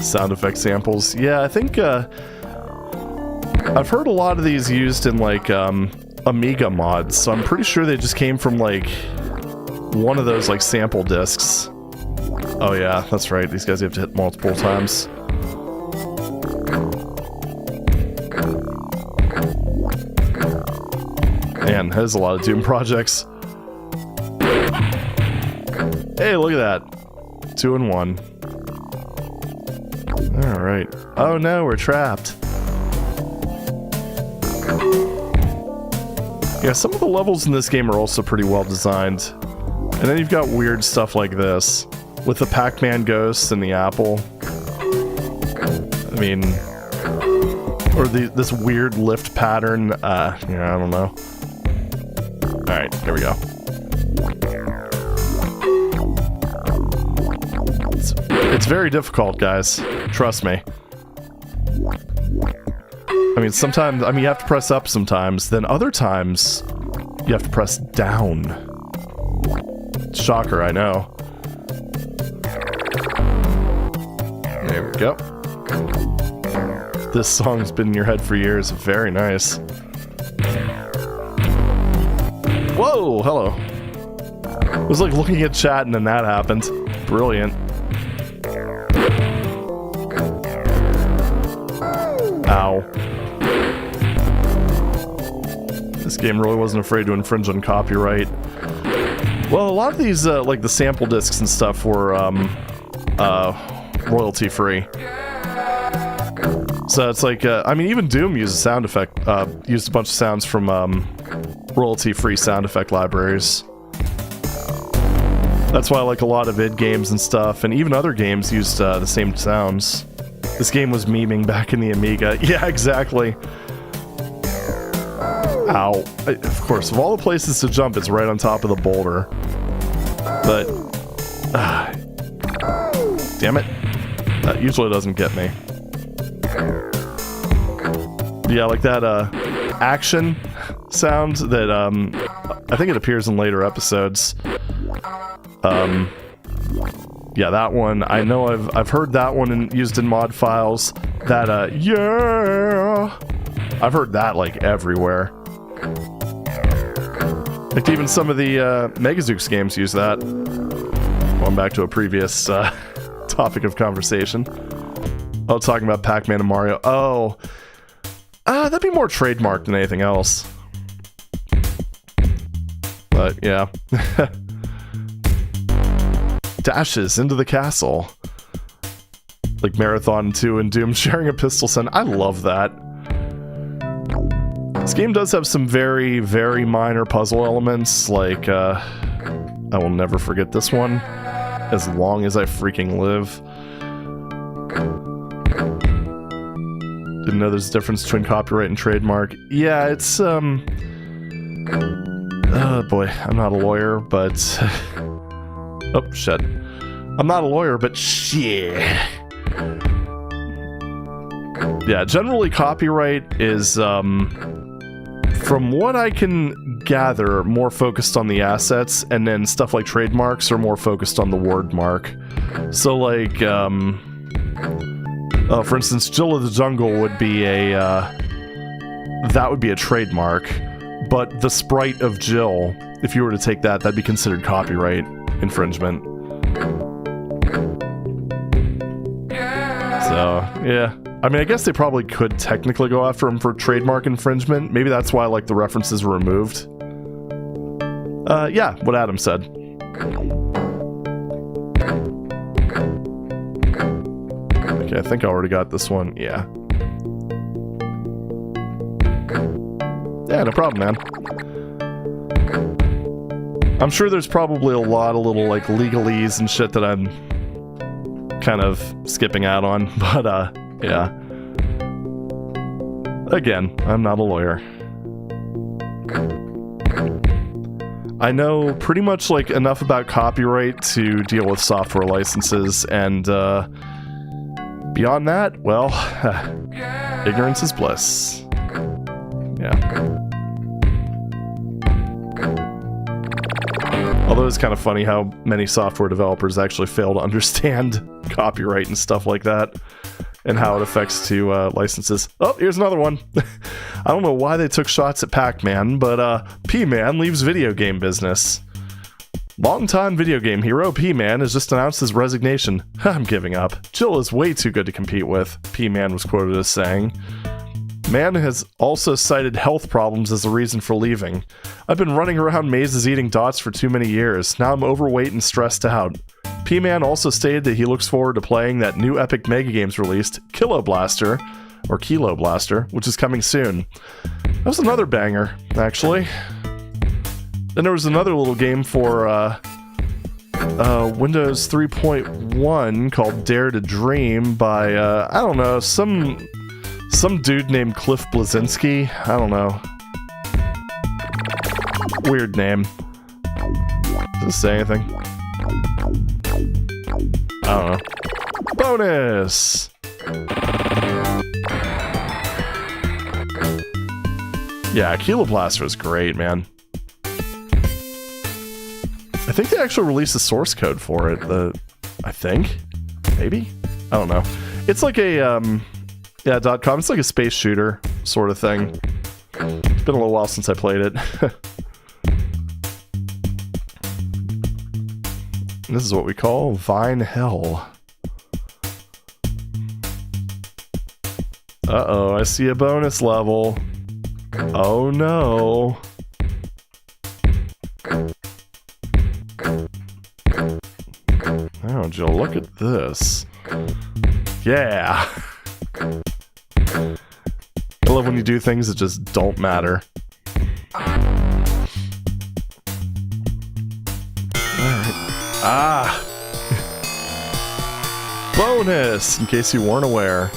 Sound effect samples. Yeah, I think I've heard a lot of these used in like Amiga mods, so I'm pretty sure they just came from like one of those like sample discs. Oh yeah, that's right. These guys you have to hit multiple times. Man, there's a lot of Doom projects. Hey, look at that. 2 in 1. Alright. Oh no, we're trapped. Yeah, some of the levels in this game are also pretty well designed. And then you've got weird stuff like this. With the Pac-Man ghosts and the apple. I mean... Or this weird lift pattern. Yeah, I don't know. Alright, here we go. It's very difficult, guys. Trust me. I mean, sometimes... I mean, you have to press up sometimes. Then other times, you have to press down. Shocker, I know. There we go. This song's been in your head for years. Very nice. Whoa, hello. I was like looking at chat and then that happened. Brilliant. Ow. This game really wasn't afraid to infringe on copyright. Well, a lot of these, like the sample discs and stuff were, royalty-free. So it's like, I mean, even Doom used a sound effect, used a bunch of sounds from, royalty-free sound effect libraries. That's why, like, a lot of id games and stuff, and even other games used, the same sounds. This game was memeing back in the Amiga. Yeah, exactly. Ow. Of course, of all the places to jump, it's right on top of the boulder. But... damn it. That usually doesn't get me. Yeah, like that, action sound that, I think it appears in later episodes. Yeah, that one. I know I've heard that one used in mod files. That, yeah! I've heard that, like, everywhere. Like, even some of the, Megazooks games use that. Going back to a previous, topic of conversation. Oh, talking about Pac-Man and Mario. Oh. That'd be more trademarked than anything else. But, yeah. Dashes into the castle. Like Marathon 2 and Doom sharing a pistol send. I love that. This game does have some very, very minor puzzle elements, like, I will never forget this one, as long as I freaking live. Didn't know there's a difference between copyright and trademark. Yeah, it's, oh boy, I'm not a lawyer, but... oh, shit. I'm not a lawyer, but shit. Yeah, generally copyright is, from what I can gather, more focused on the assets, and then stuff like trademarks are more focused on the word mark. So, like, for instance, Jill of the Jungle would be a, that would be a trademark, but the sprite of Jill, if you were to take that, that'd be considered copyright infringement. So, yeah. I mean, I guess they probably could technically go after him for trademark infringement. Maybe that's why, like, the references were removed. Yeah, what Adam said. Okay, I think I already got this one. Yeah. Yeah, no problem, man. I'm sure there's probably a lot of little, like, legalese and shit that I'm kind of skipping out on, but, yeah. Again, I'm not a lawyer. I know pretty much, like, enough about copyright to deal with software licenses, and, beyond that, well, ignorance is bliss. Yeah. Although it's kind of funny how many software developers actually fail to understand copyright and stuff like that, and how it affects to licenses. Oh, here's another one. I don't know why they took shots at Pac-Man, but P-Man leaves video game business. Longtime video game hero P-Man has just announced his resignation. I'm giving up. Jill is way too good to compete with, P-Man was quoted as saying. Man has also cited health problems as a reason for leaving. I've been running around mazes eating dots for too many years. Now I'm overweight and stressed out. P-Man also stated that he looks forward to playing that new Epic Mega Games released, Kilo Blaster, which is coming soon. That was another banger, actually. Then there was another little game for Windows 3.1 called Dare to Dream by, I don't know, some dude named Cliff Bleszinski. I don't know. Weird name. Does it say anything? I don't know. Bonus! Yeah, Kilo Blaster is great, man. I think they actually released the source code for it. I think? Maybe? I don't know. It's like a, yeah, .com. It's like a space shooter sort of thing. It's been a little while since I played it. This is what we call Vine Hell. Uh-oh, I see a bonus level. Oh no. Oh, Jill, look at this. Yeah. I love when you do things that just don't matter. Alright. Ah! Bonus, in case you weren't aware.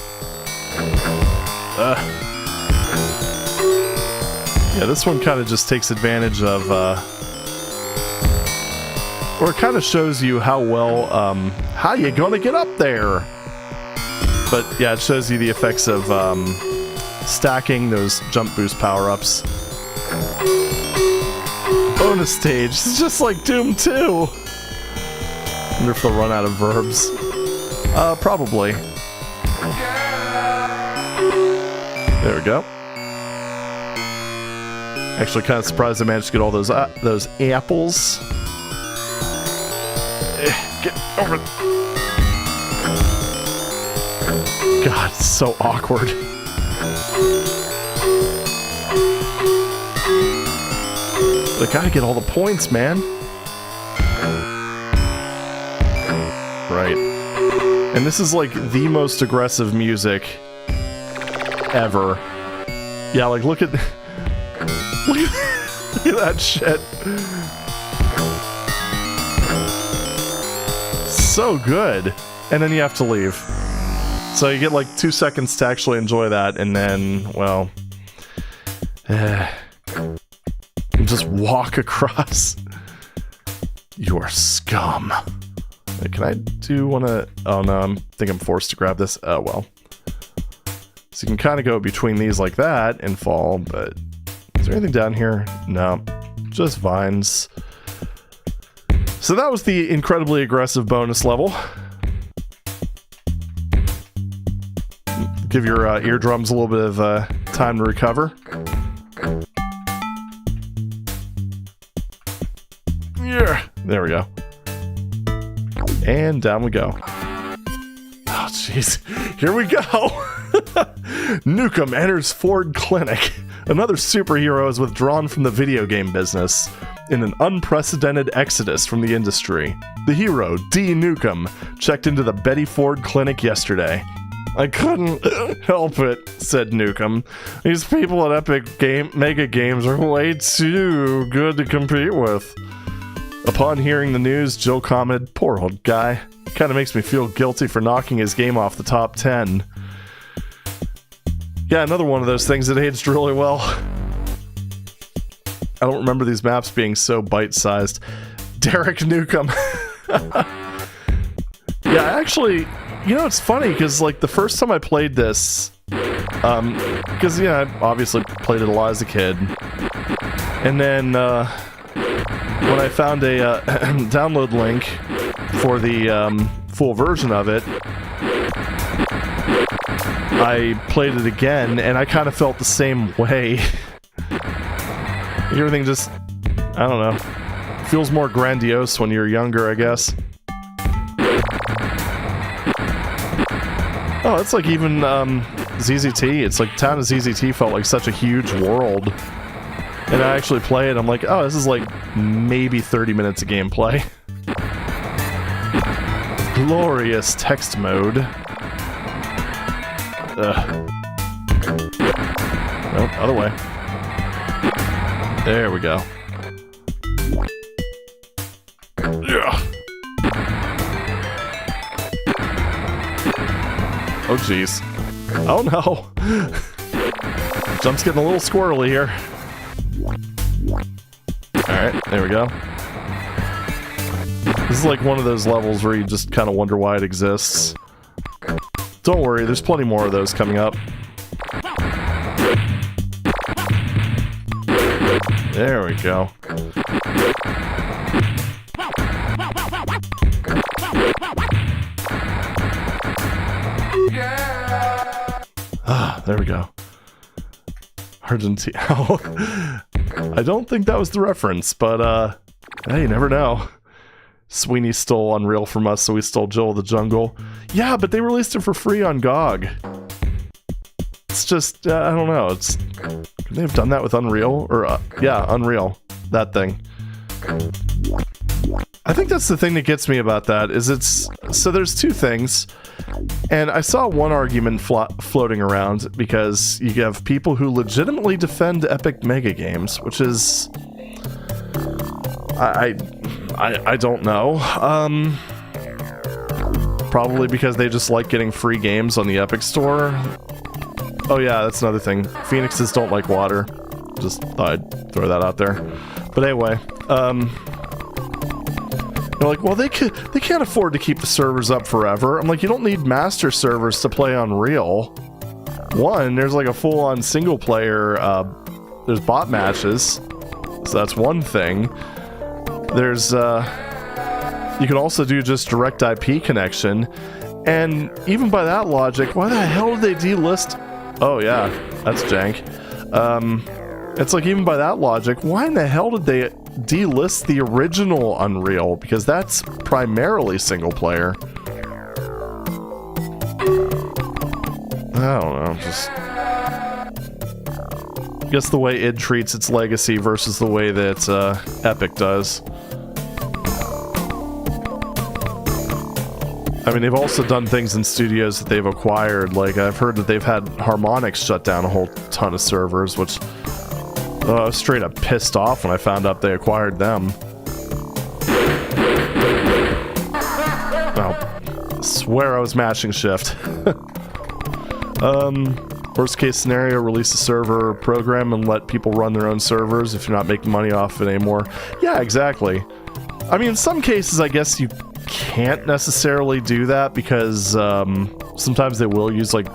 Yeah, this one kind of just takes advantage of, or it kind of shows you how well, how you gonna get up there. But yeah, it shows you the effects of stacking those jump boost power-ups. Bonus stage, it's just like Doom 2. Wonder if they'll run out of verbs. Probably. There we go. Actually, kind of surprised I managed to get all those apples. Get over it. God, it's so awkward. I gotta get all the points, man. Right. And this is like the most aggressive music ever. Yeah, like look at look at that shit. So good. And then you have to leave. So you get like 2 seconds to actually enjoy that, and then, well, just walk across. You're scum. Wait, can I do one of... Oh no, I think I'm forced to grab this. Oh well. So you can kind of go between these like that and fall, but is there anything down here? No, just vines. So that was the incredibly aggressive bonus level. Give your eardrums a little bit of time to recover. Yeah, there we go. And down we go. Oh, jeez. Here we go. Nukem enters Ford Clinic. Another superhero is withdrawn from the video game business in an unprecedented exodus from the industry. The hero, D. Nukem, checked into the Betty Ford Clinic yesterday. I couldn't help it, said Nukem. These people at Epic Mega Games are way too good to compete with. Upon hearing the news, Jill commented, "Poor old guy. Kinda makes me feel guilty for knocking his game off the top 10. Yeah, another one of those things that aged really well. I don't remember these maps being so bite-sized. Derek Nukem. Yeah, actually, you know, it's funny, because, like, the first time I played this, because, yeah, I obviously played it a lot as a kid, and then, when I found a download link for the full version of it, I played it again, and I kind of felt the same way. Everything just, I don't know, Feels more grandiose when you're younger, I guess. Oh, it's like even ZZT. It's like Town of ZZT felt like such a huge world. And I actually play it, I'm like, oh, this is like maybe 30 minutes of gameplay. Glorious text mode. Ugh. Nope, other way. There we go. Yeah. Oh, jeez. Oh, no. Jump's getting a little squirrely here. Alright, there we go. This is like one of those levels where you just kind of wonder why it exists. Don't worry, there's plenty more of those coming up. There we go. Ah, there we go. Argentina. I don't think that was the reference, but hey, you never know. Sweeney stole Unreal from us, so we stole Jill of the Jungle. Yeah, but they released it for free on GOG. It's just, I don't know. It's, could they have done that with Unreal? Or, yeah, Unreal. That thing. I think that's the thing that gets me about that, is it's... So there's two things, and I saw one argument floating around, because you have people who legitimately defend Epic Mega Games, which is... I don't know. Probably because they just like getting free games on the Epic Store. Oh yeah, that's another thing. Phoenixes don't like water. Just thought I'd throw that out there. But anyway, they're like, well, they can't afford to keep the servers up forever. I'm like, you don't need master servers to play Unreal. One, there's like a full-on single-player, there's bot matches. So that's one thing. There's, you can also do just direct IP connection. And even by that logic, why the hell did they delist? Oh yeah, that's jank. It's like, even by that logic, why in the hell did they delist the original Unreal? Because that's primarily single player. I don't know, just... I guess the way id treats its legacy versus the way that Epic does. I mean, they've also done things in studios that they've acquired. Like, I've heard that they've had Harmonix shut down a whole ton of servers, which I was straight up pissed off when I found out they acquired them. Oh, I swear I was mashing shift. Worst case scenario, release a server program and let people run their own servers if you're not making money off it anymore. Yeah, exactly. I mean, in some cases, I guess you can't necessarily do that because sometimes they will use like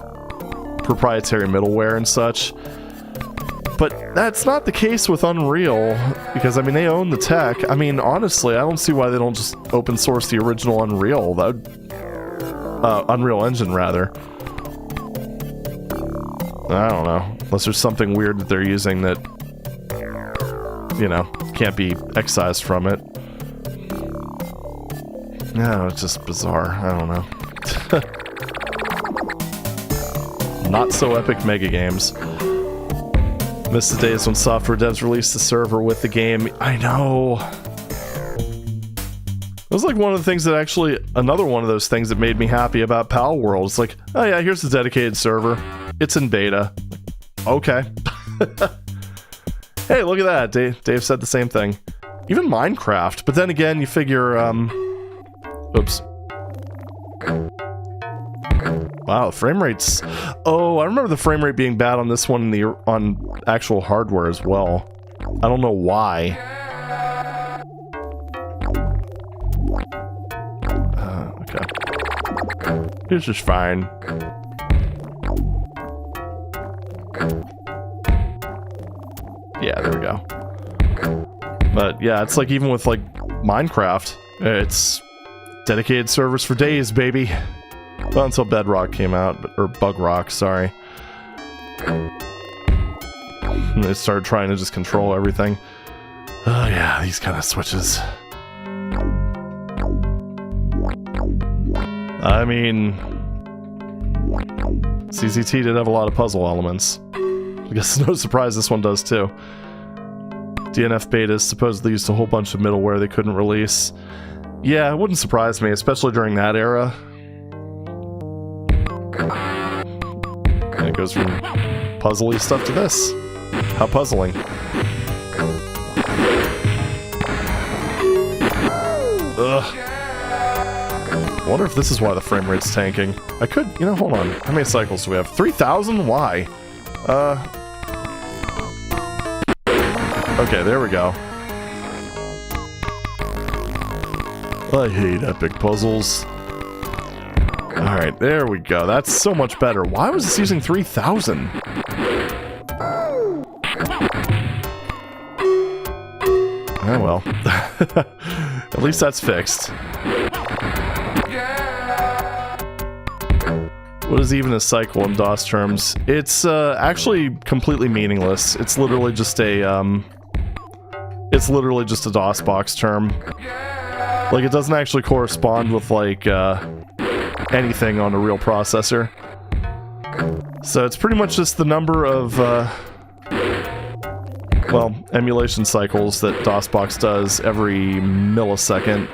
proprietary middleware and such. But that's not the case with Unreal, because I mean, they own the tech. I mean, honestly, I don't see why they don't just open source the original Unreal. That would, Unreal Engine, rather. I don't know. Unless there's something weird that they're using that, you know, can't be excised from it. No, it's just bizarre. I don't know. Not so Epic Mega Games. Miss the days when software devs released the server with the game. I know. It was like one of the things that actually, another one of those things that made me happy about Pal World. It's like, oh yeah, here's the dedicated server. It's in beta. Okay. Hey, look at that. Dave said the same thing. Even Minecraft. But then again, you figure, oops. Wow, frame rates. Oh, I remember the frame rate being bad on this one on actual hardware as well. I don't know why. Okay. This is fine. Yeah, there we go. But yeah, it's like even with like Minecraft, it's dedicated servers for days, baby. Well, until Bedrock came out, or Bug Rock, sorry. And they started trying to just control everything. Oh yeah. These kind of switches. I mean, CCT did have a lot of puzzle elements. I guess no surprise this one does too. DNF betas supposedly used a whole bunch of middleware they couldn't release. Yeah, it wouldn't surprise me, especially during that era. And it goes from puzzly stuff to this. How puzzling. Ugh. I wonder if this is why the frame rate's tanking. I could, you know, hold on. How many cycles do we have? 3,000? Why? Okay, there we go. I hate epic puzzles. Alright, there we go. That's so much better. Why was this using 3,000? Oh well. At least that's fixed. What is even a cycle in DOS terms? It's actually completely meaningless. It's literally just a DOS box term. Like, it doesn't actually correspond with like anything on a real processor. So it's pretty much just the number of well, emulation cycles that DOSBox does every millisecond.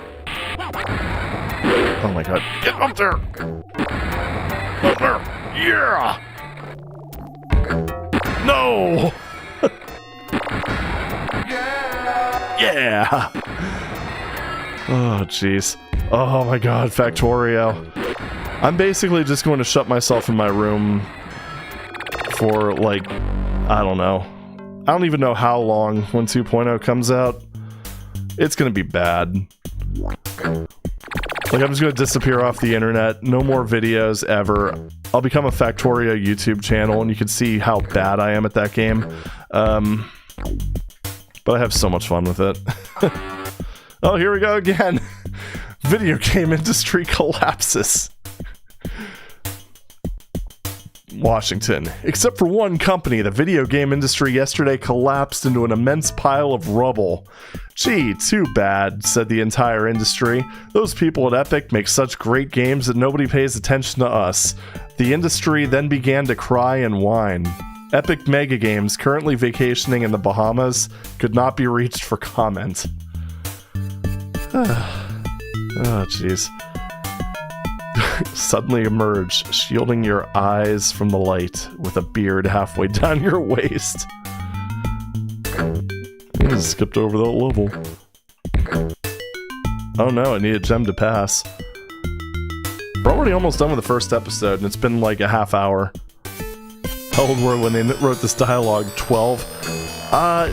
Oh my god. Get up there! Up there! Yeah! No! Yeah! Oh, jeez. Oh my god, Factorio. I'm basically just going to shut myself in my room for, like, I don't know. I don't even know how long when 2.0 comes out. It's gonna be bad. Like, I'm just gonna disappear off the internet. No more videos ever. I'll become a Factorio YouTube channel, and you can see how bad I am at that game. But I have so much fun with it. Oh, here we go again. Video game industry collapses. Washington. Except for one company, the video game industry yesterday collapsed into an immense pile of rubble. Gee, too bad, said the entire industry. Those people at Epic make such great games that nobody pays attention to us. The industry then began to cry and whine. Epic Mega Games, currently vacationing in the Bahamas, could not be reached for comment. Oh, jeez. Suddenly emerge, shielding your eyes from the light with a beard halfway down your waist. I just skipped over that level. Oh no, I need a gem to pass. We're already almost done with the first episode, and it's been like a half hour. How old were when they wrote this dialogue? 12?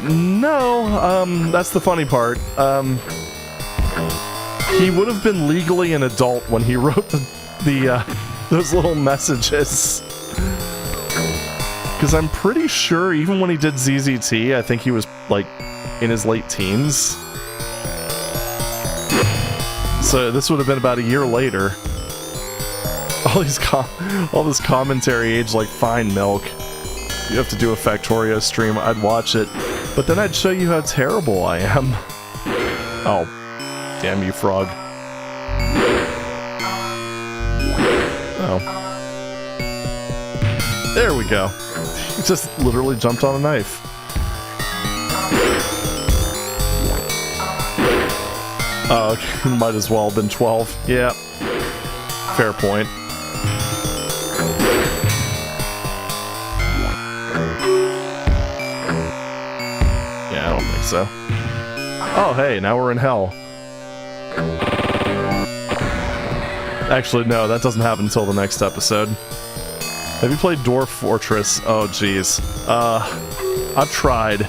No, that's the funny part. He would have been legally an adult when he wrote those little messages. Because I'm pretty sure even when he did ZZT, I think he was, like, in his late teens. So this would have been about a year later. All this commentary aged like fine milk. You have to do a Factorio stream, I'd watch it. But then I'd show you how terrible I am. Oh. Damn you, frog. Oh. There we go. He just literally jumped on a knife. Oh, okay. Might as well have been 12. Yeah. Fair point. Yeah, I don't think so. Oh, hey, now we're in hell. Actually, no, that doesn't happen until the next episode. Have you played Dwarf Fortress? Oh, jeez. I've tried.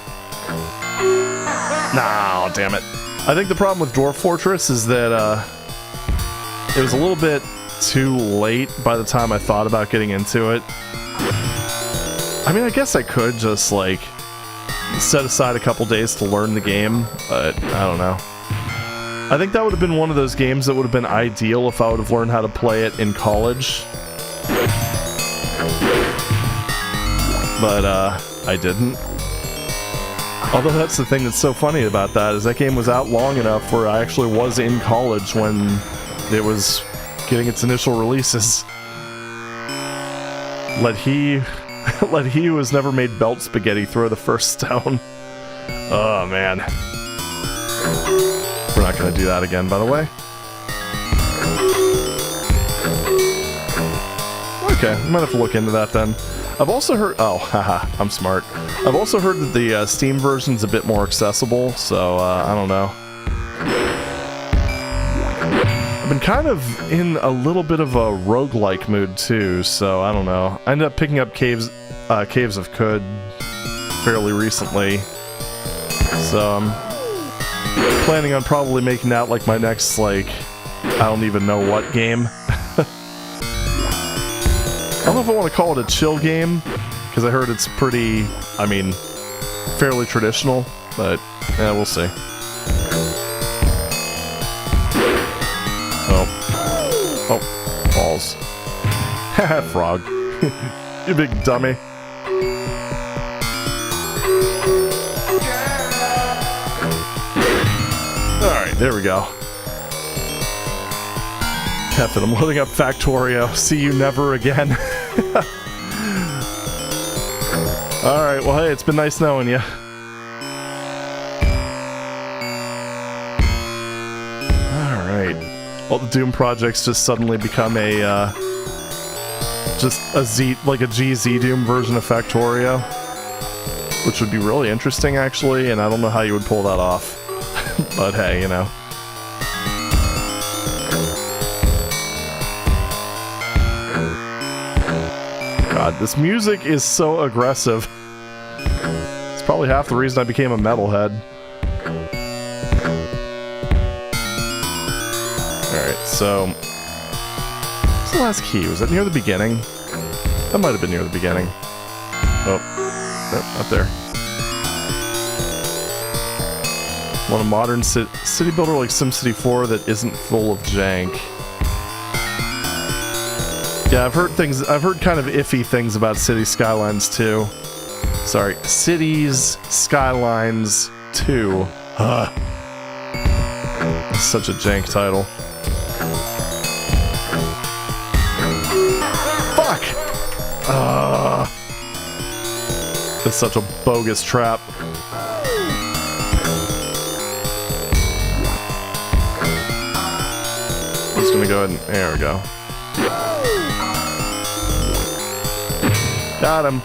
Nah, damn it. I think the problem with Dwarf Fortress is that, it was a little bit too late by the time I thought about getting into it. I mean, I guess I could just, like, set aside a couple days to learn the game, but I don't know. I think that would have been one of those games that would have been ideal if I would have learned how to play it in college. But, I didn't. Although that's the thing that's so funny about that, is that game was out long enough where I actually was in college when it was getting its initial releases. Let he who has never made belt spaghetti throw the first stone. Oh man. We're not gonna do that again, by the way. Okay, I might have to look into that then. I've also heard... Oh, haha, I'm smart. I've also heard that the Steam version's a bit more accessible, so I don't know. I've been kind of in a little bit of a roguelike mood too, so I don't know. I ended up picking up Caves of Qud fairly recently, so I'm planning on probably making that like my next, like, I don't even know what game. I don't know if I want to call it a chill game, because I heard it's pretty, I mean, fairly traditional, but yeah, we'll see. Oh, balls. Haha, frog. You big dummy. Alright, there we go. Kevin, I'm loading up Factorio. See you never again. Alright, well hey, it's been nice knowing you. Alright. Well, the Doom projects just suddenly become a, just a GZ Doom version of Factorio. Which would be really interesting, actually, and I don't know how you would pull that off. But hey, you know. God, this music is so aggressive. It's probably half the reason I became a metalhead. Alright, so... What's the last key? Was that near the beginning? That might have been near the beginning. Oh. Nope, not there. Want a modern city builder like SimCity 4 that isn't full of jank. Yeah, I've heard kind of iffy things about Cities Skylines 2. Sorry, Cities Skylines 2. That's such a jank title. Fuck! It's such a bogus trap. I'm just gonna go ahead and... There we go. Got him.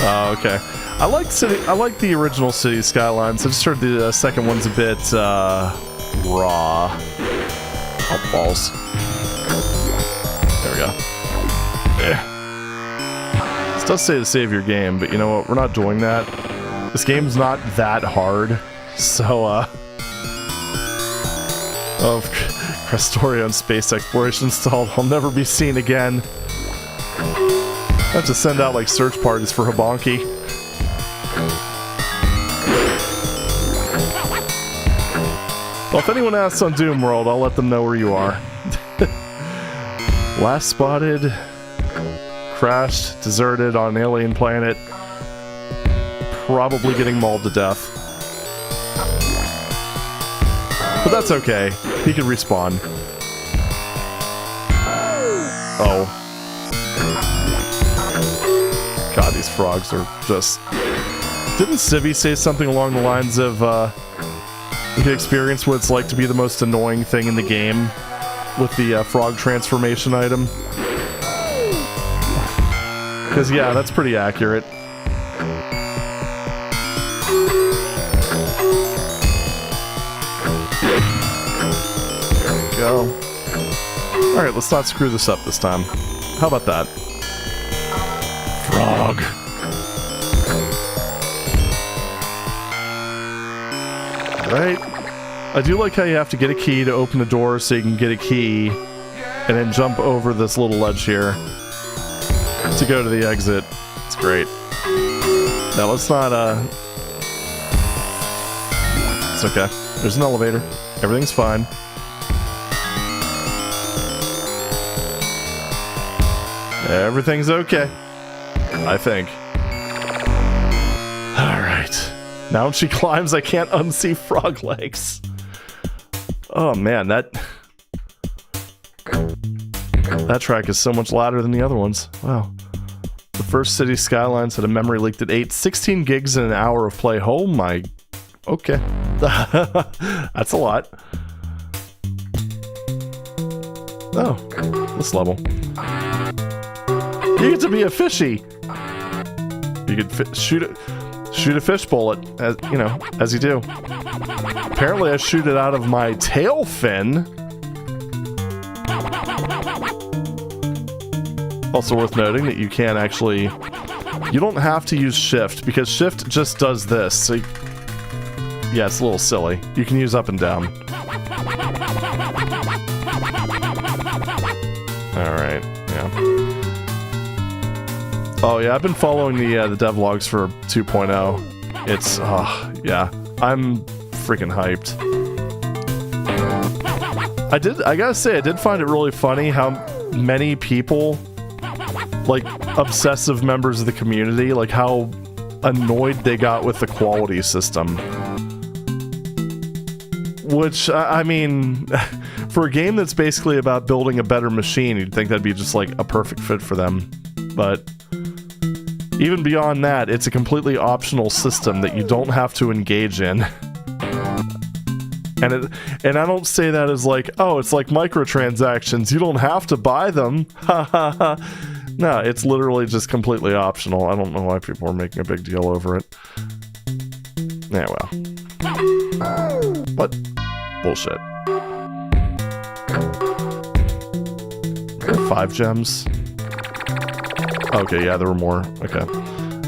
Oh, okay. I like the original City Skylines. I just heard the second one's a bit raw. Oh, balls. There we go. Yeah. This does say to save your game, but you know what? We're not doing that. This game's not that hard, so of Crestorian space exploration installed. I'll never be seen again. I have to send out like search parties for Habonki. Well, if anyone asks on Doom World, I'll let them know where you are. Last spotted, crashed, deserted on an alien planet, probably getting mauled to death. But that's okay. He can respawn. Oh. God, these frogs are just... Didn't Civvy say something along the lines of, you can experience what it's like to be the most annoying thing in the game with the frog transformation item? Because, yeah, that's pretty accurate. Go. Alright, let's not screw this up this time. How about that? Frog. Right. I do like how you have to get a key to open the door so you can get a key and then jump over this little ledge here to go to the exit. It's great. Now let's not, It's okay. There's an elevator. Everything's fine. Everything's okay. I think. Alright. Now when she climbs, I can't unsee frog legs. Oh man, that track is so much ladder than the other ones. Wow. The first City Skylines had a memory leaked at 16 gigs in an hour of play. Oh my... Okay. That's a lot. Oh, this level. You get to be a fishy. You could shoot a fish bullet, as you know, as you do. Apparently, I shoot it out of my tail fin. Also worth noting that you can actually... You don't have to use shift, because shift just does this. So yeah, it's a little silly. You can use up and down. Alright, yeah. Oh yeah, I've been following the devlogs for 2.0. It's, yeah. I'm freaking hyped. I gotta say, I did find it really funny how many people, like, obsessive members of the community, like, how annoyed they got with the quality system. Which, I mean, for a game that's basically about building a better machine, you'd think that'd be just, like, a perfect fit for them. But even beyond that, it's a completely optional system that you don't have to engage in. And I don't say that as like, oh, it's like microtransactions, you don't have to buy them. Ha ha ha. No, it's literally just completely optional. I don't know why people are making a big deal over it. Yeah, well. What? Bullshit. 5 gems? Okay, yeah, there were more. Okay.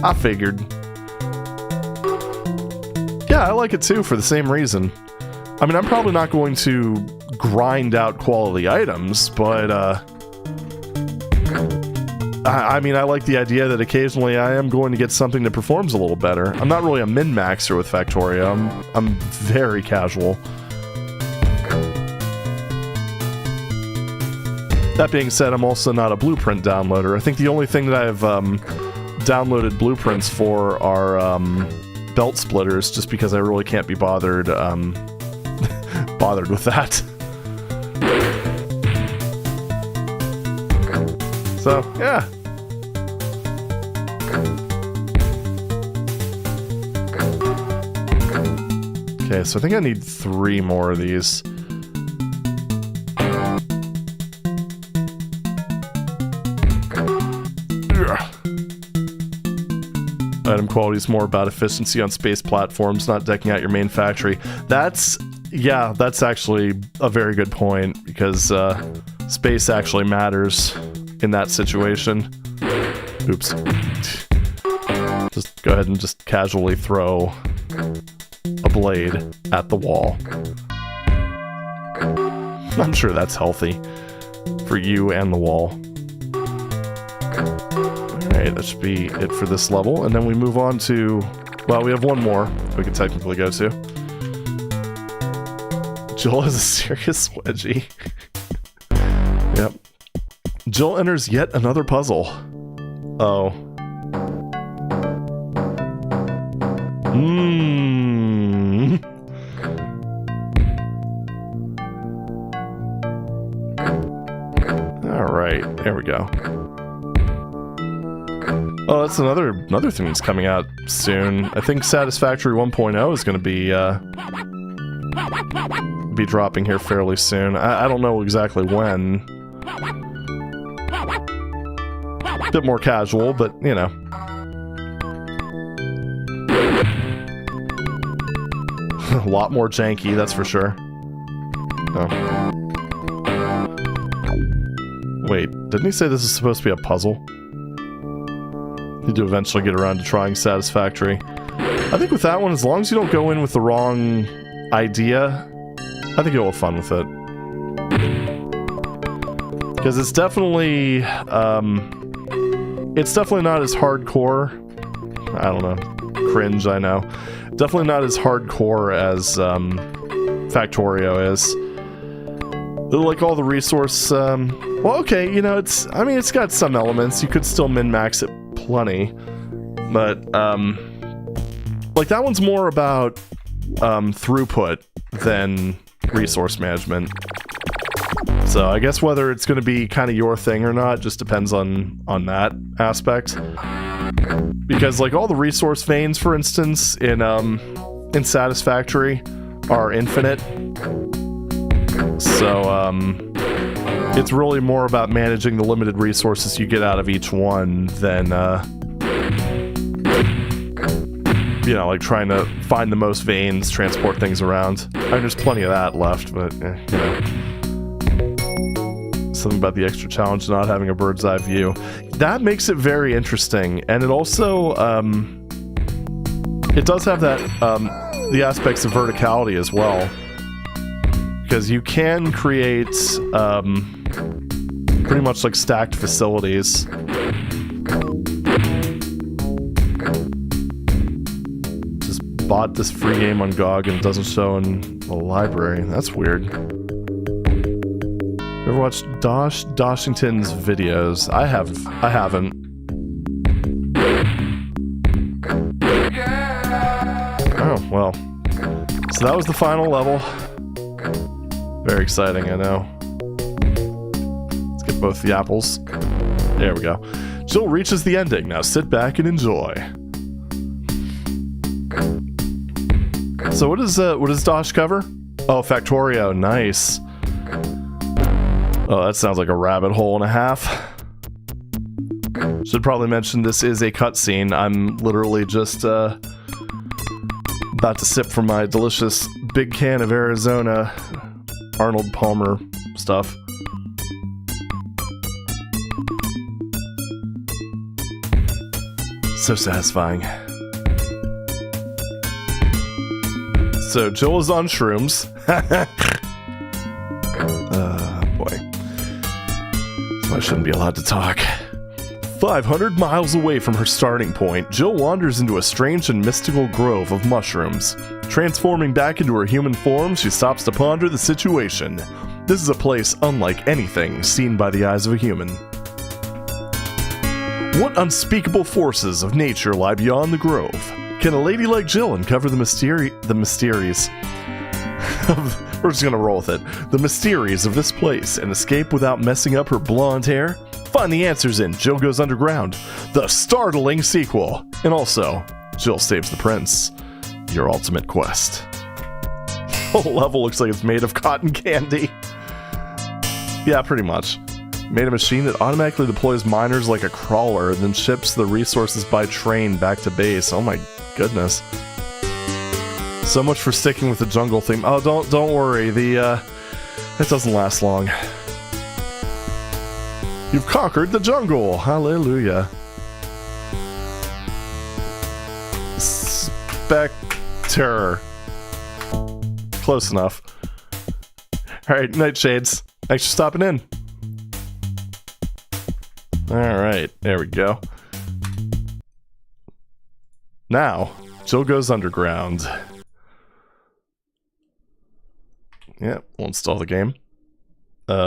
I figured. Yeah, I like it too for the same reason. I mean, I'm probably not going to grind out quality items, but, I mean, I like the idea that occasionally I am going to get something that performs a little better. I'm not really a min-maxer with Factorio. I'm very casual. That being said, I'm also not a blueprint downloader. I think the only thing that I've downloaded blueprints for are belt splitters, just because I really can't be bothered bothered with that. So, yeah. Okay, so I think I need 3 more of these. Item quality is more about efficiency on space platforms, not decking out your main factory. That's actually a very good point, because space actually matters in that situation. Oops. Just go ahead and just casually throw a blade at the wall. I'm sure that's healthy for you and the wall. Alright, that should be it for this level, and then we move on to... Well, we have one more we can technically go to. Jill is a serious wedgie. Yep. Jill enters yet another puzzle. Oh. Alright, there we go. Oh, that's another thing that's coming out soon. I think Satisfactory 1.0 is going to be dropping here fairly soon. I don't know exactly when. A bit more casual, but, you know. A lot more janky, that's for sure. Oh. Wait, didn't he say this is supposed to be a puzzle? Need to eventually get around to trying Satisfactory. I think with that one, as long as you don't go in with the wrong idea, I think you'll have fun with it. Because it's definitely not as hardcore. I don't know. Cringe, I know. Definitely not as hardcore as Factorio is. like all the resource, well, okay, you know, I mean, it's got some elements. You could still min-max it plenty, but, like, that one's more about, throughput than resource management. So I guess whether it's going to be kind of your thing or not just depends on that aspect. Because, like, all the resource veins, for instance, in Satisfactory are infinite. So, it's really more about managing the limited resources you get out of each one than, you know, like trying to find the most veins, transport things around. I mean, there's plenty of that left, but, you know. Something about the extra challenge not having a bird's eye view. That makes it very interesting, and it also, it does have that, the aspects of verticality as well. Because you can create pretty much like stacked facilities. Just bought this free game on GOG and it doesn't show in the library. That's weird. You ever watched Doshington's videos? I haven't. Oh, well. So that was the final level. Very exciting, I know. Let's get both the apples. There we go. Jill reaches the ending. Now sit back and enjoy. So what does Dosh cover? Oh, Factorio. Nice. Oh, that sounds like a rabbit hole and a half. Should probably mention this is a cutscene. I'm literally just about to sip from my delicious big can of Arizona Arnold Palmer stuff. So satisfying. So Jill is on shrooms. Boy. So I shouldn't be allowed to talk. 500 miles away from her starting point, Jill wanders into a strange and mystical grove of mushrooms. Transforming back into her human form, she stops to ponder the situation. This is a place unlike anything seen by the eyes of a human. What unspeakable forces of nature lie beyond the grove? Can a lady like Jill uncover the mysteries of... We're just gonna roll with it. The mysteries of this place and escape without messing up her blonde hair? Find the answers in Jill Goes Underground, the startling sequel. And also, Jill Saves the Prince, your ultimate quest. The whole level looks like it's made of cotton candy. Yeah, pretty much. Made a machine that automatically deploys miners like a crawler and then ships the resources by train back to base. Oh my goodness. So much for sticking with the jungle theme. Oh, don't worry. It doesn't last long. You've conquered the jungle. Hallelujah. Spectre. Close enough. Alright, Nightshades. Thanks for stopping in. Alright, there we go. Now, Jill Goes Underground. Yeah, we'll install the game. Why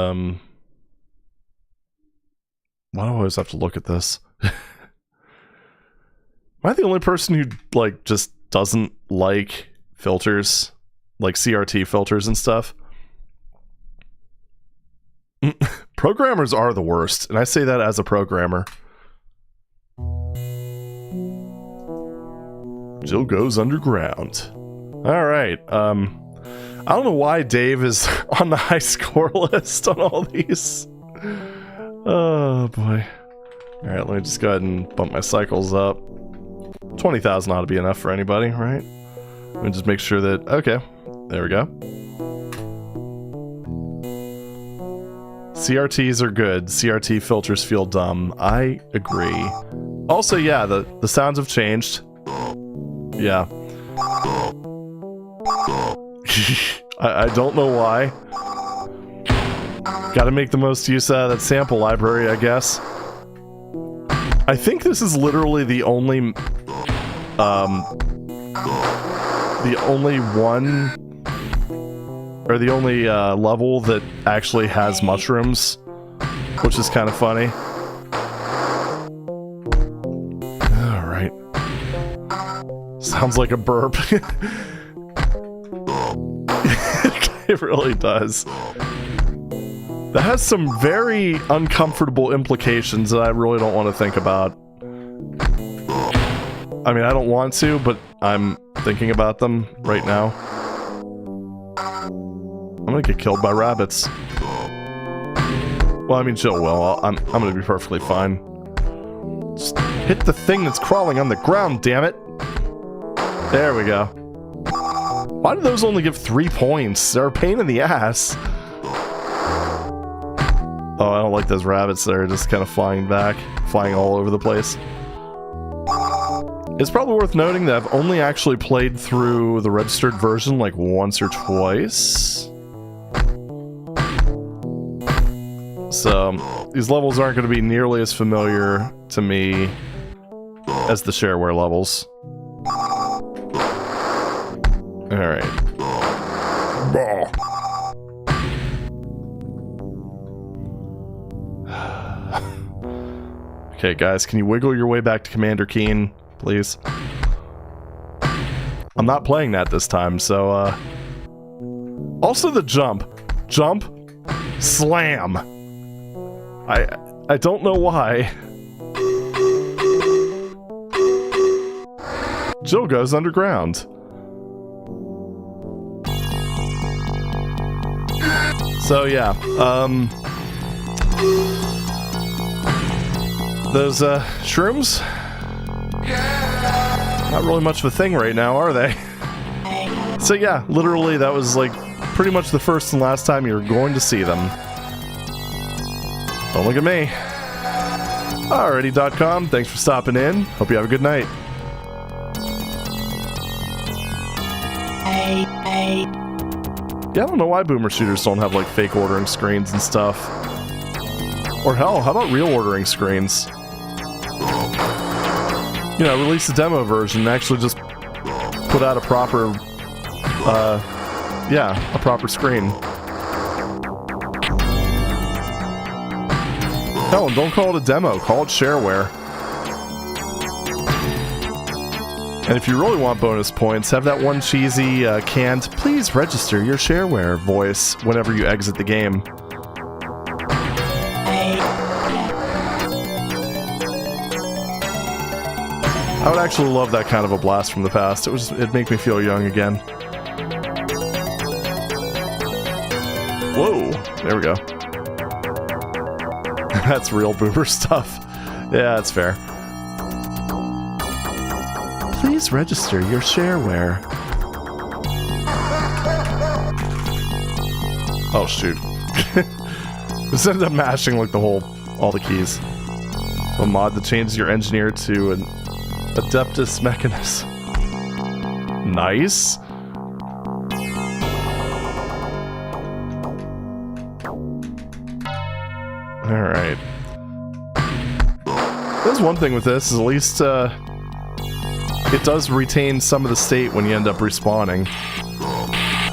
do I always have to look at this? Am I the only person who, like, just doesn't like filters? Like CRT filters and stuff? Programmers are the worst, and I say that as a programmer. Jill Goes Underground. Alright, I don't know why Dave is on the high score list on all these. Oh boy. Alright, let me just go ahead and bump my cycles up. 20,000 ought to be enough for anybody, right? Let me just make sure that... Okay, there we go. CRTs are good. CRT filters feel dumb. I agree. Also, yeah, the sounds have changed. Yeah. I don't know why. Gotta make the most use out of that sample library, I guess. I think this is literally the only one, or the only level that actually has mushrooms, which is kind of funny. Alright. Sounds like a burp. It really does. That has some very uncomfortable implications that I really don't want to think about. I mean, I don't want to, but I'm thinking about them right now. I'm gonna get killed by rabbits. Well, I mean, Jill will. I'm gonna be perfectly fine. Just hit the thing that's crawling on the ground, damn it! There we go. Why do those only give 3 points? They're a pain in the ass. Oh, I don't like those rabbits that are just kind of flying back, flying all over the place. It's probably worth noting that I've only actually played through the registered version like once or twice. So, these levels aren't going to be nearly as familiar to me as the shareware levels. Alright. Okay, guys, can you wiggle your way back to Commander Keen, please? I'm not playing that this time, so, Also the jump. Jump. Slam. I don't know why. Jill goes underground. So yeah, those shrooms, not really much of a thing right now, are they? So yeah, literally that was like pretty much the first and last time you're going to see them. Don't look at me. Alrighty.com, thanks for stopping in. Hope you have a good night. Yeah, I don't know why boomer shooters don't have like fake ordering screens and stuff. Or hell, how about real ordering screens? You know, release the demo version and actually just put out a proper, a proper screen. Hell, and don't call it a demo, call it shareware. And if you really want bonus points, have that one cheesy, canned, please register your shareware voice whenever you exit the game. I would actually love that kind of a blast from the past. It'd make me feel young again. Whoa, there we go. That's real boomer stuff. Yeah, that's fair. Please register your shareware. Oh shoot. This ended up mashing like all the keys. A mod that changes your engineer to an Adeptus Mechanis. Nice. Alright. There's one thing with this, is at least, it does retain some of the state when you end up respawning.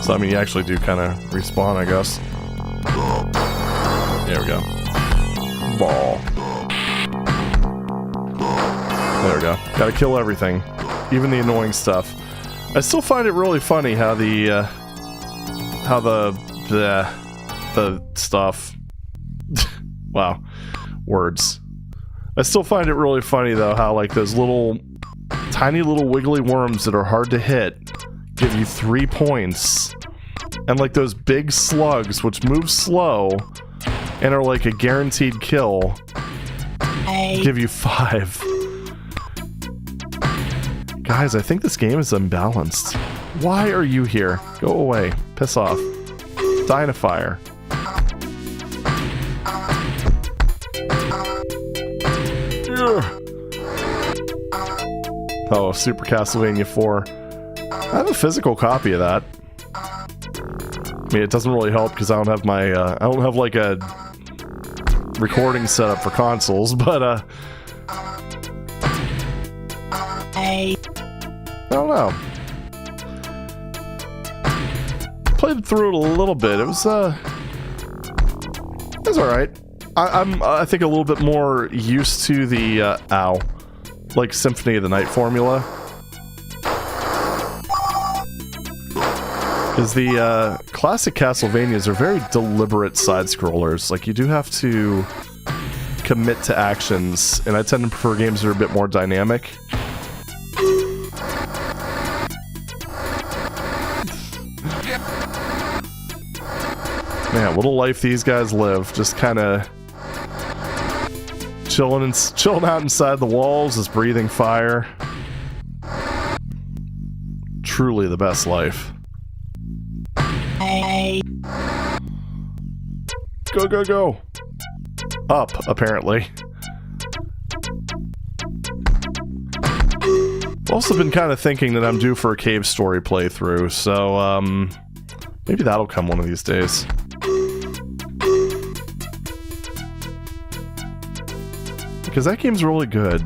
So, I mean, you actually do kind of respawn, I guess. There we go. Ball. There we go. Gotta kill everything. Even the annoying stuff. I still find it really funny how the stuff... Wow. Words. I still find it really funny, though, how, like, those tiny little wiggly worms that are hard to hit give you 3 points. And, like, those big slugs, which move slow and are, like, a guaranteed kill, give you 5. Guys, I think this game is unbalanced. Why are you here? Go away. Piss off. Die in a fire. Oh, Super Castlevania 4. I have a physical copy of that. I mean, it doesn't really help because I don't have my, I don't have like a recording setup for consoles, but, I don't know. played through it a little bit. It was all right. I think a little bit more used to the like Symphony of the Night formula. Because the classic Castlevanias are very deliberate side-scrollers. Like, you do have to commit to actions, and I tend to prefer games that are a bit more dynamic. Man, what a life these guys live. Just kind of chilling out inside the walls, just breathing fire. Truly the best life. Go, go, go. Up, apparently. I've also been kind of thinking that I'm due for a Cave Story playthrough, so, maybe that'll come one of these days. Because that game's really good.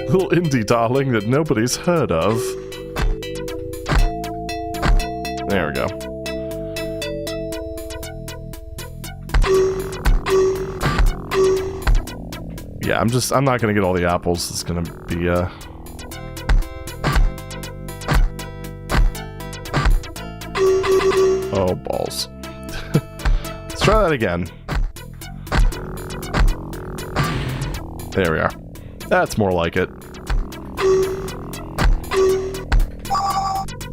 Little indie darling that nobody's heard of. There we go. Yeah, I'm not gonna get all the apples. It's gonna be, oh, balls. Let's try that again. There we are. That's more like it.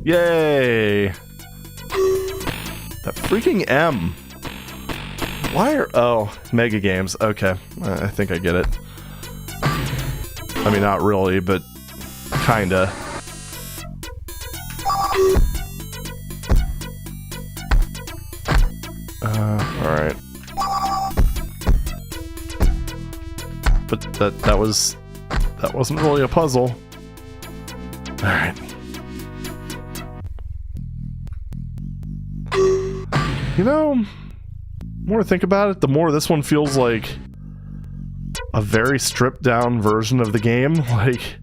Yay! That freaking M. Why are... Oh, Mega Games. Okay, I think I get it. I mean, not really, but kinda. Alright. But that wasn't really a puzzle. Alright. You know, the more I think about it, the more this one feels like a very stripped down version of the game. Like,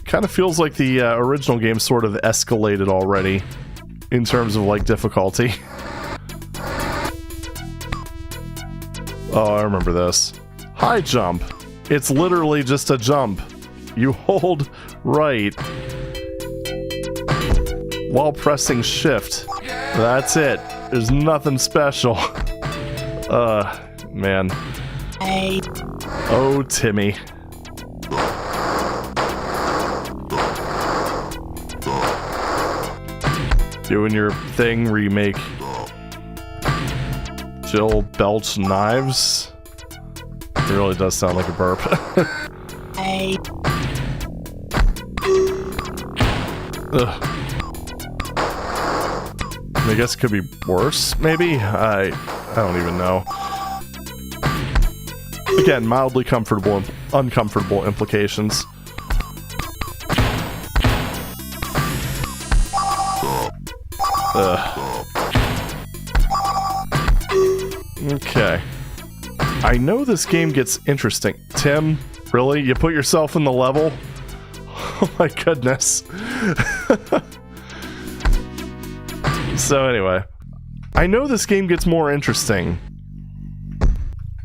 kind of feels like the original game sort of escalated already in terms of, like, difficulty. Oh, I remember this. High jump. It's literally just a jump. You hold right while pressing shift. That's it. There's nothing special. Man. Oh, Timmy. Doing your thing where you make Jill belch knives. It really does sound like a burp. Ugh. I guess it could be worse, maybe? I don't even know. Again, mildly comfortable and uncomfortable implications. Okay. I know this game gets interesting. Tim, really? You put yourself in the level? Oh my goodness. So anyway, I know this game gets more interesting.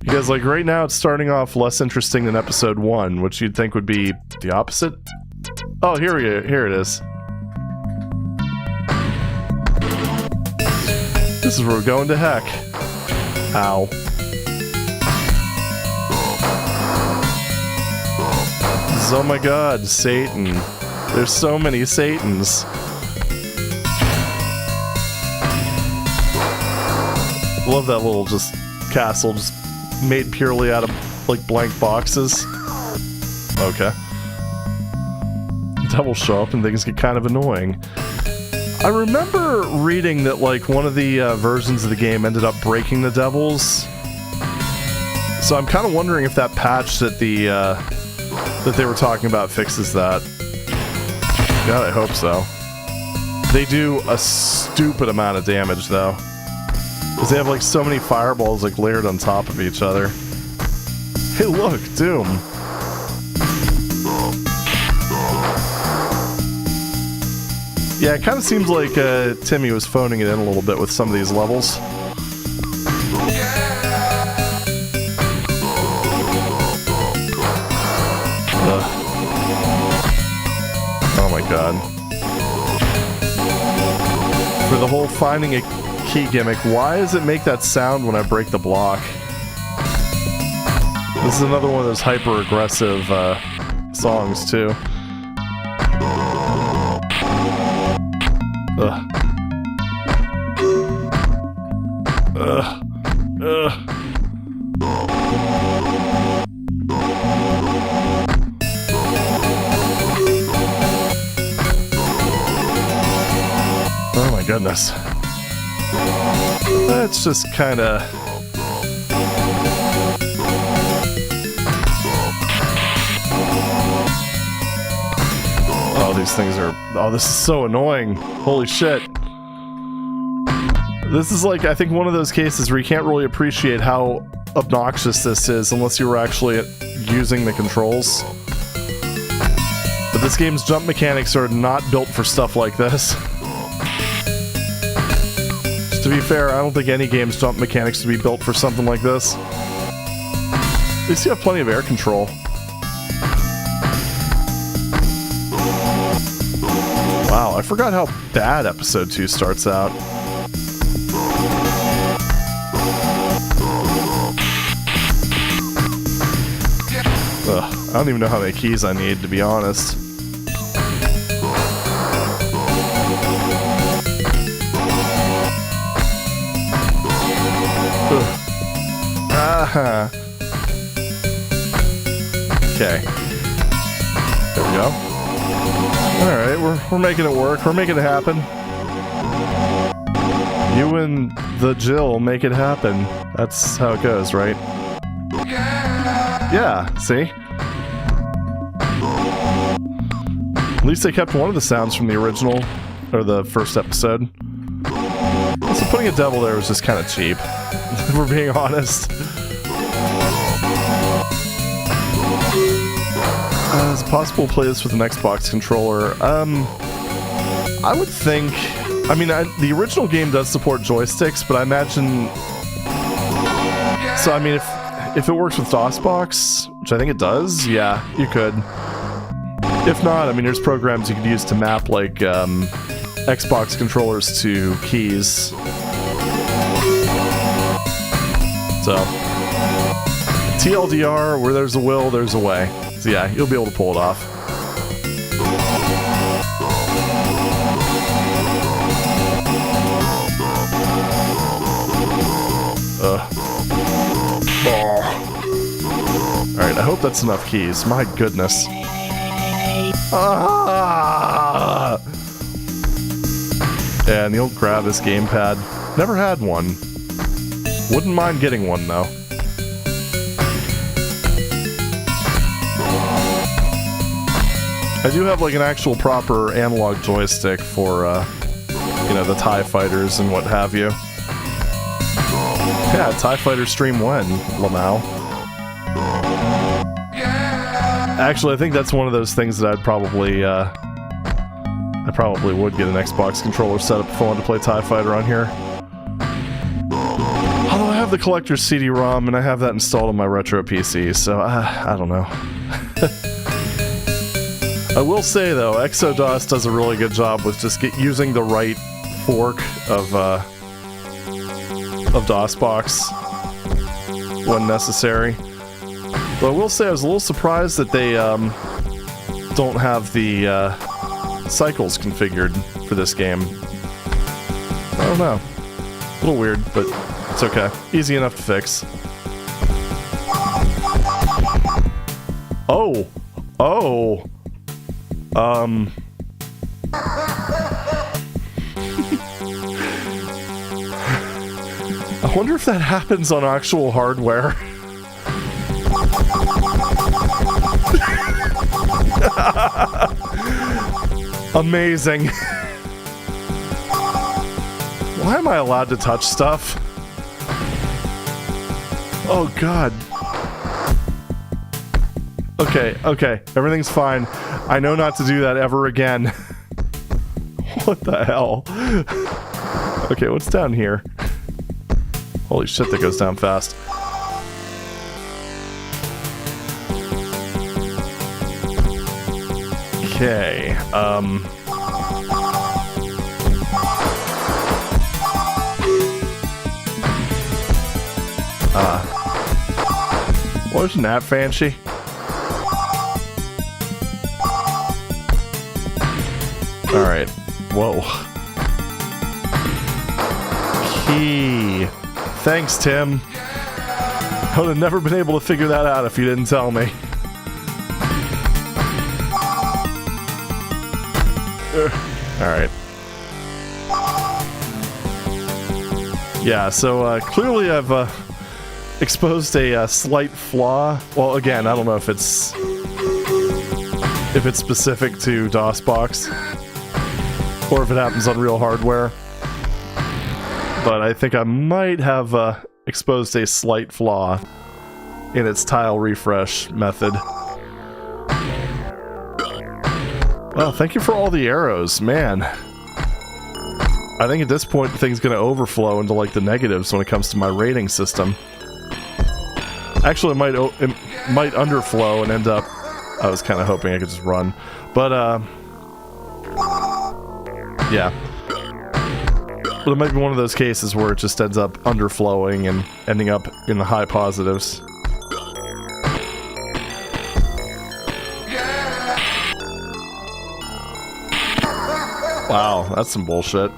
Because, like, right now it's starting off less interesting than episode 1, which you'd think would be the opposite. Oh, here it is. This is where we're going to heck. Ow. Oh my god, Satan. There's so many Satans. Love that little just castle just made purely out of, like, blank boxes. Okay. Devils show up and things get kind of annoying. I remember reading that, like, one of the versions of the game ended up breaking the devils. So I'm kind of wondering if that patch that that they were talking about fixes that. God, I hope so. They do a stupid amount of damage, though. Because they have, like, so many fireballs, like, layered on top of each other. Hey, look, Doom. Yeah, it kind of seems like Timmy was phoning it in a little bit with some of these levels. Oh my god. For the whole finding a key gimmick, why does it make that sound when I break the block? This is another one of those hyper-aggressive songs, too. Ugh. Ugh. Ugh. Oh my goodness. That's just kinda... Oh, these things are... Oh, this is so annoying. Holy shit. This is like, I think, one of those cases where you can't really appreciate how obnoxious this is unless you were actually using the controls. But this game's jump mechanics are not built for stuff like this. Just to be fair, I don't think any game's jump mechanics should be built for something like this. At least you have plenty of air control. Wow, I forgot how bad episode 2 starts out. Ugh, I don't even know how many keys I need, to be honest. Aha. Okay. There we go. Alright, we're making it work. We're making it happen. You and the Jill make it happen. That's how it goes, right? Yeah, see? At least they kept one of the sounds from the original, or the first episode. Also, putting a devil there was just kind of cheap, if we're being honest. Is it possible to play this with an Xbox controller? I would think... I mean, the original game does support joysticks, but I imagine... So, I mean, if it works with DOSBox, which I think it does, yeah, you could. If not, I mean, there's programs you could use to map, like, Xbox controllers to keys. So... TLDR, where there's a will, there's a way. So yeah, you'll be able to pull it off. Alright, I hope that's enough keys. My goodness. Ah! Yeah, and the old Gravis gamepad. Never had one. Wouldn't mind getting one, though. I do have like an actual proper analog joystick for, you know, the TIE Fighters and what have you. Yeah, TIE Fighter stream when, Lamau? Actually, I think that's one of those things that I'd probably, I probably would get an Xbox controller set up if I wanted to play TIE Fighter on here. Although I have the collector's CD-ROM and I have that installed on my retro PC, so I don't know. I will say, though, Exodus does a really good job with just using the right fork of DOSBox when necessary. But I will say I was a little surprised that they don't have the cycles configured for this game. I don't know. A little weird, but it's okay. Easy enough to fix. Oh! Oh! I wonder if that happens on actual hardware. Amazing. Why am I allowed to touch stuff? Oh god. Okay, okay. Everything's fine. I know not to do that ever again. What the hell? Okay, what's down here? Holy shit, that goes down fast. Okay, wasn't that fancy? Alright. Whoa. Key. Thanks, Tim. I would have never been able to figure that out if you didn't tell me. Alright. Yeah, so clearly I've exposed a slight flaw. Well, again, I don't know if it's specific to DOSBox or if it happens on real hardware. But I think I might have exposed a slight flaw in its tile refresh method. Well, thank you for all the arrows, man. I think at this point the thing's gonna overflow into like the negatives when it comes to my rating system. Actually, it might underflow and end up... I was kind of hoping I could just run. But, yeah. But it might be one of those cases where it just ends up underflowing and ending up in the high positives. Wow, that's some bullshit.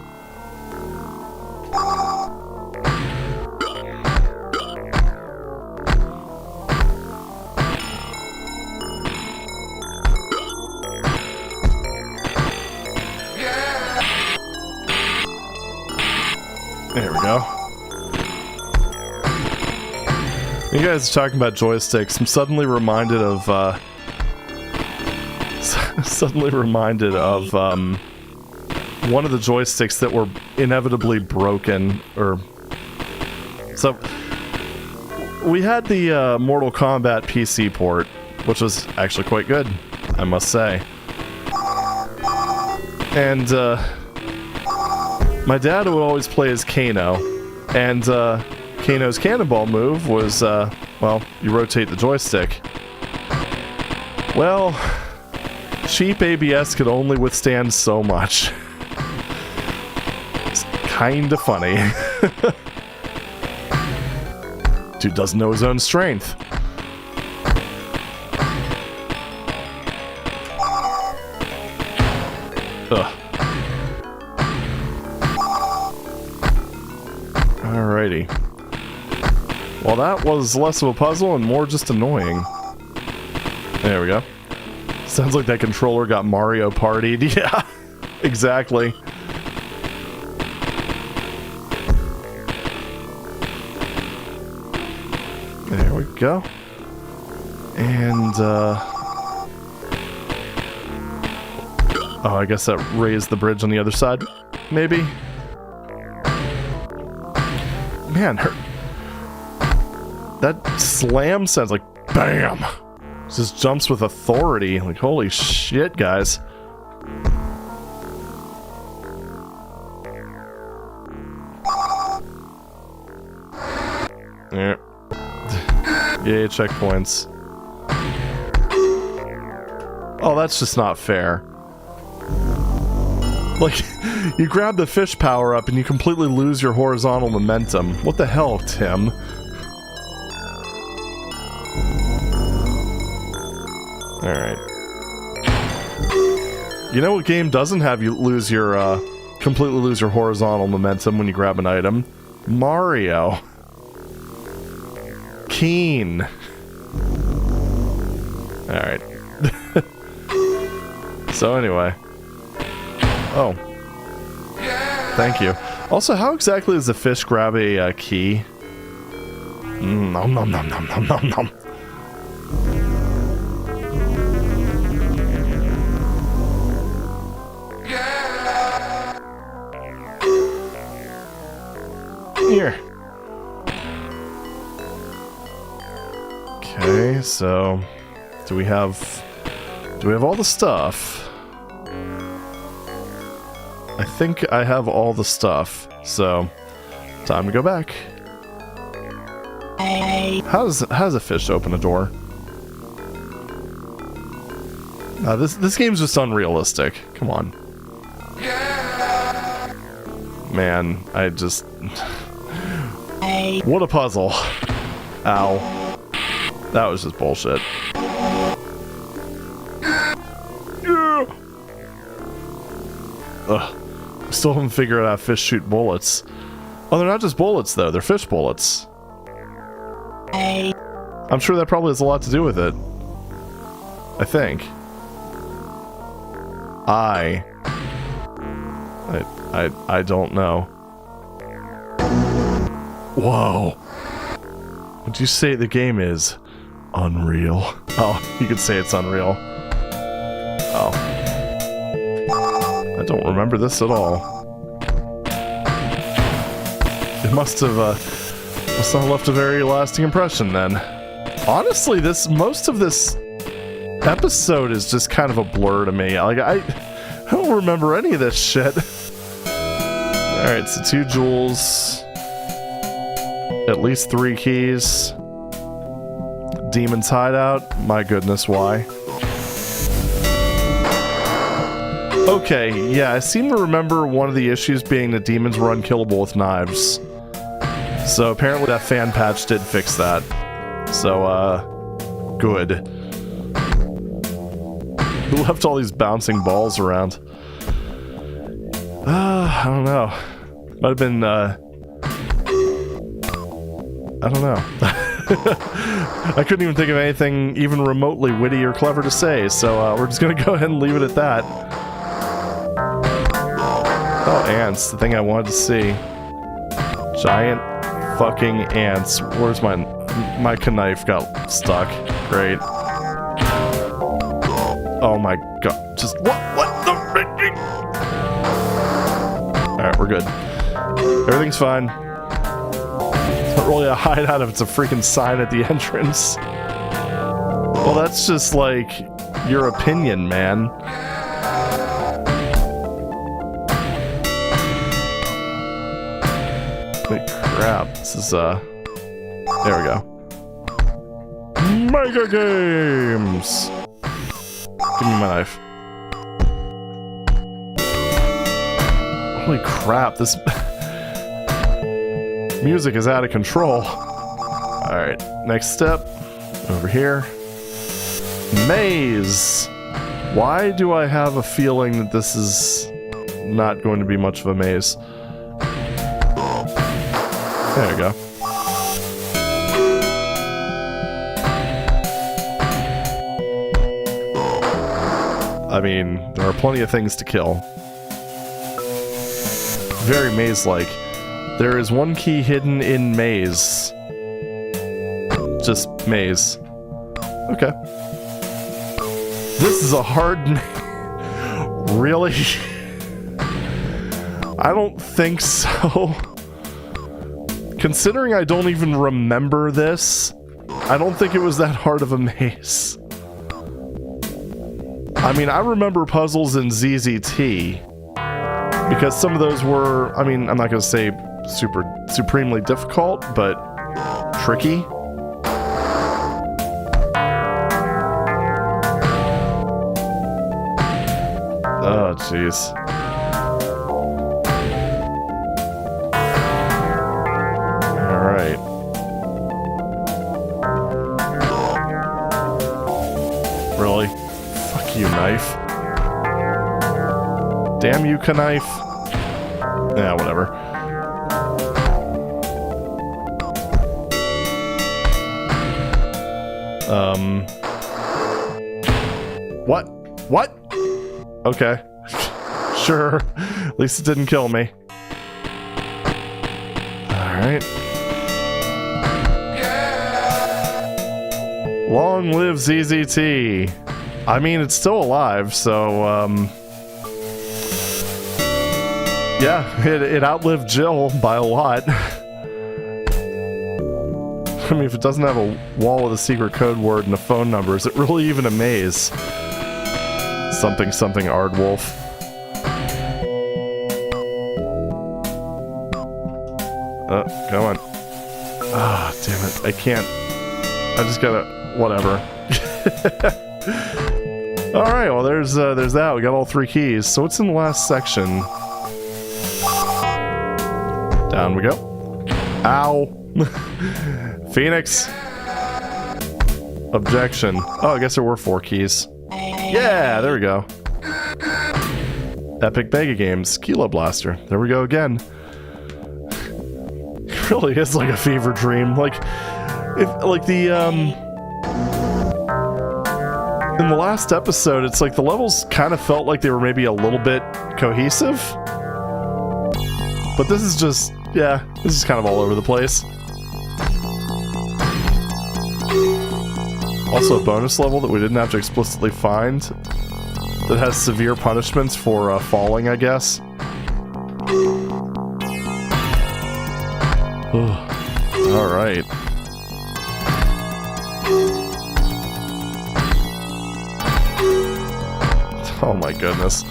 There we go. You guys are talking about joysticks. I'm suddenly reminded of, one of the joysticks that were inevitably broken, or... So, we had the, Mortal Kombat PC port, which was actually quite good, I must say. And, my dad would always play as Kano, and Kano's cannonball move was, well, you rotate the joystick. Well, cheap ABS could only withstand so much. It's kinda funny. Dude doesn't know his own strength. Ugh. Alrighty. Well, that was less of a puzzle and more just annoying. There we go. Sounds like that controller got Mario Partied. Yeah, exactly. There we go. And, oh, I guess that raised the bridge on the other side, maybe? Man, that slam sounds like BAM! Just jumps with authority. Like, holy shit, guys. Yeah. Yay, checkpoints. Oh, that's just not fair. Like, you grab the fish power up and you completely lose your horizontal momentum. What the hell, Tim? Alright. You know what game doesn't have you lose your, completely lose your horizontal momentum when you grab an item? Mario. Keen. Alright. So anyway. Oh. Thank you. Also, how exactly does the fish grab a key? Nom nom nom nom nom nom nom. Here. Okay, so Do we have all the stuff? I think I have all the stuff, so time to go back. How does a fish open a door? This game's just unrealistic. Come on. Man, I just... What a puzzle. Ow. That was just bullshit. Ugh. Still haven't figured out how fish shoot bullets. Oh, they're not just bullets, though. They're fish bullets. I'm sure that probably has a lot to do with it. I think. I don't know. Whoa. Would you say the game is unreal? Oh, you could say it's unreal. Oh. I don't remember this at all. It must have left a very lasting impression then. Honestly, most of this episode is just kind of a blur to me. Like, I don't remember any of this shit. Alright, so 2 jewels. At least 3 keys. Demon's hideout. My goodness, why? Okay, yeah, I seem to remember one of the issues being that demons were unkillable with knives. So apparently that fan patch did fix that. So, good. Who left all these bouncing balls around? I don't know. Might have been, I don't know. I couldn't even think of anything even remotely witty or clever to say, so we're just gonna go ahead and leave it at that. Oh, ants, the thing I wanted to see. Giant fucking ants. Where's my knife got stuck. Great. Oh my god. Just what the Alright, we're good. Everything's fine. It's not really a hideout if it's a freaking sign at the entrance. Well, that's just like your opinion, man. Holy crap. This is there we go. Mega Games! Give me my knife. Holy crap, this music is out of control. Alright, next step. Over here. Maze! Why do I have a feeling that this is not going to be much of a maze? There we go. I mean, there are plenty of things to kill. Very maze-like. There is one key hidden in maze. Just maze. Okay. This is a hard Really? I don't think so. Considering I don't even remember this, I don't think it was that hard of a maze. I mean, I remember puzzles in ZZT, because some of those were, I mean, I'm not going to say supremely difficult, but tricky. Oh, jeez. Alright. Really? Fuck you, knife. Damn you, knife. Yeah, whatever. What? What? Okay. Sure. At least it didn't kill me. Alright. Long live ZZT. I mean, it's still alive, so, yeah, it outlived Jill by a lot. I mean, if it doesn't have a wall with a secret code word and a phone number, is it really even a maze? Something something Aardwolf. Come on. Ah, damn it. I can't. I just gotta... Whatever. Alright, well there's that. We got all 3 keys. So what's in the last section? Down we go. Ow! Phoenix! Objection. Oh, I guess there were 4 keys. Yeah, there we go. Epic Mega Games, Kilo Blaster. There we go again. It really is like a fever dream. Like, if like the in the last episode, it's like the levels kind of felt like they were maybe a little bit cohesive. But this is just, yeah, this is kind of all over the place. Also a bonus level that we didn't have to explicitly find that has severe punishments for falling, I guess. Alright. Oh my goodness.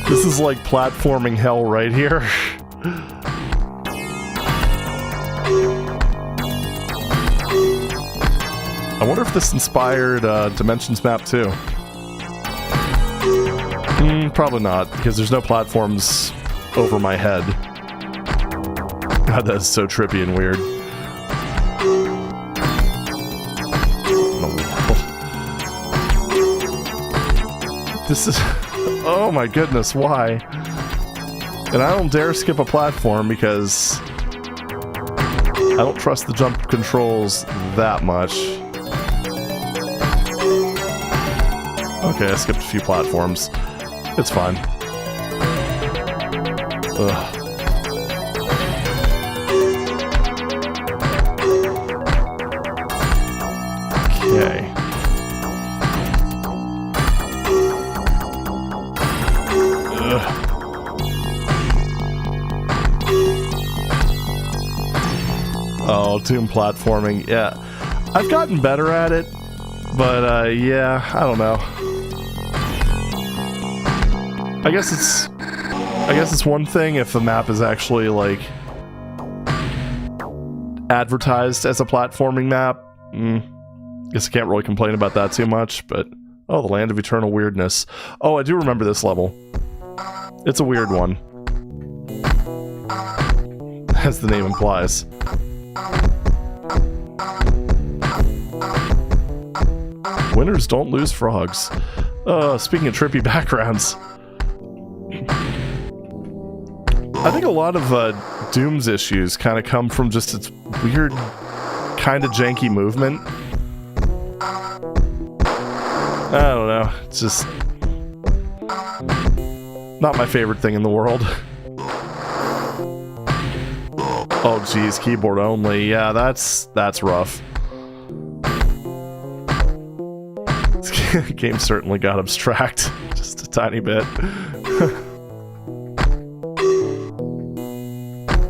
This is like platforming hell right here. I wonder if this inspired Dimensions Map 2. Probably not, because there's no platforms over my head. God, that is so trippy and weird. This is... Oh my goodness, why? And I don't dare skip a platform because I don't trust the jump controls that much. Okay, I skipped a few platforms. It's fine. Ugh. Okay. Oh, Doom platforming. Yeah. I've gotten better at it, but yeah, I don't know. I guess it's one thing if the map is actually like advertised as a platforming map. Guess I can't really complain about that too much, but oh, the Land of Eternal Weirdness. Oh, I do remember this level. It's a weird one, as the name implies. Winners don't lose frogs. Speaking of trippy backgrounds, I think a lot of Doom's issues kind of come from just its weird, kind of janky movement. I don't know. It's just not my favorite thing in the world. Oh geez, keyboard only. Yeah, that's rough. This game certainly got abstract. Just a tiny bit.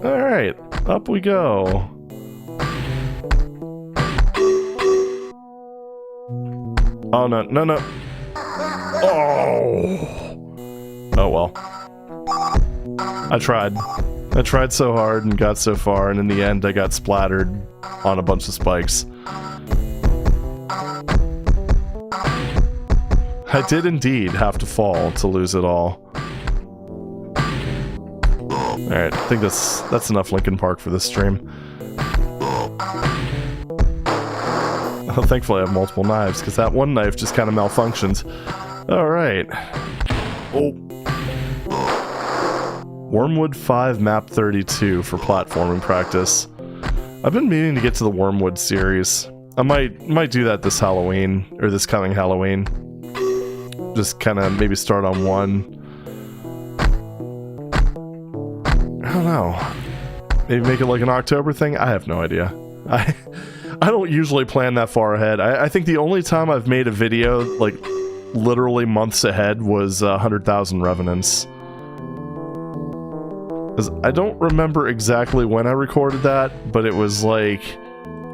Alright, up we go. Oh no, no, no. Oh! Oh well. I tried so hard and got so far, and in the end I got splattered on a bunch of spikes. I did indeed have to fall to lose it all. Alright, I think that's enough Linkin Park for this stream. Oh, thankfully I have multiple knives, because that one knife just kind of malfunctioned. Alright. Oh. Wormwood 5 Map 32 for platforming practice. I've been meaning to get to the Wormwood series. I might do that this Halloween, or this coming Halloween. Just kind of maybe start on one. I don't know. Maybe make it like an October thing? I have no idea. I don't usually plan that far ahead. I think the only time I've made a video, like, literally months ahead was 100,000 Revenants. I don't remember exactly when I recorded that, but it was like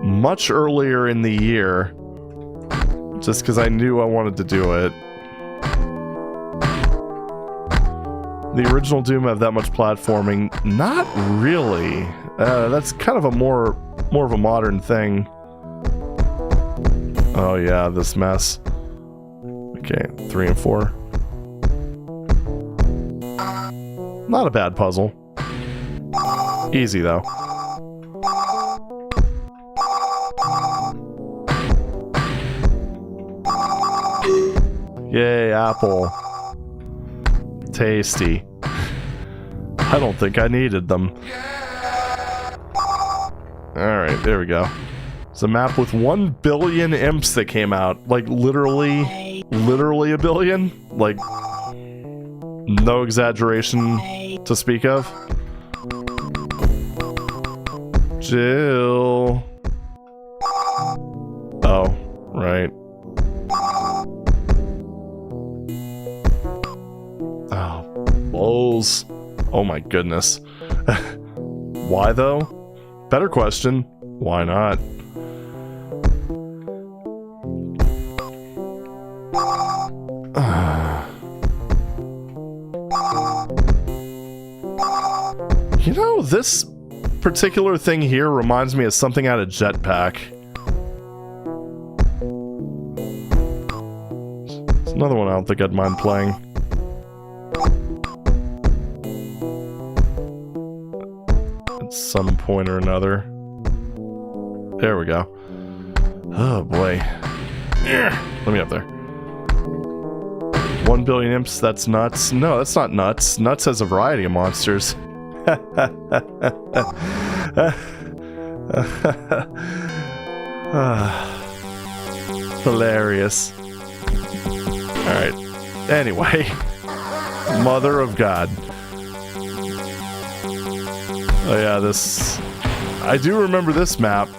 much earlier in the year, just because I knew I wanted to do it. The original Doom have that much platforming? Not really. That's kind of a more of a modern thing. Oh yeah, this mess. Okay, 3 and 4. Not a bad puzzle. Easy though. Yay, apple. Tasty. I don't think I needed them. Alright, there we go. It's a map with 1 billion imps that came out. Like, literally a billion? Like, no exaggeration to speak of. Jill. Oh, right. Oh, balls. Oh my goodness. Why though? Better question. Why not? You know, this particular thing here reminds me of something out of Jetpack. It's another one I don't think I'd mind playing. At some point or another. There we go. Oh boy. Let me up there. 1 billion imps, that's nuts. No, that's not nuts. Nuts has a variety of monsters. Hilarious. Alright. Anyway. Mother of God. Oh yeah, this... I do remember this map.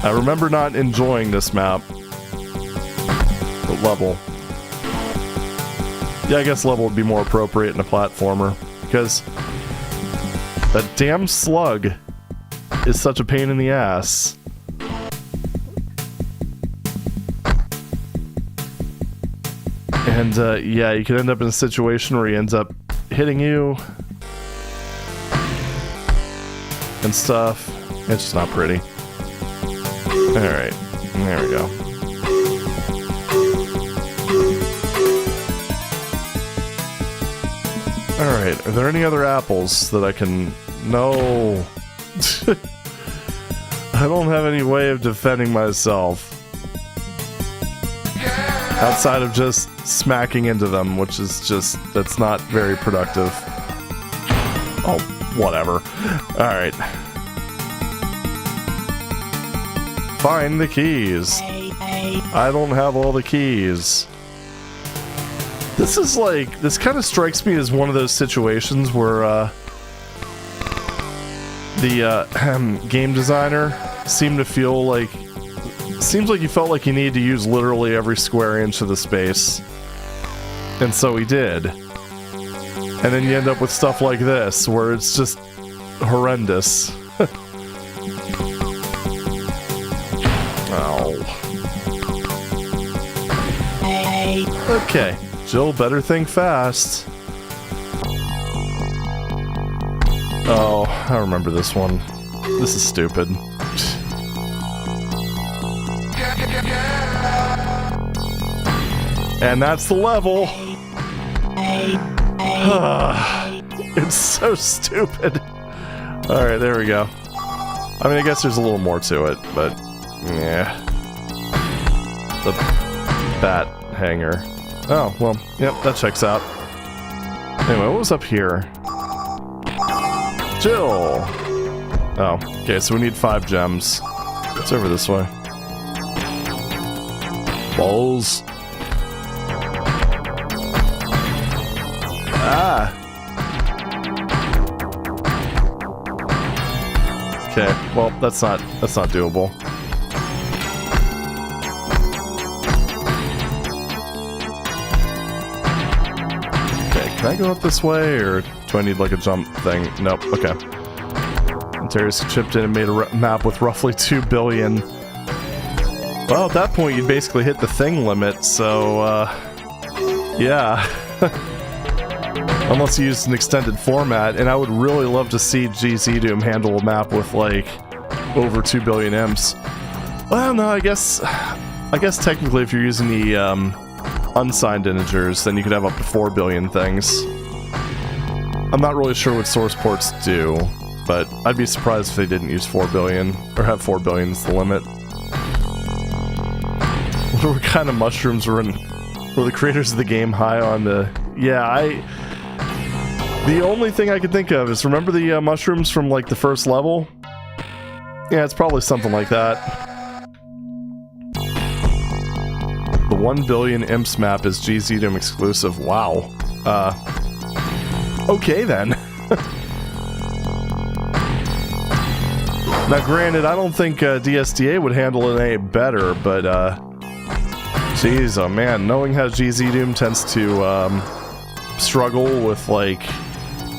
I remember not enjoying this map. But level. Yeah, I guess level would be more appropriate in a platformer. Because that damn slug is such a pain in the ass. And yeah, you could end up in a situation where he ends up hitting you and stuff. It's just not pretty. Alright, there we go. Alright, are there any other apples that I can... No. I don't have any way of defending myself. Outside of just smacking into them, which is just... that's not very productive. Oh, whatever. Alright. Find the keys. I don't have all the keys. This is like... this kind of strikes me as one of those situations where, the, game designer seemed to feel like... seems like he felt like he needed to use literally every square inch of the space. And so he did. And then you end up with stuff like this, where it's just horrendous. Okay, Jill, better think fast. Oh, I remember this one. This is stupid. And that's the level. It's so stupid. Alright, there we go. I mean, I guess there's a little more to it, but... yeah. The bat hanger. Oh, well, yep, that checks out. Anyway, what was up here? Jill! Oh, okay, so we need 5 gems. It's over this way. Balls. Ah! Okay, well, that's not doable. Can I go up this way, or do I need like a jump thing? Nope, okay. Antares chipped in and made a map with roughly 2 billion. Well, at that point, you'd basically hit the thing limit, so, yeah. Unless you used an extended format, and I would really love to see GZ Doom handle a map with, like, over 2 billion imps. Well, no, I guess technically if you're using the, unsigned integers, then you could have up to 4 billion things. I'm not really sure what source ports do, but I'd be surprised if they didn't use 4 billion, or have 4 billion as the limit. What kind of mushrooms were the creators of the game high on the... Yeah, the only thing I could think of is, remember the mushrooms from, like, the first level? Yeah, it's probably something like that. The 1 billion imps map is GZ Doom exclusive. Wow. Okay then. Now granted, I don't think DSDA would handle it any better, but jeez, oh man, knowing how GZ Doom tends to struggle with like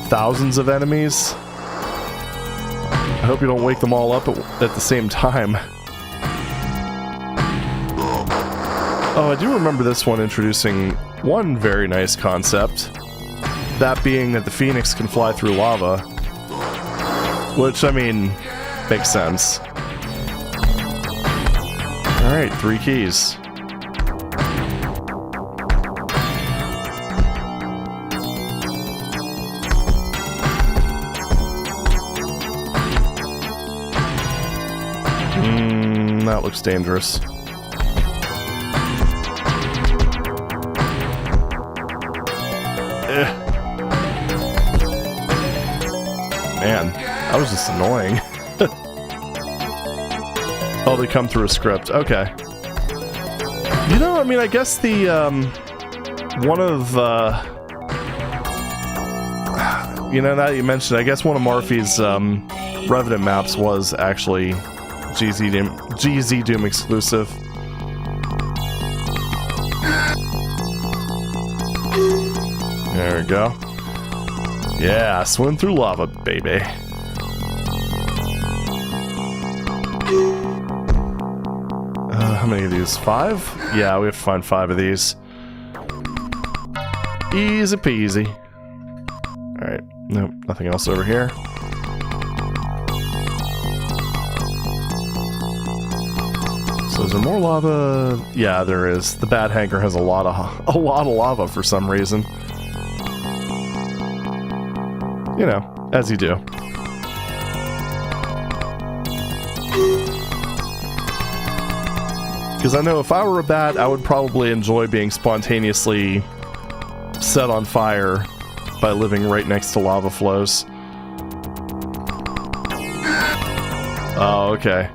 thousands of enemies, I hope you don't wake them all up at the same time. Oh, I do remember this one introducing one very nice concept. That being that the Phoenix can fly through lava. Which, I mean, makes sense. Alright, 3 keys. That looks dangerous. Man, that was just annoying. Oh, they come through a script. Okay. You know, I mean, I guess the, one of, you know, now that you mentioned, I guess one of Morphe's, Revenant maps was actually GZ Doom exclusive. There we go. Yeah, swim through lava, baby. How many of these? 5? Yeah, we have to find 5 of these. Easy peasy. Alright, nope, nothing else over here. So is there more lava? Yeah, there is. The Bad Hanker has a lot of lava for some reason. You know, as you do. Because I know if I were a bat, I would probably enjoy being spontaneously set on fire by living right next to lava flows. Oh, okay.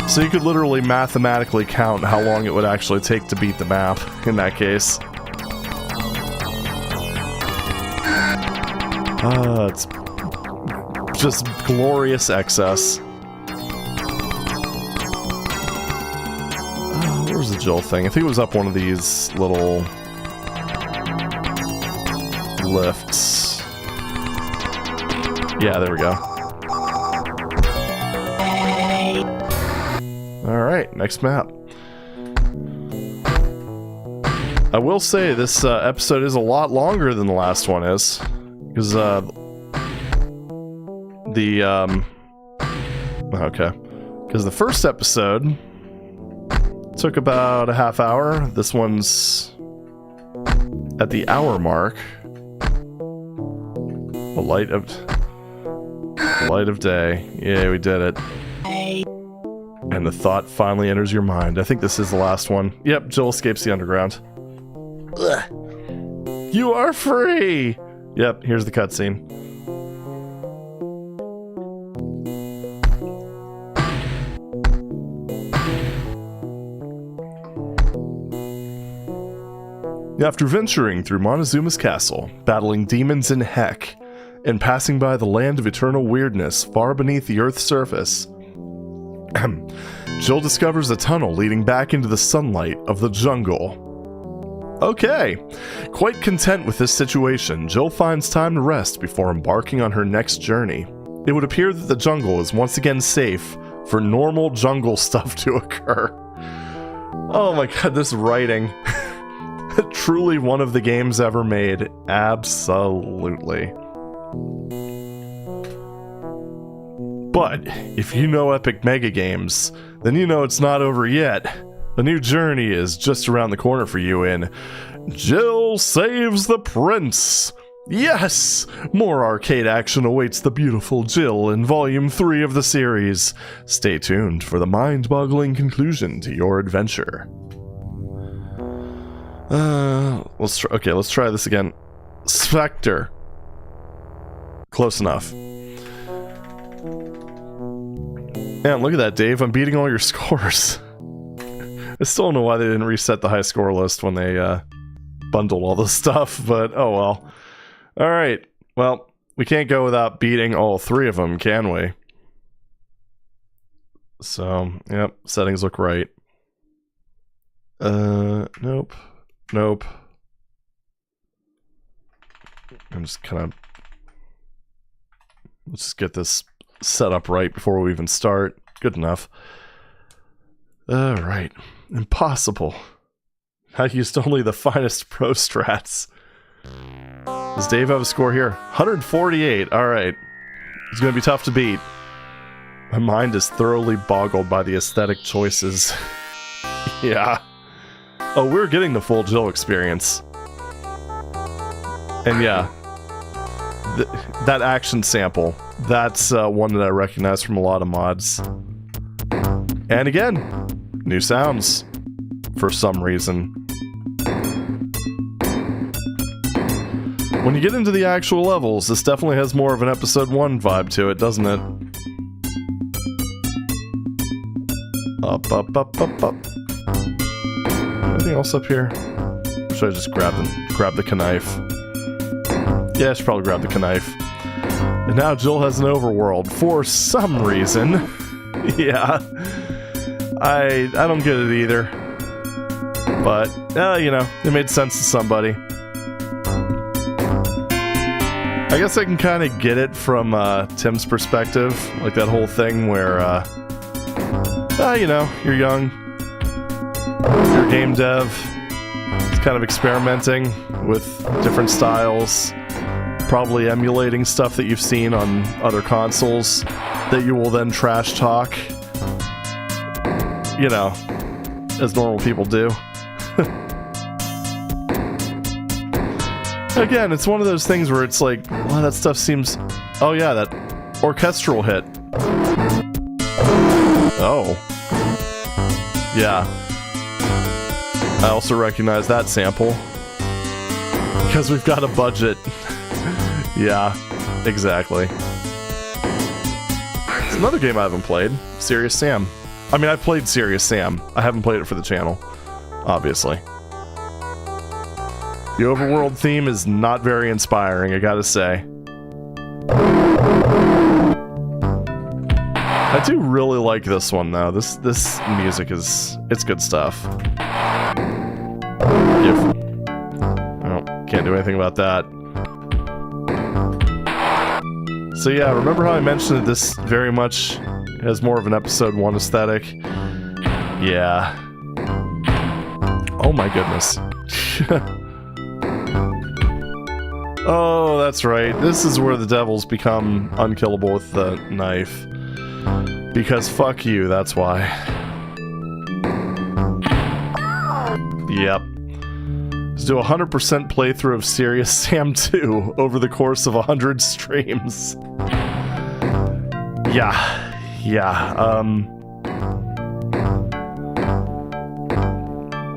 So you could literally mathematically count how long it would actually take to beat the map in that case. It's just glorious excess. Where's the Jill thing? I think it was up one of these little lifts. Yeah, there we go. Alright, next map. I will say this episode is a lot longer than the last one is. Because, okay. Because the first episode took about a half hour. This one's at the hour mark. The light of day. Yeah, we did it. And the thought finally enters your mind. I think this is the last one. Yep, Jill escapes the underground. Ugh. You are free! Yep, here's the cutscene. After venturing through Montezuma's castle, battling demons in Heck, and passing by the land of eternal weirdness far beneath the Earth's surface, Jill discovers a tunnel leading back into the sunlight of the jungle. Okay. Quite content with this situation, Jill finds time to rest before embarking on her next journey. It would appear that the jungle is once again safe for normal jungle stuff to occur. Oh my god, this writing. Truly one of the games ever made. Absolutely. But if you know Epic Mega Games, then you know it's not over yet. A new journey is just around the corner for you in Jill Saves the Prince. Yes! More arcade action awaits the beautiful Jill in Volume 3 of the series. Stay tuned for the mind-boggling conclusion to your adventure. Let's try this again. Spectre. Close enough. Man, look at that, Dave. I'm beating all your scores. I still don't know why they didn't reset the high score list when they bundled all this stuff, but oh well. Alright, well, we can't go without beating all 3 of them, can we? So, yep, settings look right. Nope. Nope. I'm just kind of... Let's just get this set up right before we even start. Good enough. Alright. Impossible. I used only the finest pro strats. Does Dave have a score here? 148. Alright. It's gonna be tough to beat. My mind is thoroughly boggled by the aesthetic choices. Yeah. Oh, we're getting the full Jill experience. And yeah. That action sample. That's one that I recognize from a lot of mods. And again, new sounds. For some reason. When you get into the actual levels, this definitely has more of an episode 1 vibe to it, doesn't it? Up, up, up, up, up. Anything else up here? Should I just grab the knife? Yeah, I should probably grab the knife. And now Jill has an overworld for some reason. Yeah. I don't get it either. But, you know, it made sense to somebody. I guess I can kind of get it from Tim's perspective. Like that whole thing where, you know, you're young. You're a game dev. It's kind of experimenting with different styles. Probably emulating stuff that you've seen on other consoles that you will then trash talk. You know, as normal people do. Again, it's one of those things where it's like, well, that stuff seems... Oh yeah, that orchestral hit. Oh. Yeah. I also recognize that sample. Because we've got a budget. Yeah, exactly. It's another game I haven't played. Serious Sam. I mean, I've played Serious Sam. I haven't played it for the channel. Obviously. The overworld theme is not very inspiring, I gotta say. I do really like this one, though. This music is... It's good stuff. Oh, can't do anything about that. So yeah, remember how I mentioned that this very much has more of an episode 1 aesthetic? Yeah. Oh my goodness. Oh, that's right. This is where the devils become unkillable with the knife. Because fuck you, that's why. Yep. Let's do a 100% playthrough of Serious Sam 2 over the course of 100 streams. Yeah.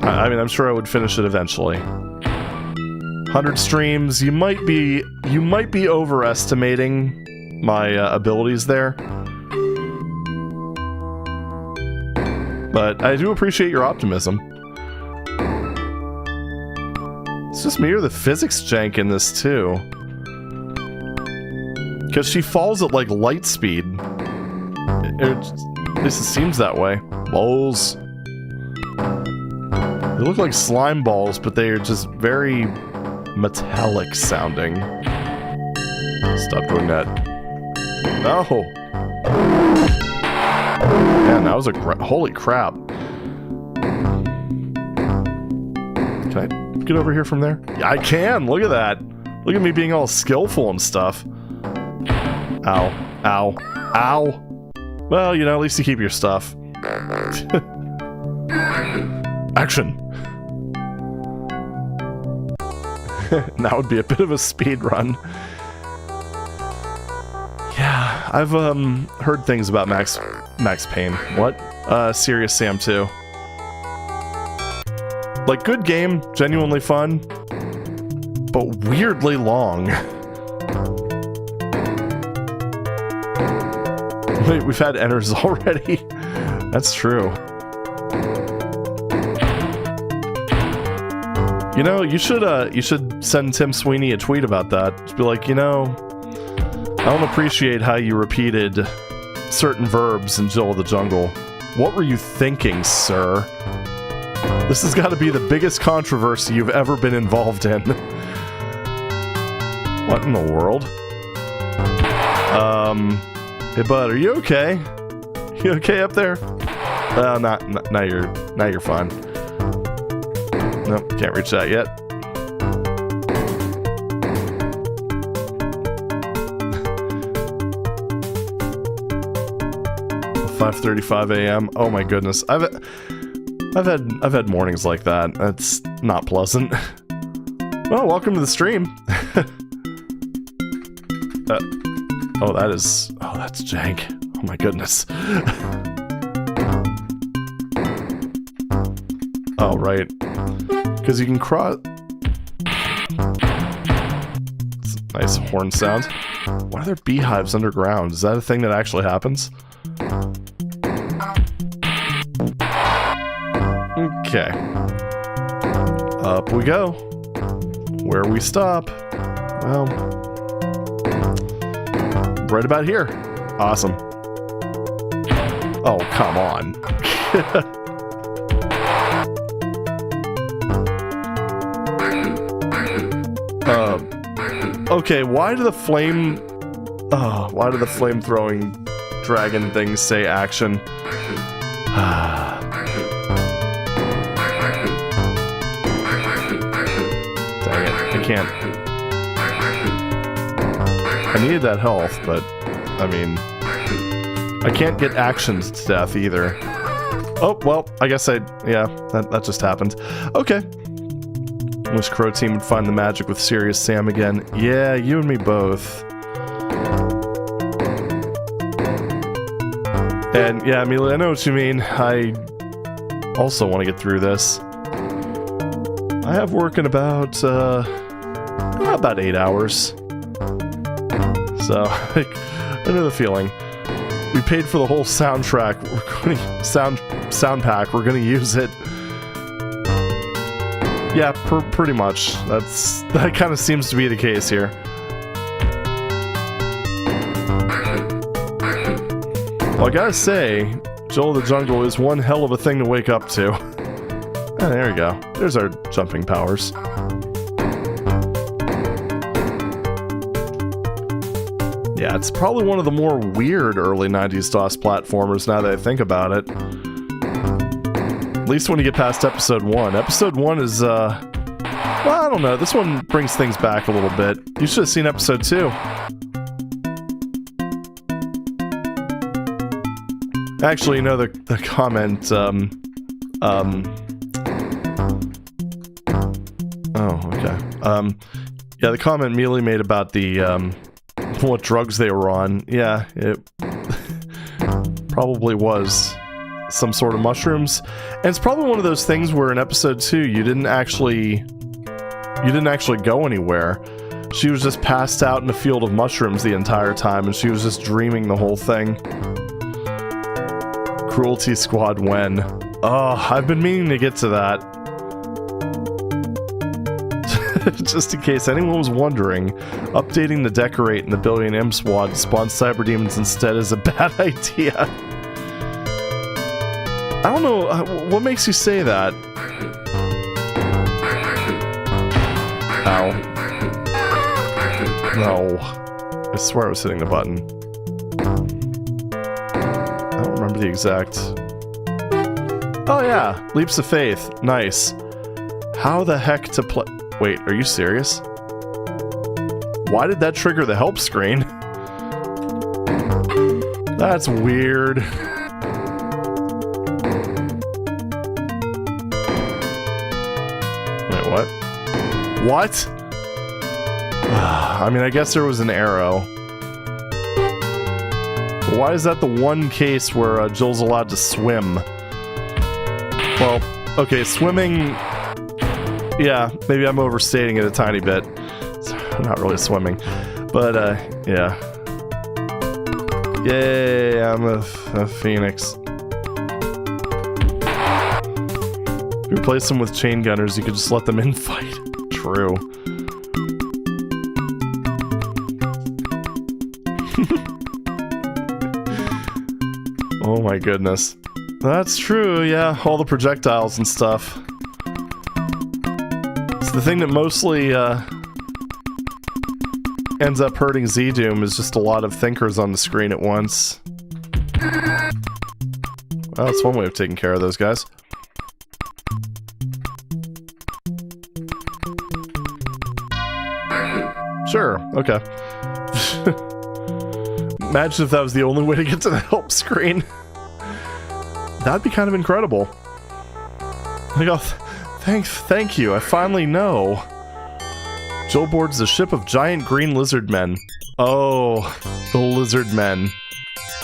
I mean, I'm sure I would finish it eventually. 100 streams, you might be overestimating my abilities there. But I do appreciate your optimism. It's just me or the physics jank in this too. Because she falls at like light speed. At least it seems that way. Balls. They look like slime balls, but they are just very metallic sounding. Stop doing that. No! Man, that was a holy crap. Can I get over here from there? Yeah, I can! Look at that! Look at me being all skillful and stuff. Ow. Ow. Ow! Well, you know, at least you keep your stuff. Action! That would be a bit of a speed run. Yeah, I've heard things about Max Payne. What? Serious Sam 2. Like, good game, genuinely fun, but weirdly long. Wait, we've had enters already? That's true. You know, you should send Tim Sweeney a tweet about that. Just be like, you know, I don't appreciate how you repeated certain verbs in Jill of the Jungle. What were you thinking, sir? This has got to be the biggest controversy you've ever been involved in. What in the world? Hey bud, are you okay? You okay up there? Now you're fine. Nope, can't reach that yet. $5:35 a.m. Oh my goodness, I've had mornings like that. That's not pleasant. Well, welcome to the stream. That's jank. Oh my goodness. Oh right. Because you can cross... It's a nice horn sound. Why are there beehives underground? Is that a thing that actually happens? Okay. Up we go. Where we stop? Well... right about here. Awesome. Oh, come on. Okay, why do the flamethrowing dragon things say action? Dang it, I can't. I needed that health, but, I mean, I can't get actions to death either. Oh, well, I guess that just happened. Okay. Wish Crow Team would find the magic with Serious Sam again. Yeah, you and me both. And yeah, Amelia, I know what you mean. I also want to get through this. I have work in about 8 hours. So, I know the feeling. We paid for the whole soundtrack. We're going to sound pack. We're going to use it. Yeah, pretty much. That kind of seems to be the case here. Well, I gotta say, Jill of the Jungle is one hell of a thing to wake up to. Oh, there we go. There's our jumping powers. Yeah, it's probably one of the more weird early 90s DOS platformers now that I think about it. At least when you get past episode 1. Episode 1 is, well, I don't know. This one brings things back a little bit. You should have seen episode 2. Actually, you know, the comment, oh, okay. Yeah, the comment Mealy made about the, what drugs they were on. Yeah, it probably was some sort of mushrooms. And it's probably one of those things where in episode 2 you didn't actually go anywhere. She was just passed out in a field of mushrooms the entire time, and she was just dreaming the whole thing. Cruelty Squad when? Oh, I've been meaning to get to that. Just in case anyone was wondering, updating the decorate in the Billion M Squad to spawn cyber demons instead is a bad idea. I don't know, what makes you say that? Ow. No. I swear I was hitting the button. I don't remember the exact... Oh yeah, Leaps of Faith. Nice. How the heck to play... Wait, are you serious? Why did that trigger the help screen? That's weird. Wait, what? What? I mean, I guess there was an arrow. But why is that the one case where Jill's allowed to swim? Well, okay, swimming... Yeah, maybe I'm overstating it a tiny bit. It's not really swimming. But, yeah. Yay, I'm a phoenix. If you replace them with chain gunners, you could just let them infight. True. Oh my goodness. That's true, yeah, all the projectiles and stuff. It's the thing that mostly ends up hurting Z-Doom is just a lot of thinkers on the screen at once. Well, that's one way of taking care of those guys. Sure, okay. Imagine if that was the only way to get to the help screen. That'd be kind of incredible. Like, oh, thank you, I finally know. Jill boards the ship of giant green lizard men. Oh, the lizard men.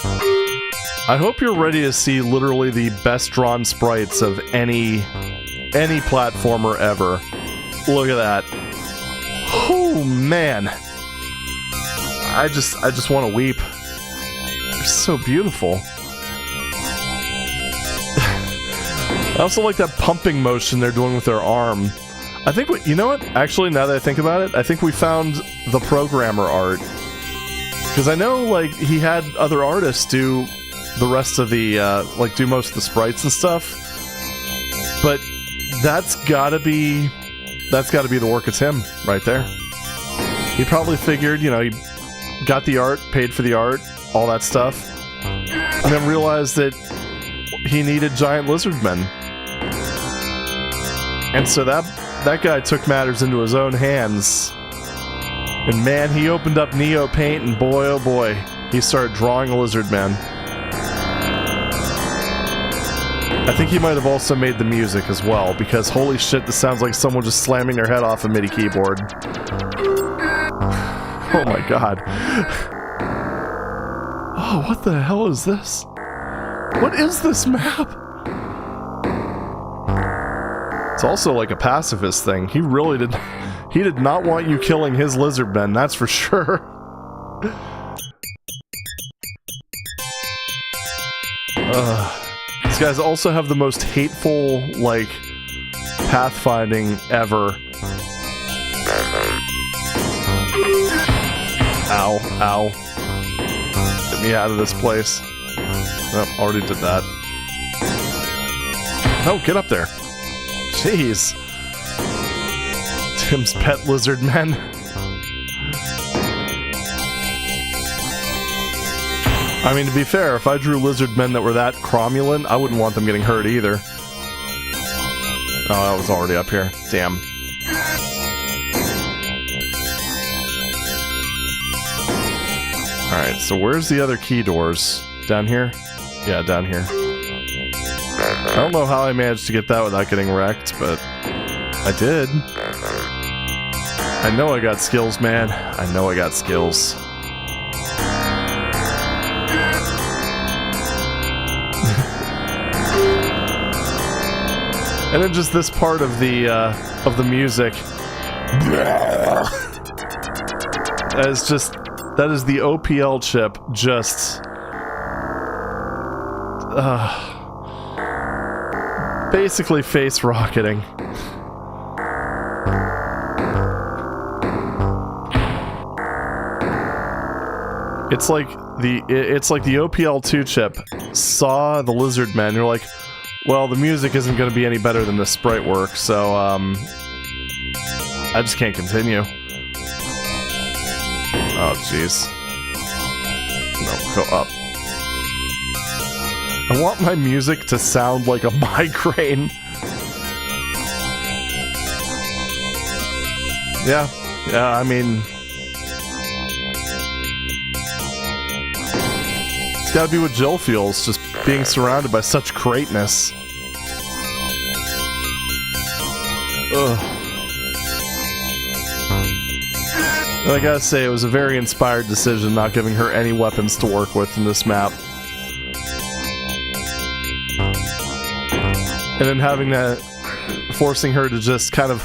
I hope you're ready to see literally the best drawn sprites of any platformer ever. Look at that. Oh man. I just want to weep. They're so beautiful. I also like that pumping motion they're doing with their arm. I think you know what? Actually, now that I think about it, I think we found the programmer art. Because I know, like, he had other artists do the rest of the, like, do most of the sprites and stuff. But that's gotta be the work. It's him, right there. He probably figured, you know, he got the art, paid for the art, all that stuff. And then realized that he needed giant lizard men. And so that guy took matters into his own hands. And man, he opened up Neo Paint, and boy, oh boy, he started drawing a lizard man. I think he might have also made the music as well, because holy shit, this sounds like someone just slamming their head off a MIDI keyboard. Oh my god. Oh, what the hell is this? What is this map? It's also like a pacifist thing. He really did not want you killing his lizard men, that's for sure. These guys also have the most hateful, like, pathfinding ever. Ow, ow. Get me out of this place. Oh, already did that. Oh, get up there. Jeez. Tim's pet lizard men. I mean, to be fair, if I drew lizard men that were that cromulent, I wouldn't want them getting hurt either. Oh, that was already up here. Damn. Alright, so where's the other key doors? Down here? Yeah, down here. I don't know how I managed to get that without getting wrecked, but I did. I know I got skills, man. I know I got skills. And then just this part of the music. That is the OPL chip just basically face rocketing. It's like the OPL2 chip saw the lizard men. You're like, well, the music isn't going to be any better than the sprite work, so I I just can't continue. Oh, jeez. No, go up. I want my music to sound like a migraine. Yeah, I mean... It's gotta be what Jill feels, just being surrounded by such greatness. Ugh. And I gotta say, it was a very inspired decision not giving her any weapons to work with in this map. And then having that, forcing her to just kind of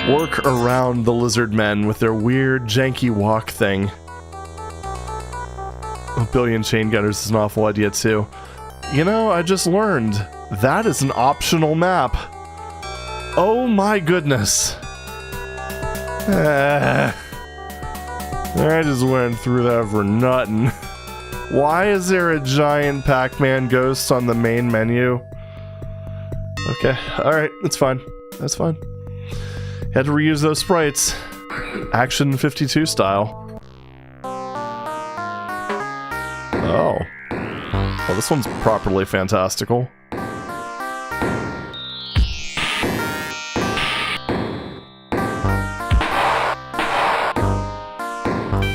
work around the lizard men with their weird, janky walk thing. A billion chain gunners is an awful idea too. You know, I just learned that is an optional map. Oh my goodness. I just went through that for nothing. Why is there a giant Pac-Man ghost on the main menu? Okay, alright, that's fine. That's fine. Had to reuse those sprites. Action 52 style. Oh. Well, this one's properly fantastical.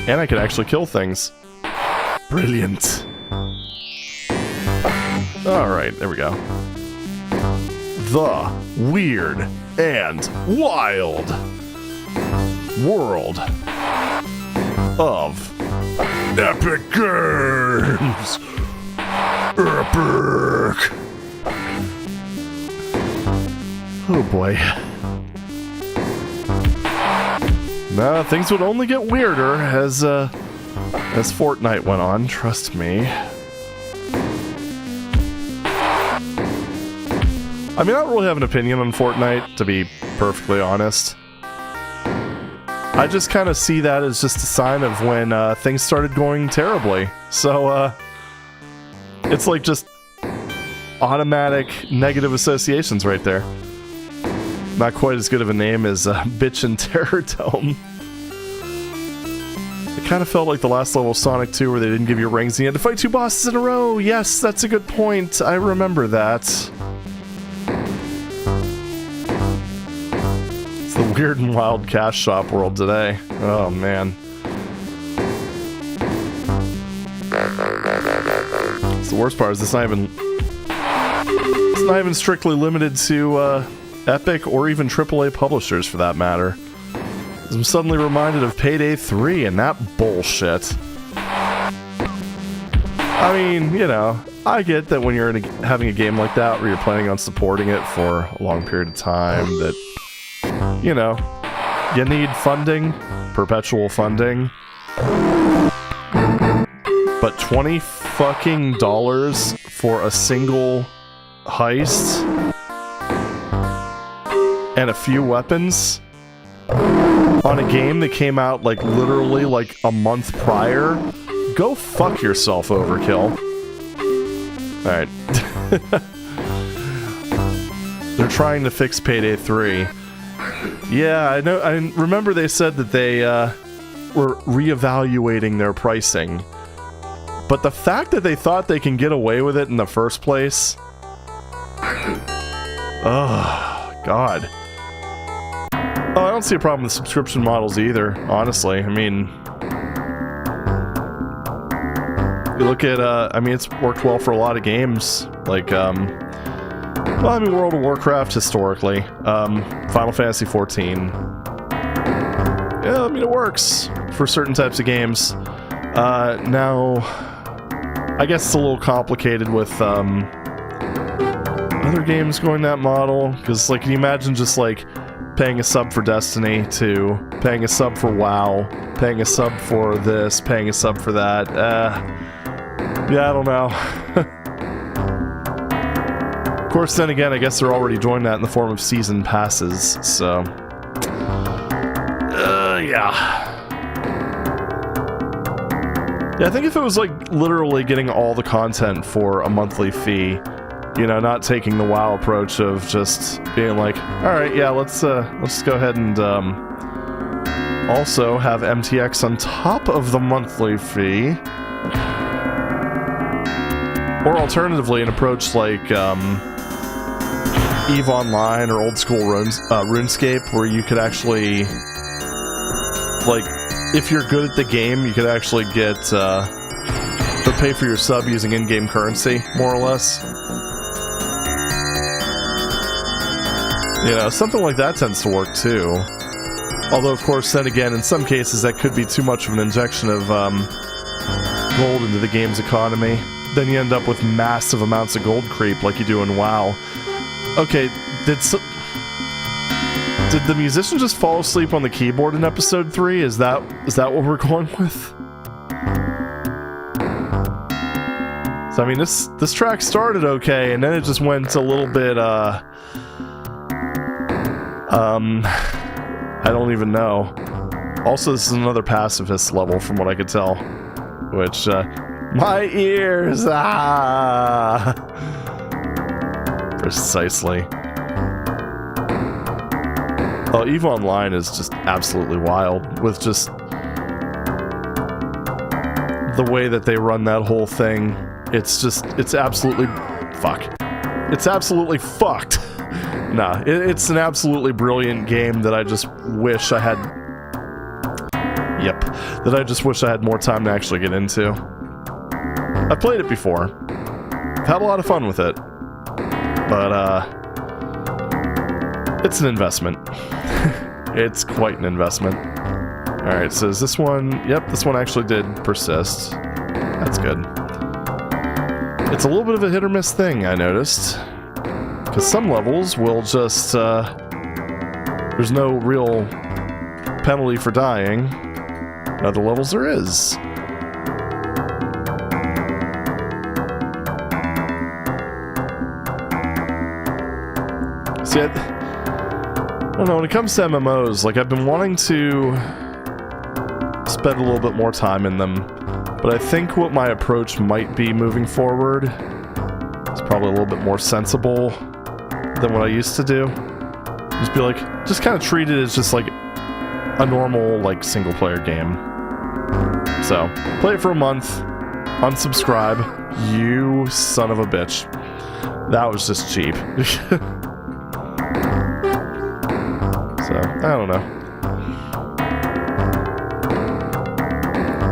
And I can actually kill things. Brilliant. Alright, there we go. The weird and wild world of Epic Games. Epic. Oh boy. Nah, things would only get weirder as Fortnite went on, trust me. I mean, I don't really have an opinion on Fortnite, to be perfectly honest. I just kind of see that as just a sign of when things started going terribly. So, it's like just automatic negative associations right there. Not quite as good of a name as Bitch and Terror Dome. It kind of felt like the last level of Sonic 2 where they didn't give you rings and you had to fight 2 bosses in a row. Yes, that's a good point. I remember that. It's the weird and wild cash shop world today. Oh, man. It's the worst part is it's not even strictly limited to Epic or even AAA publishers for that matter. I'm suddenly reminded of Payday 3 and that bullshit. I mean, you know, I get that when you're having a game like that where you're planning on supporting it for a long period of time, that, you know, you need funding, perpetual funding. But $20 fucking for a single heist and a few weapons on a game that came out like literally like a month prior? Go fuck yourself, Overkill. Alright. They're trying to fix Payday 3. Yeah, I know. I remember they said that they were reevaluating their pricing. But the fact that they thought they can get away with it in the first place... Oh, God. Oh, I don't see a problem with subscription models either, honestly. I mean... You look at, I mean, it's worked well for a lot of games. Like, well, I mean, World of Warcraft historically. Final Fantasy XIV. Yeah, I mean, it works for certain types of games. Now, I guess it's a little complicated with, other games going that model. Because, like, can you imagine just, like, paying a sub for Destiny to paying a sub for WoW, paying a sub for this, paying a sub for that? Yeah, I don't know. Of course, then again, I guess they're already doing that in the form of season passes, so... yeah. Yeah, I think if it was, like, literally getting all the content for a monthly fee, You know, not taking the WoW approach of just being like, all right, yeah, let's go ahead and also have MTX on top of the monthly fee. Or alternatively, an approach like EVE Online or old school RuneScape, where you could actually, like, if you're good at the game, you could actually get or pay for your sub using in-game currency, more or less. You know, something like that tends to work too. Although, of course, then again, in some cases, that could be too much of an injection of gold into the game's economy. Then you end up with massive amounts of gold creep like you do in WoW. Okay, did the musician just fall asleep on the keyboard in episode 3? Is that what we're going with? So, I mean, this track started okay, and then it just went a little bit, I don't even know. Also, this is another pacifist level, from what I could tell. Which, my ears! Ah! Precisely. Oh, EVE Online is just absolutely wild, with just the way that they run that whole thing. It's absolutely... fuck. It's absolutely fucked. Nah, it's an absolutely brilliant game that I just wish I had... Yep. That I just wish I had more time to actually get into. I've played it before. I've had a lot of fun with it. But, it's an investment. It's quite an investment. Alright, so is this one... Yep, this one actually did persist. That's good. It's a little bit of a hit or miss thing, I noticed. Because some levels will just, there's no real penalty for dying. Other levels there is. See, I don't know, when it comes to MMOs, like, I've been wanting to spend a little bit more time in them, but I think what my approach might be moving forward is probably a little bit more sensible than what I used to do. Just be like, just kind of treat it as just like a normal, like, single player game. So, play it for a month, unsubscribe, you son of a bitch. That was just cheap. So, I don't know.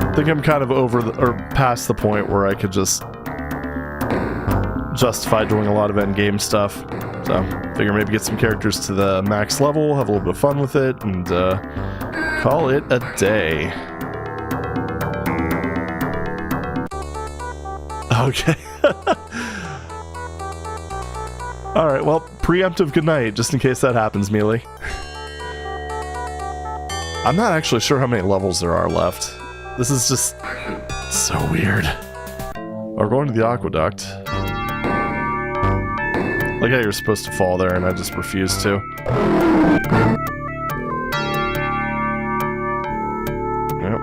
I think I'm kind of or past the point where I could just justify doing a lot of endgame stuff. So, figure maybe get some characters to the max level, have a little bit of fun with it, and call it a day. Okay. Alright, well, preemptive goodnight, just in case that happens, Mealy. I'm not actually sure how many levels there are left. This is just so weird. We're going to the aqueduct. Like how you're supposed to fall there and I just refuse to. Yep.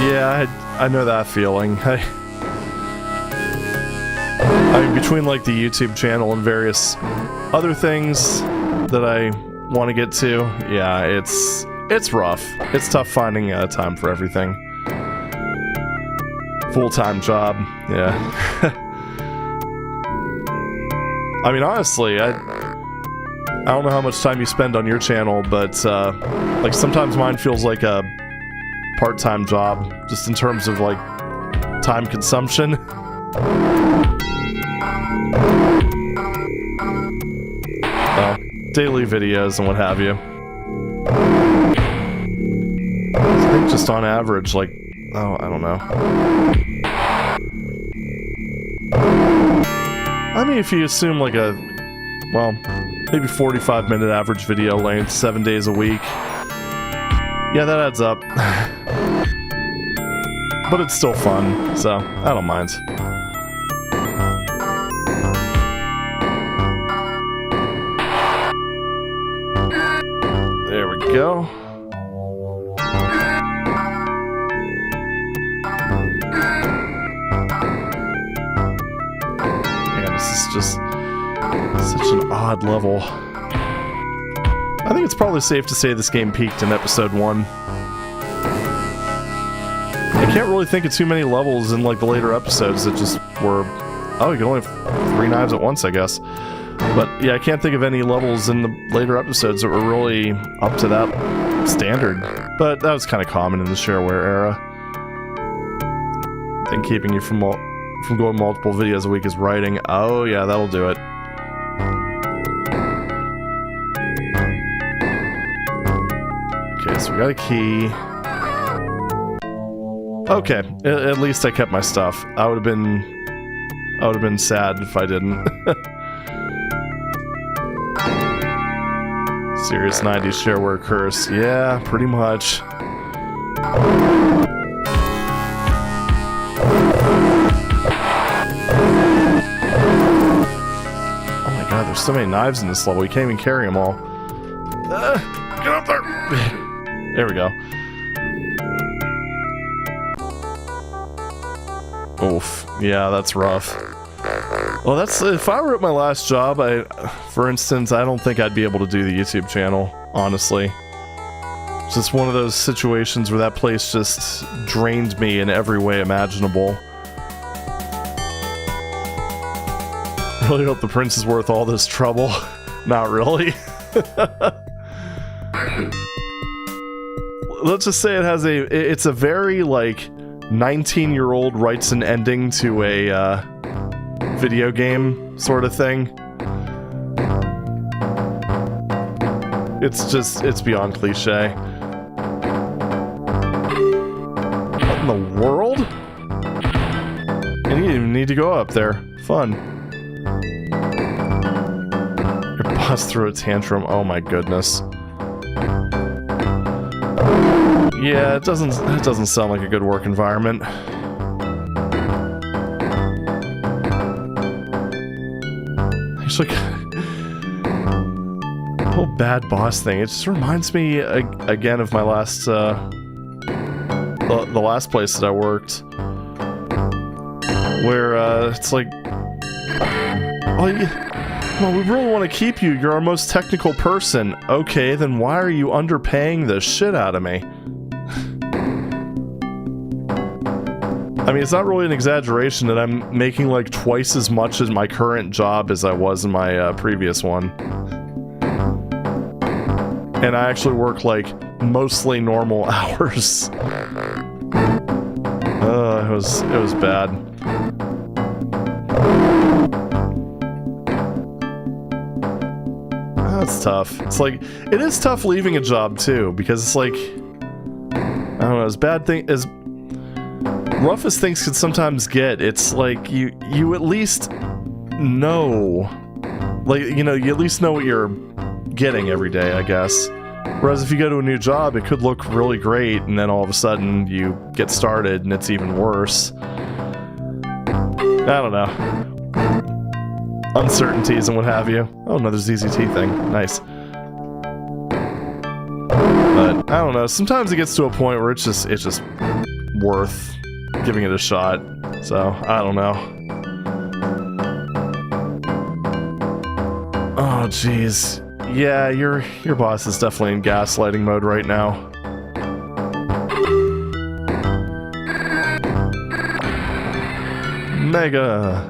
Yeah, I know that feeling. I mean, between like the YouTube channel and various other things that I want to get to, yeah, it's rough. It's tough finding time for everything. Full-time job, yeah. I mean, honestly, I don't know how much time you spend on your channel, but like sometimes mine feels like a part-time job, just in terms of like time consumption. Daily videos and what have you. I think just on average, like, oh, I don't know. I mean, if you assume like a, well, maybe 45-minute average video length, 7 days a week. Yeah, that adds up. But it's still fun, so I don't mind. There we go. just such an odd level. I think it's probably safe to say this game peaked in episode 1. I can't really think of too many levels in like the later episodes that just were, oh, you can only have 3 knives at once, I guess. But yeah, I can't think of any levels in the later episodes that were really up to that standard. But that was kind of common in the shareware era. I think keeping you from going multiple videos a week is writing. Oh yeah, that'll do it. Okay, so we got a key. Okay, at least I kept my stuff. I would have been sad if I didn't. Serious 90s shareware curse. Yeah, pretty much. Oh my god, there's so many knives in this level. You can't even carry them all. Get up there! There we go. Oof. Yeah, that's rough. Well, that's if I were at my last job, for instance, I don't think I'd be able to do the YouTube channel, honestly. It's just one of those situations where that place just drained me in every way imaginable. Really hope the prince is worth all this trouble. Not really. Let's just say it's a very, like, 19-year-old writes an ending to a, video game sort of thing. It's beyond cliche. What in the world? You didn't even need to go up there. Fun. Your boss threw a tantrum. Oh my goodness. Yeah, it doesn't sound like a good work environment. Actually, the whole bad boss thing, it just reminds me again of my last the last place that I worked, where it's like, oh, well, we really want to keep you. You're our most technical person. Okay, then why are you underpaying the shit out of me? I mean, it's not really an exaggeration that I'm making like twice as much as my current job as I was in my previous one. And I actually work like mostly normal hours. It was bad. That's tough. It's like, it is tough leaving a job too, because it's like, I don't know, as rough as things can sometimes get, it's like you at least know, like, you know, you at least know what you're getting every day, I guess. Whereas if you go to a new job, it could look really great, and then all of a sudden you get started and it's even worse. I don't know. Uncertainties and what have you. Oh, another ZZT thing. Nice. But I don't know. Sometimes it gets to a point where it's just worth giving it a shot. So I don't know. Oh jeez. Yeah, your boss is definitely in gaslighting mode right now. Mega.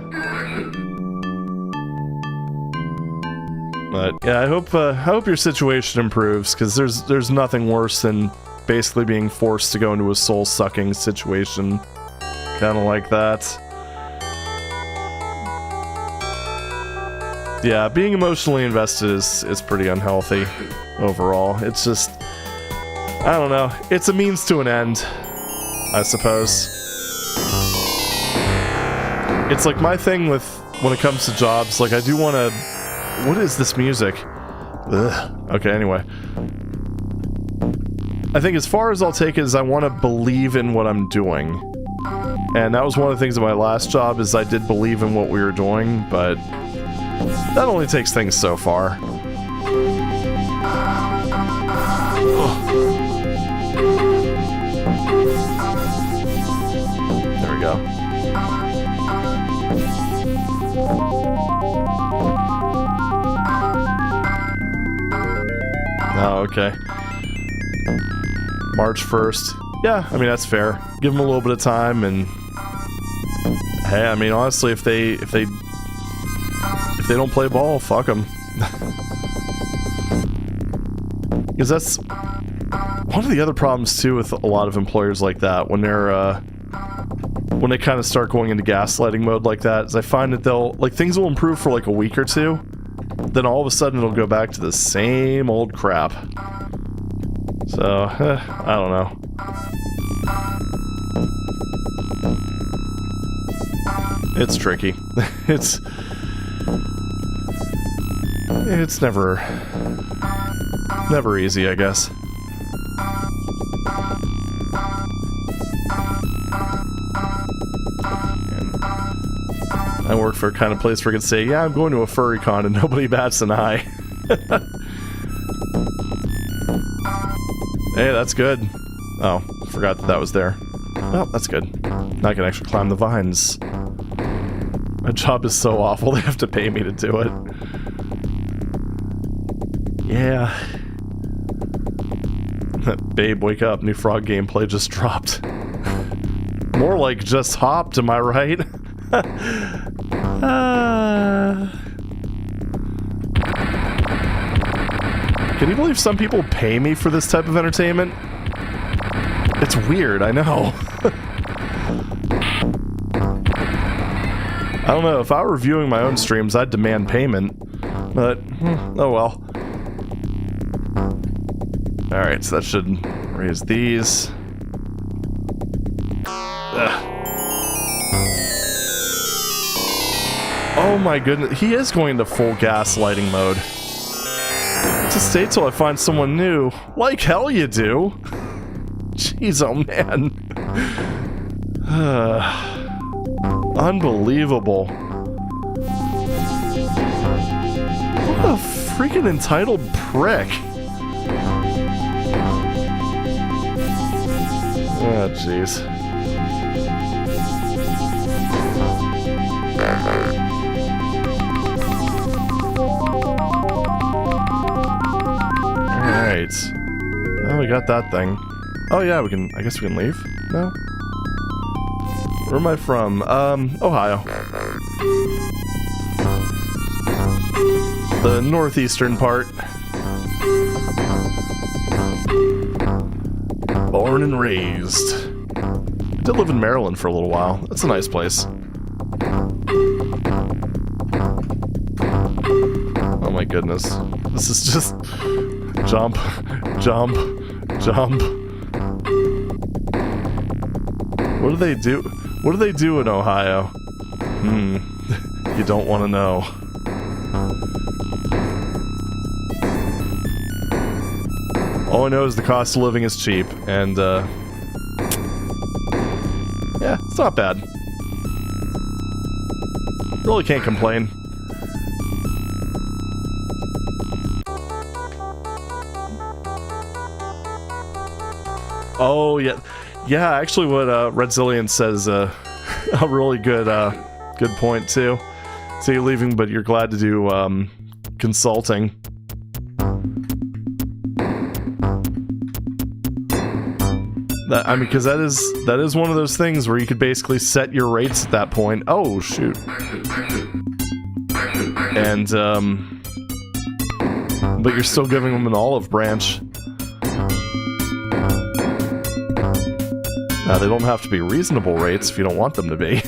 But yeah, I hope your situation improves, because there's nothing worse than basically being forced to go into a soul-sucking situation, kind of like that. Yeah, being emotionally invested is pretty unhealthy overall. It's just, I don't know. It's a means to an end, I suppose. It's like my thing with when it comes to jobs. Like, I do want to. What is this music? Ugh. Okay, anyway. I think as far as I'll take it is I want to believe in what I'm doing. And that was one of the things of my last job, is I did believe in what we were doing, but that only takes things so far. There we go. Oh, okay. March 1st. Yeah, I mean, that's fair. Give them a little bit of time, and hey, I mean, honestly, if they don't play ball, fuck them. Because that's one of the other problems too with a lot of employers like that when they kind of start going into gaslighting mode like that, is I find that they'll, like, things will improve for like a week or two, then all of a sudden it'll go back to the same old crap. So, I don't know. It's tricky. It's never easy, I guess. I work for a kind of place where I could say, yeah, I'm going to a furry con, and nobody bats an eye. Hey, that's good. Oh, forgot that was there. Oh, that's good. Now I can actually climb the vines. My job is so awful, they have to pay me to do it. Yeah. Babe, wake up. New Frog gameplay just dropped. More like just hopped, am I right? Can you believe some people pay me for this type of entertainment? It's weird, I know. I don't know, if I were reviewing my own streams, I'd demand payment. But, oh well. Alright, so that should raise these. Ugh. Oh my goodness, he is going to full gaslighting mode. Just stay till I find someone new. Like hell you do. Jeez, oh man. Unbelievable. What a freaking entitled prick. Oh, jeez. Alright. Oh, we got that thing. Oh yeah, I guess we can leave? No? Where am I from? Ohio. The northeastern part. Born and raised. I did live in Maryland for a little while. That's a nice place. Oh my goodness. This is just... jump, jump, jump. What do they do? What do they do in Ohio? You don't want to know. All I know is the cost of living is cheap, and, yeah, it's not bad. Really can't complain. Oh, yeah. Yeah, actually what Red Zillion says, a really good point, too. So you're leaving, but you're glad to do, consulting. I mean, because that is one of those things where you could basically set your rates at that point. Oh, shoot. And, but you're still giving them an olive branch. Now, they don't have to be reasonable rates if you don't want them to be.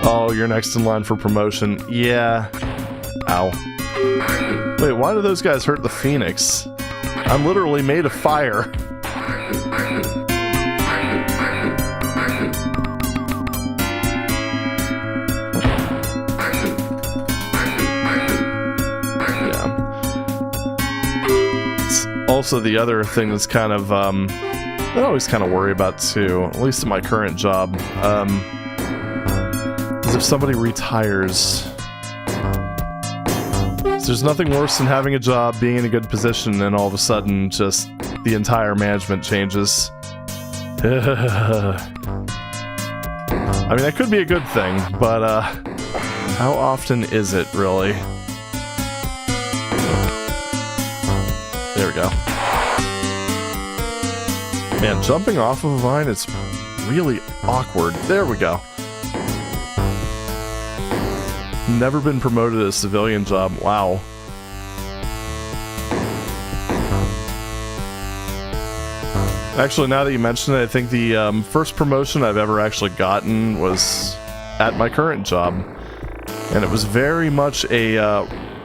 Oh, you're next in line for promotion. Yeah. Ow. Wait, why do those guys hurt the Phoenix? I'm literally made of fire. Also, the other thing that's kind of, I always kind of worry about too, at least in my current job, is if somebody retires. So there's nothing worse than having a job, being in a good position, and all of a sudden, just the entire management changes. I mean, that could be a good thing, but, how often is it, really? Man, jumping off of a vine is really awkward. There we go. Never been promoted to a civilian job. Wow. Actually, now that you mention it, I think the first promotion I've ever actually gotten was at my current job. And it was very much a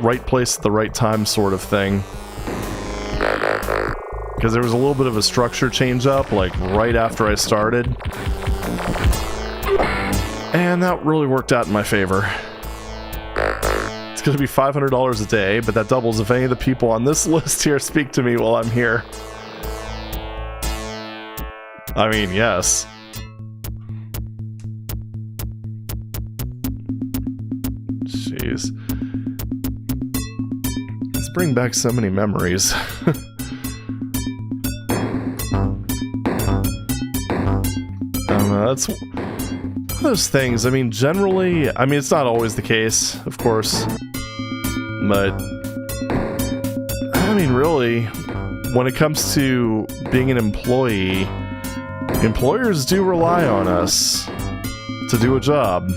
right place at the right time sort of thing. Because there was a little bit of a structure change up, like right after I started. And that really worked out in my favor. It's going to be $500 a day, but that doubles if any of the people on this list here speak to me while I'm here. I mean, yes. Jeez. Let's bring back so many memories. That's one of those things. I mean, generally, I mean, it's not always the case, of course. But, I mean, really, when it comes to being an employee, employers do rely on us to do a job.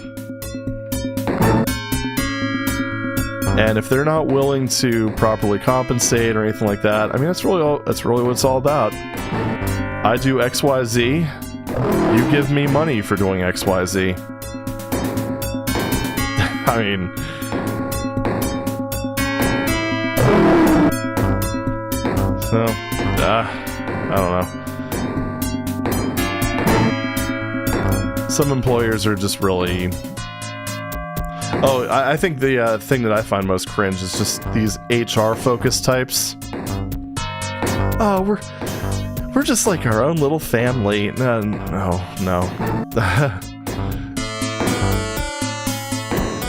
And if they're not willing to properly compensate or anything like that, I mean, that's really what it's all about. I do XYZ. You give me money for doing XYZ. I mean... So, I don't know. Some employers are just really... Oh, I think the thing that I find most cringe is just these HR-focused types. Oh, we're just like our own little family. No.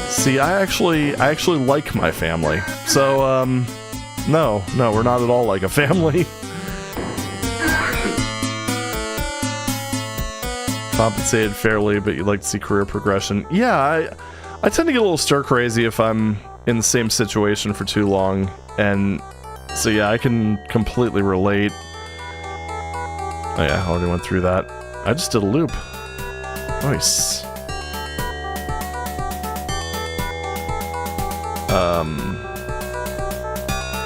See, I actually like my family. So, no, we're not at all like a family. Compensated fairly, but you'd like to see career progression. Yeah, I tend to get a little stir-crazy if I'm in the same situation for too long. And so, yeah, I can completely relate. Oh yeah, I already went through that. I just did a loop. Nice.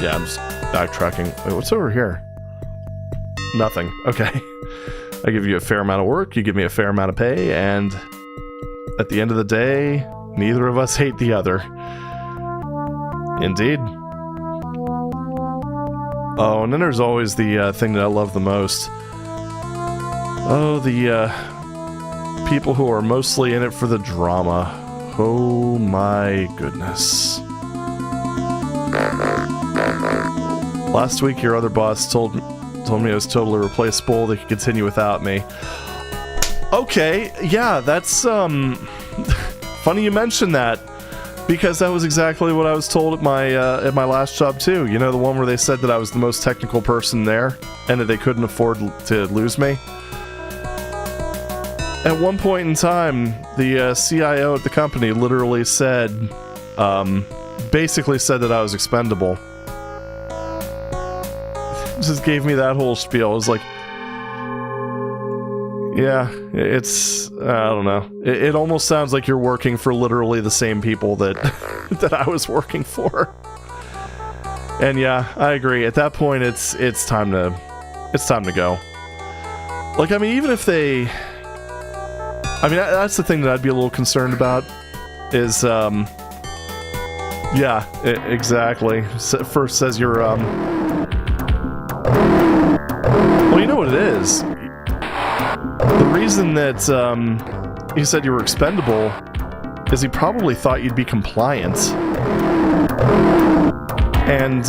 Yeah, I'm just backtracking. Wait, what's over here? Nothing. Okay. I give you a fair amount of work, you give me a fair amount of pay, and at the end of the day, neither of us hate the other. Indeed. Oh, and then there's always the thing that I love the most. Oh, the people who are mostly in it for the drama. Oh my goodness. Last week your other boss told me I was totally replaceable, they could continue without me. Okay, yeah, that's funny you mentioned that, because that was exactly what I was told at my last job too. You know, the one where they said that I was the most technical person there and that they couldn't afford to lose me. At one point in time, the CIO at the company literally said, basically said that I was expendable. Just gave me that whole spiel. I was like, yeah, it's, I don't know. It almost sounds like you're working for literally the same people that that I was working for. And yeah, I agree. At that point, it's time to go. Like, I mean, even if they... I mean, that's the thing that I'd be a little concerned about, is, yeah, exactly. First says you're, well, you know what it is? The reason that, he said you were expendable is he probably thought you'd be compliant. And,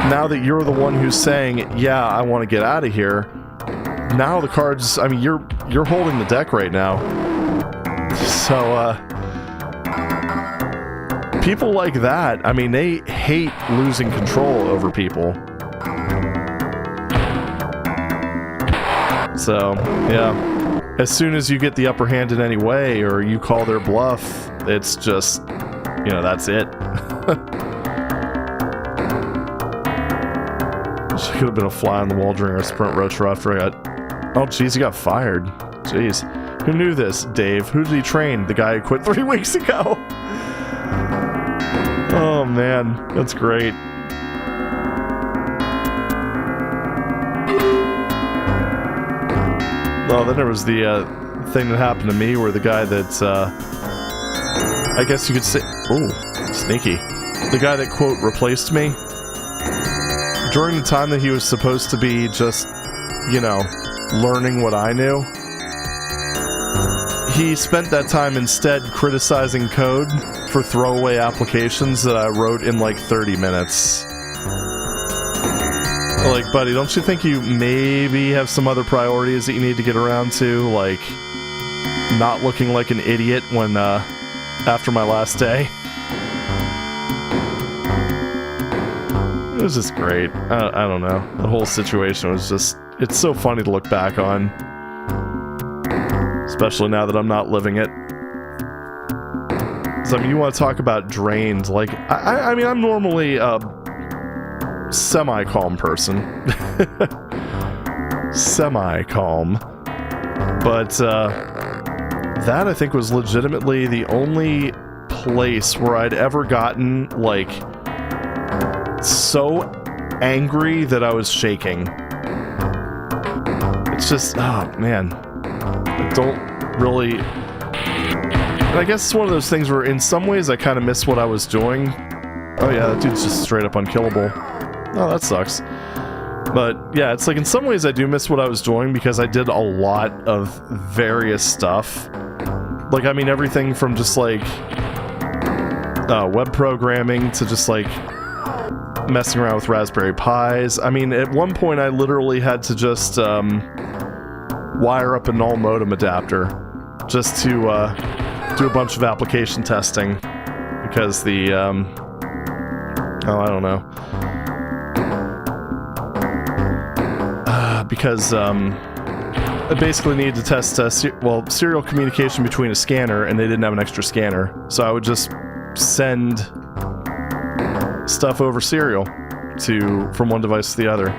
now that you're the one who's saying, yeah, I want to get out of here, now the cards, I mean, you're holding the deck right now. So, people like that, I mean, they hate losing control over people. So, yeah. As soon as you get the upper hand in any way, or you call their bluff, it's just, you know, that's it. Could have been a fly on the wall during our sprint retro after I got... Oh, jeez, he got fired. Jeez. Who knew this, Dave? Who did he train? The guy who quit 3 weeks ago. Oh, man. That's great. Oh, then there was the thing that happened to me where the guy that... I guess you could say... Ooh, sneaky. The guy that, quote, replaced me. During the time that he was supposed to be just, you know, learning what I knew, he spent that time instead criticizing code for throwaway applications that I wrote in like 30 minutes. Like, buddy, don't you think you maybe have some other priorities that you need to get around to? Like, not looking like an idiot when, after my last day? It was just great. I don't know. The whole situation was just... It's so funny to look back on. Especially now that I'm not living it. So, I mean, you want to talk about drained. Like, I mean, I'm normally a semi-calm person. Semi-calm. But, that, I think, was legitimately the only place where I'd ever gotten, like... so angry that I was shaking. It's just, oh man, I don't really... And I guess it's one of those things where in some ways I kind of miss what I was doing. Oh yeah, that dude's just straight up unkillable. Oh, that sucks. But yeah, it's like in some ways I do miss what I was doing because I did a lot of various stuff. Like, I mean, everything from just like web programming to just like messing around with Raspberry Pis. I mean, at one point I literally had to just wire up a null modem adapter just to do a bunch of application testing because the oh, I don't know, because I basically needed to test serial communication between a scanner, and they didn't have an extra scanner, so I would just send stuff over serial from one device to the other.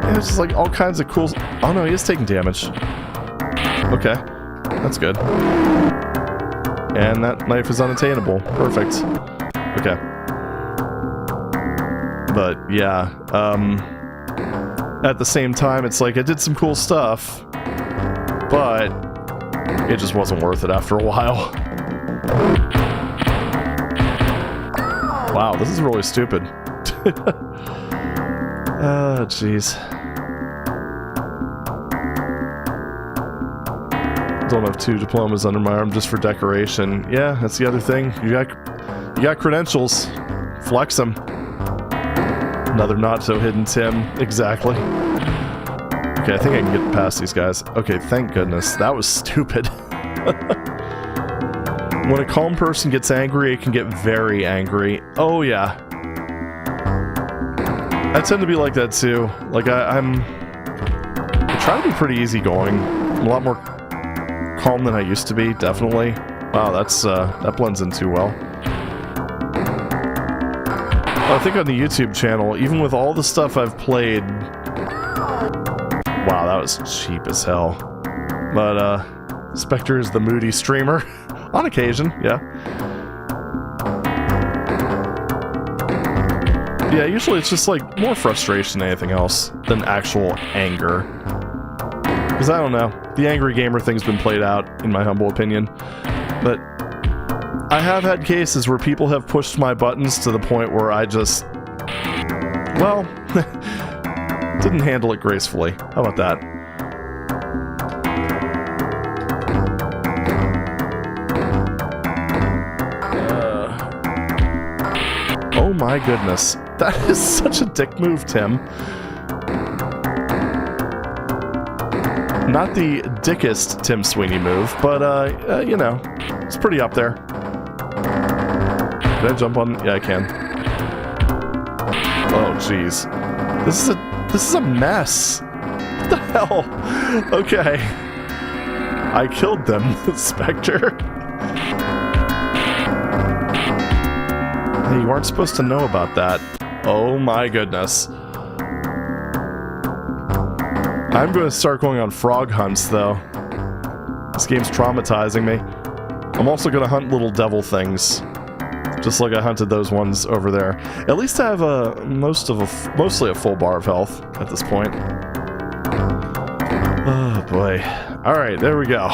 And it's just like all kinds of cool... Oh no, he is taking damage. Okay, that's good. And that knife is unattainable. Perfect. Okay. But yeah, at the same time, it's like I did some cool stuff, but it just wasn't worth it after a while. Wow, this is really stupid. Oh, jeez. Don't have 2 diplomas under my arm just for decoration. Yeah, that's the other thing. You got credentials. Flex them. Another not so hidden Tim. Exactly. Okay, I think I can get past these guys. Okay, thank goodness. That was stupid. When a calm person gets angry, it can get very angry. Oh, yeah. I tend to be like that, too. Like, I try to be pretty easygoing. I'm a lot more calm than I used to be, definitely. Wow, that blends in too well. I think on the YouTube channel, even with all the stuff I've played... Wow, that was cheap as hell. But, Spectre is the moody streamer. On occasion, yeah. Yeah, usually it's just like more frustration than anything else than actual anger. Because I don't know, the angry gamer thing's been played out, in my humble opinion. But I have had cases where people have pushed my buttons to the point where I just... Well, didn't handle it gracefully. How about that? Oh my goodness. That is such a dick move, Tim. Not the dickest Tim Sweeney move, but, you know, it's pretty up there. Can I jump on? Yeah, I can. Oh, jeez. This is a mess. What the hell? Okay. I killed them, Spectre. Hey, you aren't supposed to know about that. Oh my goodness. I'm going to start going on frog hunts, though. This game's traumatizing me. I'm also going to hunt little devil things. Just like I hunted those ones over there. At least I have mostly a full bar of health at this point. Oh boy. Alright, there we go.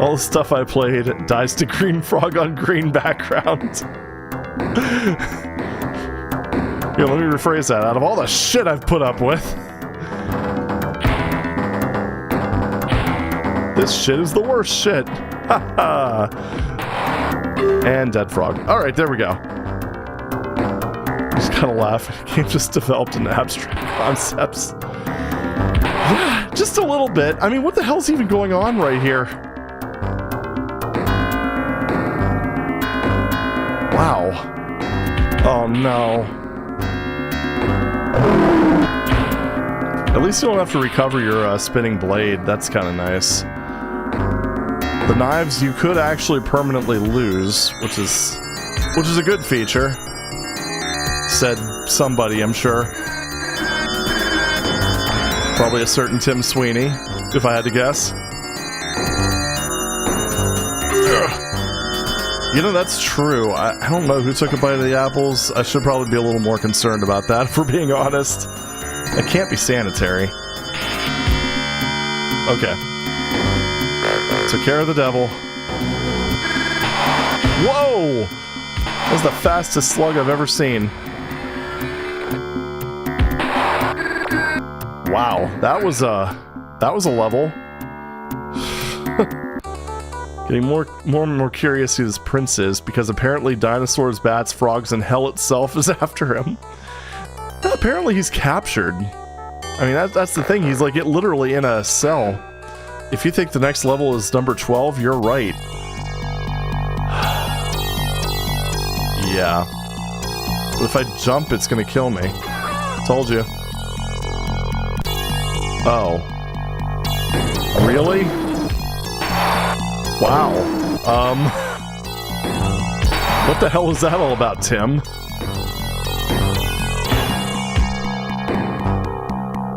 All the stuff I played dies to green frog on green background. Here, let me rephrase that. Out of all the shit I've put up with, this shit is the worst shit. Ha ha. And dead frog. Alright, there we go. Just kind of laugh. The game just developed into abstract concepts. Yeah, just a little bit. I mean, what the hell's even going on right here? Wow. Oh no. At least you don't have to recover your spinning blade. That's kind of nice. The knives you could actually permanently lose, which is a good feature. Said somebody, I'm sure. Probably a certain Tim Sweeney, if I had to guess. Ugh. You know, that's true. I don't know who took a bite of the apples. I should probably be a little more concerned about that, if we're being honest. It can't be sanitary. Okay. Took care of the devil. Whoa! That was the fastest slug I've ever seen. Wow, that was a level. Getting more and more curious who this prince is, because apparently dinosaurs, bats, frogs, and hell itself is after him. Apparently he's captured. I mean, that's the thing. He's like literally in a cell. If you think the next level is number 12, you're right. Yeah. But if I jump, it's gonna kill me. Told you. Oh. Really? Wow. What the hell was that all about, Tim?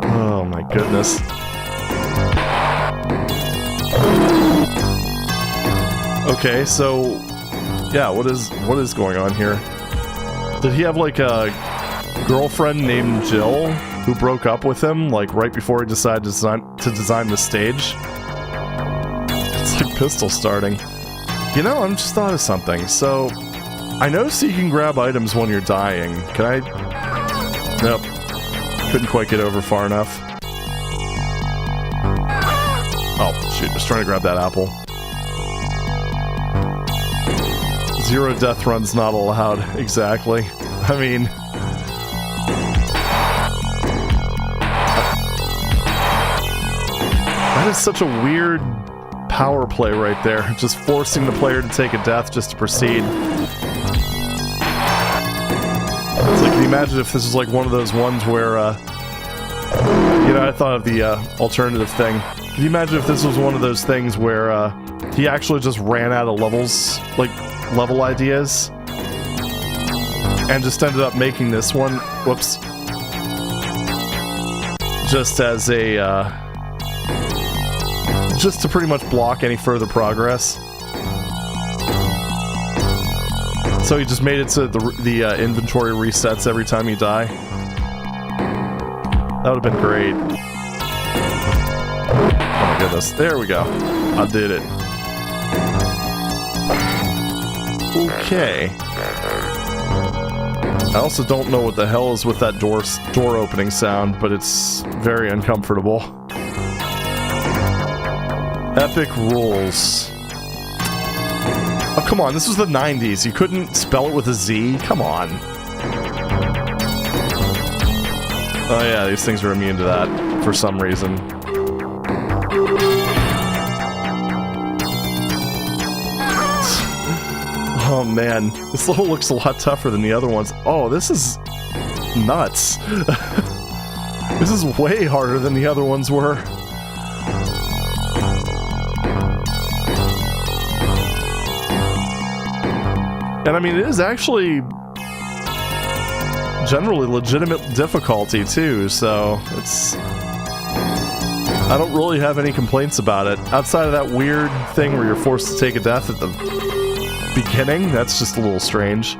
Oh my goodness. Okay, so yeah, what is going on here? Did he have like a girlfriend named Jill who broke up with him like right before he decided to design the stage? It's like pistol starting. You know, I'm just thought of something. So I noticed you can grab items when you're dying. Can I? Nope. Couldn't quite get over far enough. Oh, shoot. Just trying to grab that apple. 0 death runs not allowed. Exactly. I mean... that is such a weird power play right there. Just forcing the player to take a death just to proceed. It's like, can you imagine if this is like one of those ones where, you know, I thought of the alternative thing. Can you imagine if this was one of those things where he actually just ran out of levels, like level ideas, and just ended up making this one, whoops, just as a, just to pretty much block any further progress. So he just made it so the inventory resets every time you die. That would have been great. Oh my goodness. There we go. I did it. Okay. I also don't know what the hell is with that door opening sound, but it's very uncomfortable. Epic rules. Oh, come on. This was the 90s. You couldn't spell it with a Z? Come on. Oh yeah, these things are immune to that for some reason. Oh man, this level looks a lot tougher than the other ones. Oh, this is nuts. This is way harder than the other ones were. And I mean, it is actually generally legitimate difficulty too, so it's... I don't really have any complaints about it. Outside of that weird thing where you're forced to take a death at the beginning, that's just a little strange.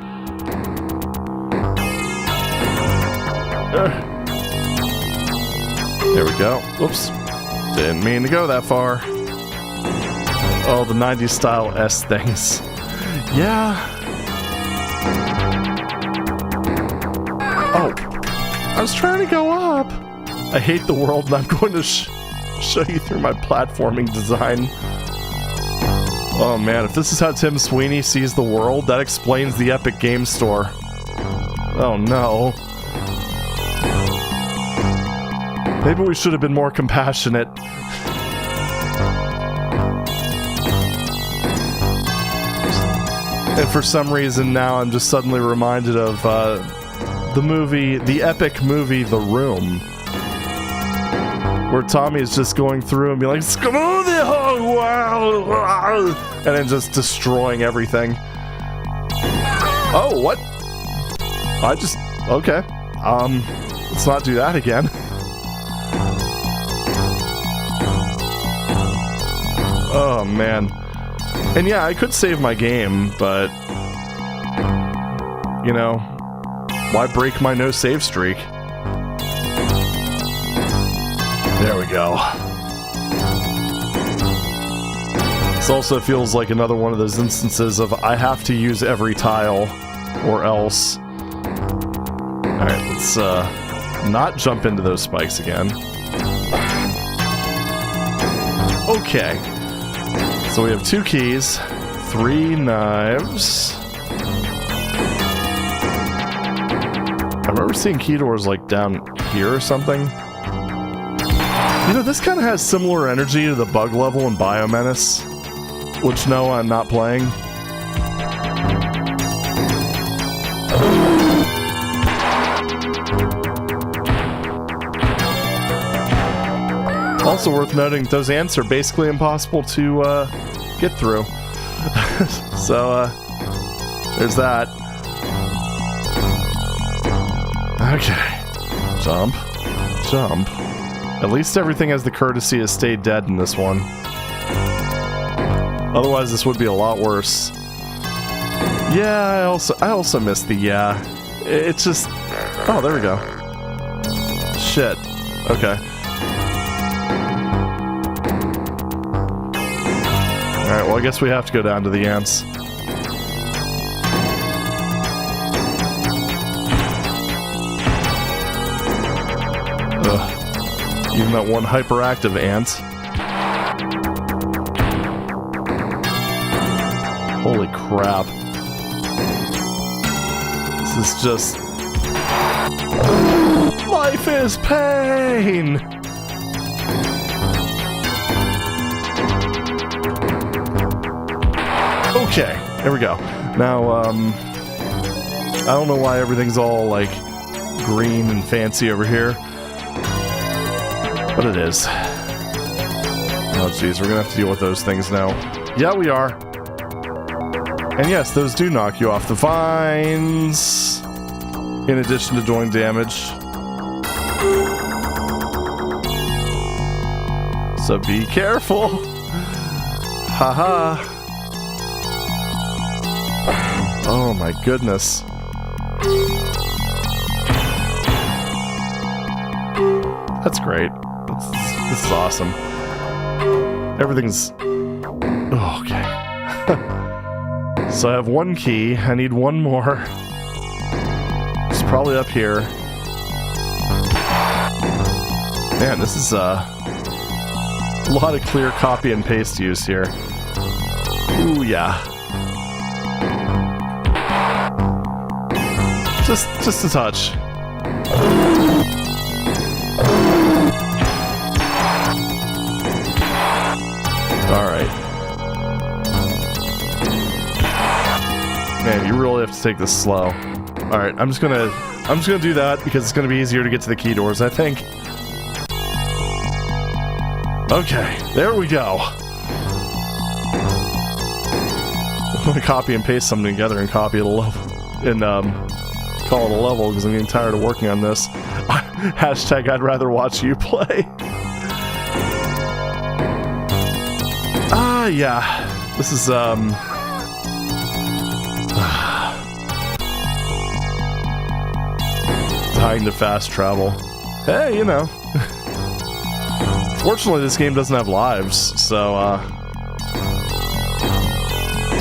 There we go. Oops. Didn't mean to go that far. Oh, the 90s style S things. Yeah. Oh. I was trying to go up. I hate the world, and I'm going to show you through my platforming design. Oh man, if this is how Tim Sweeney sees the world, that explains the Epic Game Store. Oh no. Maybe we should have been more compassionate. And for some reason now I'm just suddenly reminded of the epic movie The Room, where Tommy is just going through and being like, screw the whole world, and then just destroying everything. Oh, what? Okay. Let's not do that again. Oh, man. And yeah, I could save my game, but... you know, why break my no save streak? There we go. This also feels like another one of those instances of I have to use every tile, or else. Alright, let's not jump into those spikes again. Okay. So we have 2 keys, 3 knives. I remember seeing key doors like down here or something. You know, this kind of has similar energy to the bug level in Biomenace, which no, I'm not playing. Also worth noting, those ants are basically impossible to get through. So, there's that. Okay. Jump. Jump. At least everything has the courtesy to stay dead in this one. Otherwise, this would be a lot worse. Yeah, I also missed the yeah. It's just... oh, there we go. Shit. Okay. Alright, well I guess we have to go down to the ants. Ugh. Even that one hyperactive ant. Holy crap. This is just... life is pain! Okay, there we go. Now, I don't know why everything's all, like, green and fancy over here. But it is. Oh, jeez, we're gonna have to deal with those things now. Yeah, we are. And yes, those do knock you off the vines, in addition to doing damage. So be careful. Haha. Oh my goodness. That's great. This is awesome. Everything's... oh, okay. So I have 1 key. I need 1 more. It's probably up here. Man, this is a lot of clear copy and paste use here. Ooh, yeah. Just a touch. Alright. Man, you really have to take this slow. Alright, I'm just gonna do that because it's gonna be easier to get to the key doors, I think. Okay, there we go. I'm gonna copy and paste something together and copy it in call it a level because I'm getting tired of working on this. Hashtag I'd rather watch you play. Yeah. This is, tying to fast travel. Hey, you know. Fortunately, this game doesn't have lives, so,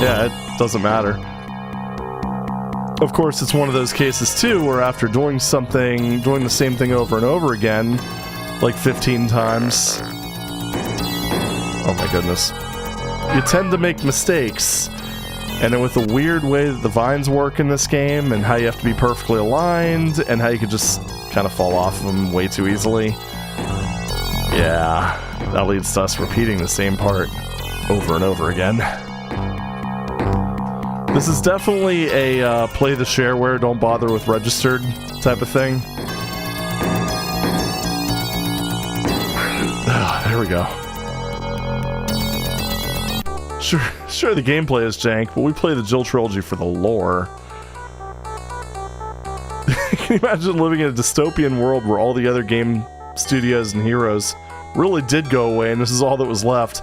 yeah, it doesn't matter. Of course, it's one of those cases, too, where after doing the same thing over and over again, like 15 times... Oh my goodness. You tend to make mistakes. And then with the weird way that the vines work in this game, and how you have to be perfectly aligned, and how you can just kind of fall off of them way too easily. Yeah, that leads to us repeating the same part over and over again. This is definitely a play the shareware, don't bother with registered type of thing. There we go. Sure, the gameplay is jank, but we play the Jill Trilogy for the lore. Can you imagine living in a dystopian world where all the other game studios and heroes really did go away, and this is all that was left?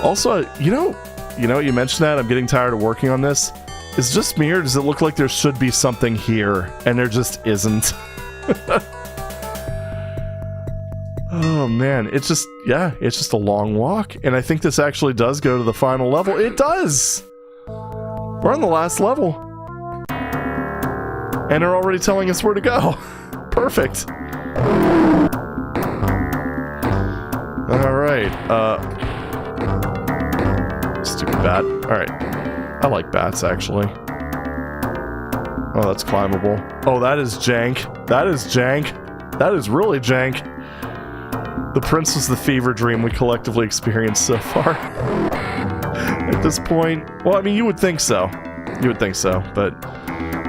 Also, you know, you mentioned that, I'm getting tired of working on this. Is it just me, or does it look like there should be something here, and there just isn't? Oh man, it's just a long walk, and I think this actually does go to the final level. It does! We're on the last level. And they're already telling us where to go. Perfect. Alright, stupid bat. Alright. I like bats, actually. Oh, that's climbable. Oh, that is jank. That is jank. That is really jank. The prince was the fever dream we collectively experienced so far. At this point... Well, I mean, you would think so. You would think so, but...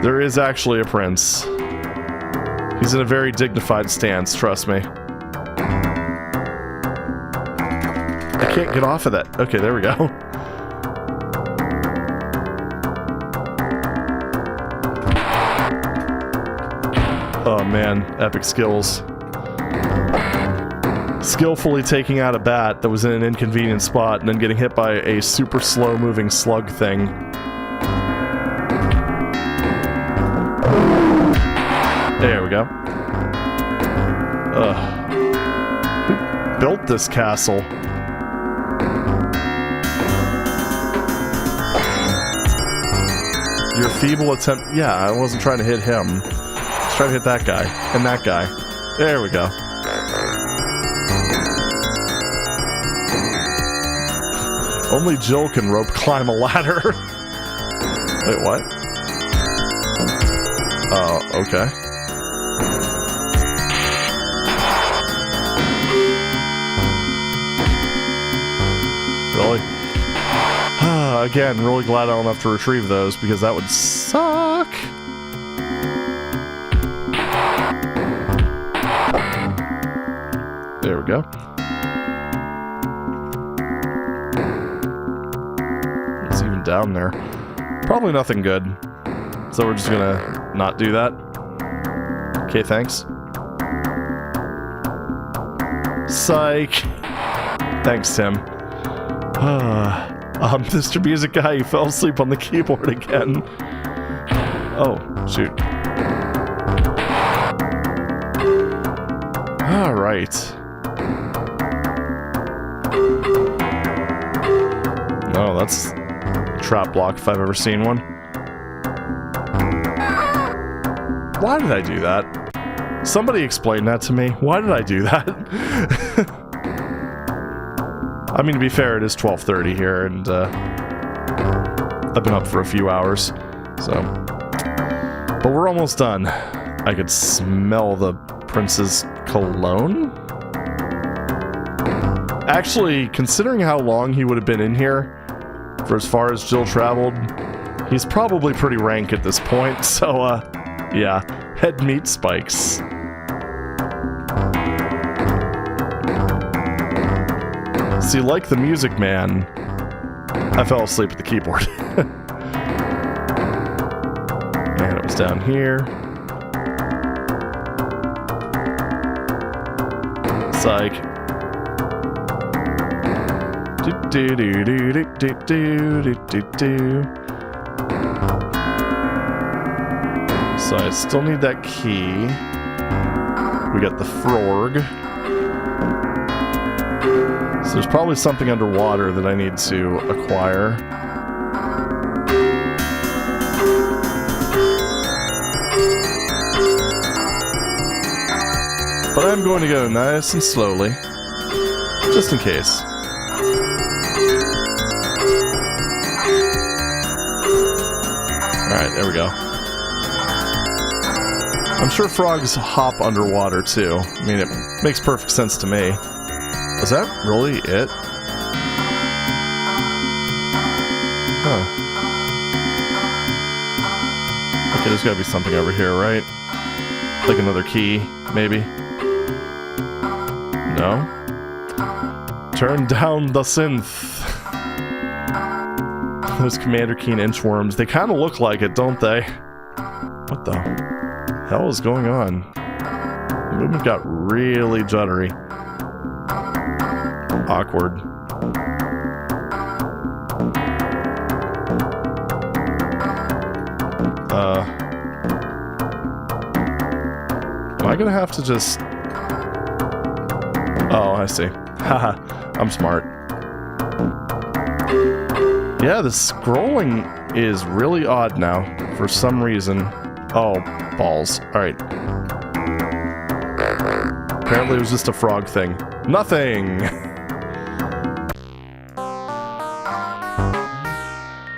There is actually a prince. He's in a very dignified stance, trust me. I can't get off of that. Okay, there we go. Oh man, epic skills. Skillfully taking out a bat that was in an inconvenient spot and then getting hit by a super slow moving slug thing. There we go. Ugh. Who built this castle? Your feeble attempt... Yeah, I wasn't trying to hit him. I was trying to hit that guy. And that guy. There we go. Only Jill can rope climb a ladder. Wait, what? Oh, okay. Really? Again, really glad I don't have to retrieve those, because that would suck. There we go. What's even down there? Probably nothing good. So we're just gonna not do that. Okay, thanks. Psych. Thanks, Tim. Mr. Music Guy, you fell asleep on the keyboard again. Oh, shoot. Alright. Oh, that's a trap block if I've ever seen one. Why did I do that? Somebody explain that to me. Why did I do that? I mean, to be fair, it is 12:30 here, and I've been up for a few hours, so... But we're almost done. I could smell the prince's cologne? Actually, considering how long he would have been in here, for as far as Jill traveled, he's probably pretty rank at this point, so, yeah. Head meat spikes. See, like the Music Man, I fell asleep at the keyboard. And it was down here. Psych. So I still need that key. We got the frog. So there's probably something underwater that I need to acquire. But I'm going to go nice and slowly, just in case. Alright, there we go. I'm sure frogs hop underwater too. I mean, it makes perfect sense to me. Was that really it? Huh. Okay, there's gotta be something over here, right? Like another key, maybe? No? Turn down the synth. Those Commander Keen inchworms, they kind of look like it, don't they? What the hell is going on? The movement got really juddery. Awkward. Am I gonna have to just... Oh, I see. Haha, I'm smart. Yeah, the scrolling is really odd now, for some reason. Oh, balls. Alright. Apparently it was just a frog thing. Nothing!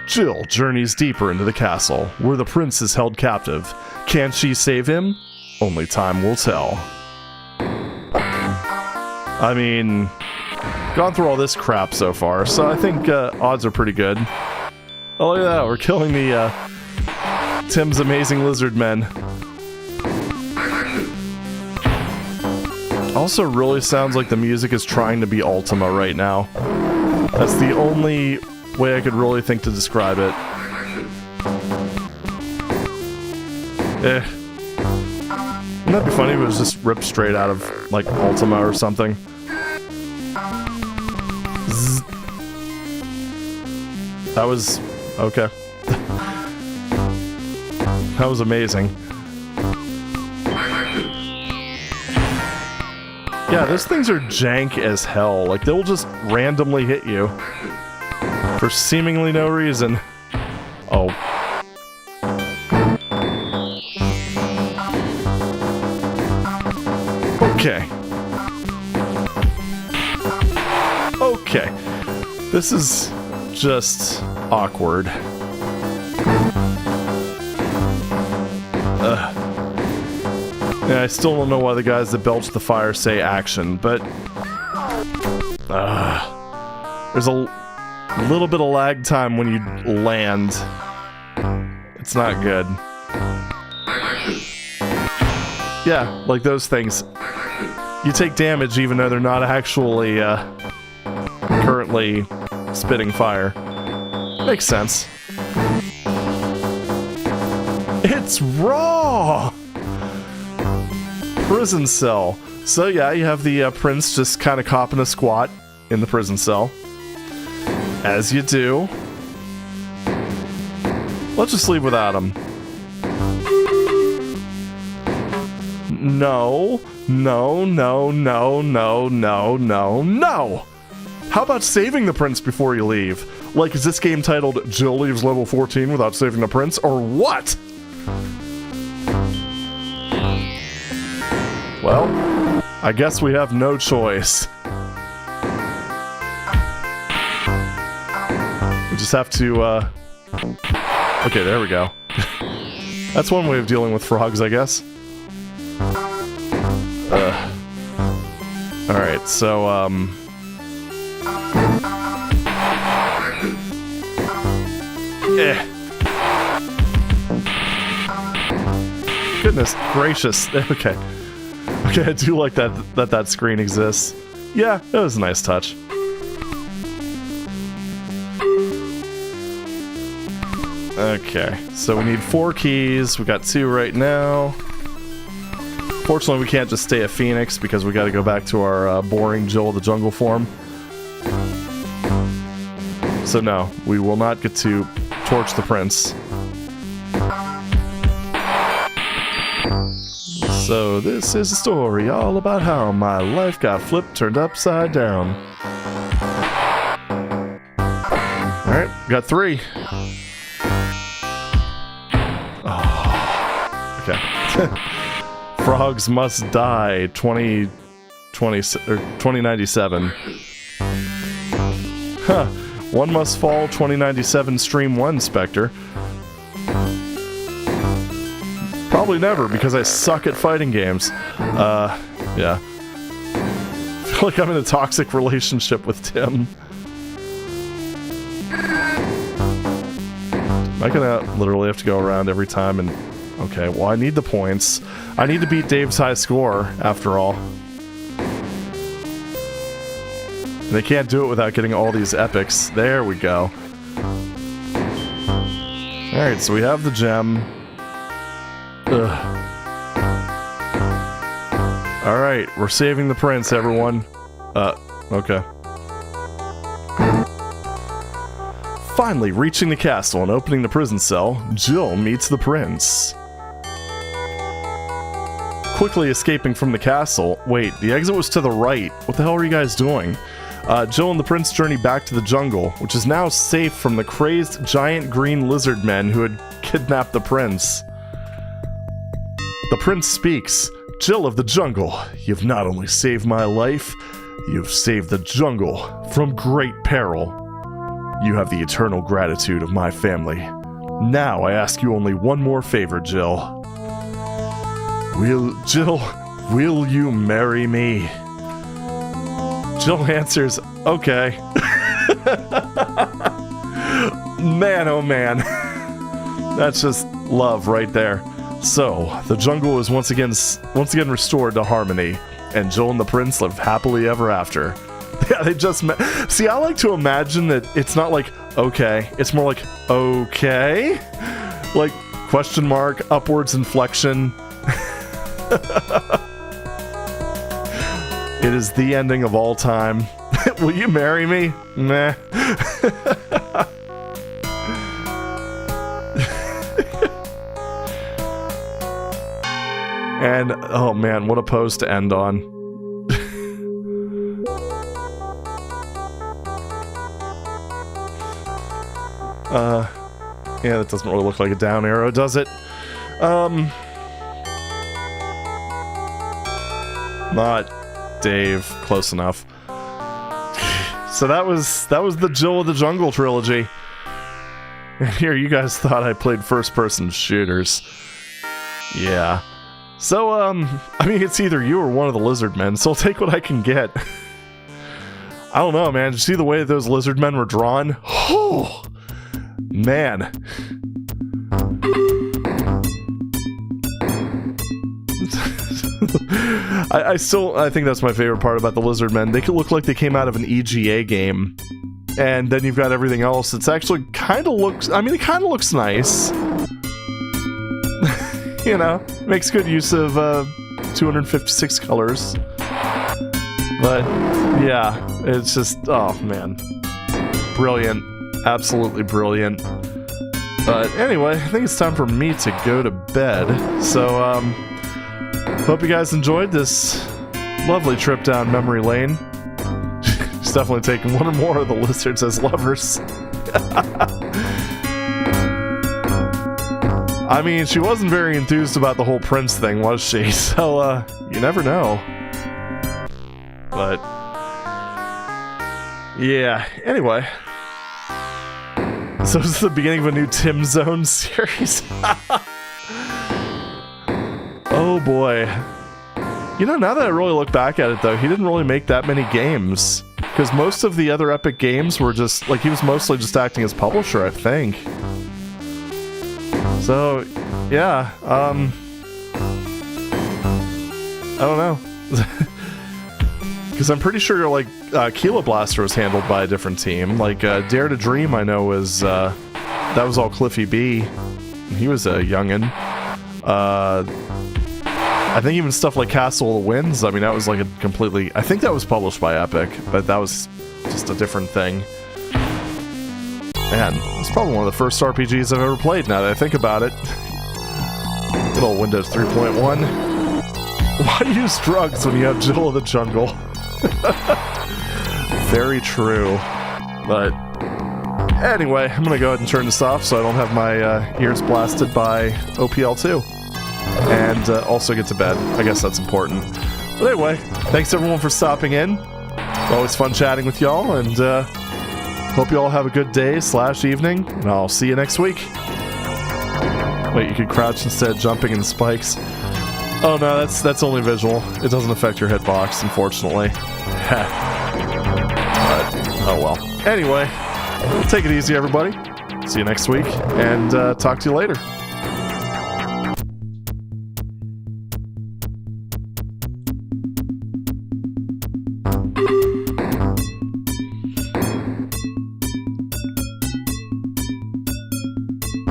Jill journeys deeper into the castle, where the prince is held captive. Can she save him? Only time will tell. I mean, gone through all this crap so far, so I think odds are pretty good. Oh, look at that, we're killing the Tim's Amazing Lizard Men. Also really sounds like the music is trying to be Ultima right now. That's the only way I could really think to describe it. Wouldn't that be funny if it was just ripped straight out of, like, Ultima or something? Zzz. That was... okay. That was amazing. Yeah, those things are jank as hell. Like, they'll just randomly hit you. For seemingly no reason. Oh. Okay. Okay. This is just awkward. Yeah, I still don't know why the guys that belch the fire say action, but... there's a little bit of lag time when you land. It's not good. Yeah, like those things. You take damage even though they're not actually currently spitting fire. Makes sense. It's raw! Prison cell. So yeah, you have the prince just kind of copping a squat in the prison cell. As you do. Let's just leave without him. No, no, no, no, no, no, no, no! How about saving the prince before you leave? Like, is this game titled Jill leaves level 14 without saving the prince, or what? Well, I guess we have no choice. We just have to, okay, there we go. That's one way of dealing with frogs, I guess. Alright, so, Goodness gracious. Okay. Okay, I do like that screen exists. Yeah, it was a nice touch. Okay, so we need 4 keys. We got 2 right now. Fortunately, we can't just stay a Phoenix because we got to go back to our boring Jill of the Jungle form. So no, we will not get to torch the prince. So this is a story all about how my life got flipped, turned upside down. Alright, got 3. Oh, okay. Frogs Must Die 2097. Huh. One Must Fall 2097 Stream 1 Spectre. Probably never, because I suck at fighting games. Yeah. I feel like I'm in a toxic relationship with Tim. Am I gonna literally have to go around every time and... Okay, well I need the points. I need to beat Dave's high score, after all. And they can't do it without getting all these epics. There we go. Alright, so we have the gem. Ugh. Alright, we're saving the prince, everyone. Okay. Finally reaching the castle and opening the prison cell, Jill meets the prince. Quickly escaping from the castle. Wait, the exit was to the right. What the hell are you guys doing? Jill and the prince journey back to the jungle, which is now safe from the crazed giant green lizard men who had kidnapped the prince. The prince speaks. Jill of the jungle, you've not only saved my life, you've saved the jungle from great peril. You have the eternal gratitude of my family. Now I ask you only one more favor, Jill. Will you marry me? Jill answers, okay. Man, oh man. That's just love right there. So, the jungle is once again restored to harmony, and Jill and the prince live happily ever after. Yeah, they just met. See, I like to imagine that it's not like, okay, it's more like, okay? Like, question mark, upwards inflection. It is the ending of all time. Will you marry me? Meh. And, oh man, what a pose to end on. Yeah, that doesn't really look like a down arrow, does it? Not Dave. Close enough. So that was the Jill of the Jungle trilogy. And here, you guys thought I played first-person shooters. Yeah. So, I mean, it's either you or one of the lizard men, so I'll take what I can get. I don't know, man. Did you see the way those lizard men were drawn? Oh, man. I think that's my favorite part about the lizard men. They could look like they came out of an EGA game. And then you've got everything else. It's actually kind of looks... I mean, it kind of looks nice. You know, makes good use of 256 colors. But, yeah, it's just, oh man. Brilliant. Absolutely brilliant. But anyway, I think it's time for me to go to bed. So, hope you guys enjoyed this lovely trip down memory lane. Just definitely taking one or more of the lizards as lovers. I mean, she wasn't very enthused about the whole prince thing, was she? So, you never know. But, yeah, anyway. So this is the beginning of a new Tim Zone series. Oh boy. You know, now that I really look back at it though, he didn't really make that many games. Because most of the other Epic games were just, like, he was mostly just acting as publisher, I think. So, yeah, I don't know. Because I'm pretty sure, like, Kilo Blaster was handled by a different team. Like, Dare to Dream, I know, was, that was all Cliffy B. He was a youngin'. I think even stuff like Castle of the Winds, I mean, that was like a completely... I think that was published by Epic, but that was just a different thing. Man, it's probably one of the first RPGs I've ever played now that I think about it. Good old Windows 3.1. Why use drugs when you have Jill of the Jungle? Very true. But anyway, I'm gonna go ahead and turn this off so I don't have my ears blasted by OPL2. And also get to bed. I guess that's important. But anyway, thanks everyone for stopping in. Always fun chatting with y'all, and hope you all have a good day / evening, and I'll see you next week. Wait, you could crouch instead of jumping in the spikes. Oh no, that's only visual. It doesn't affect your hitbox, unfortunately. But, oh well. Anyway, take it easy, everybody. See you next week, and talk to you later.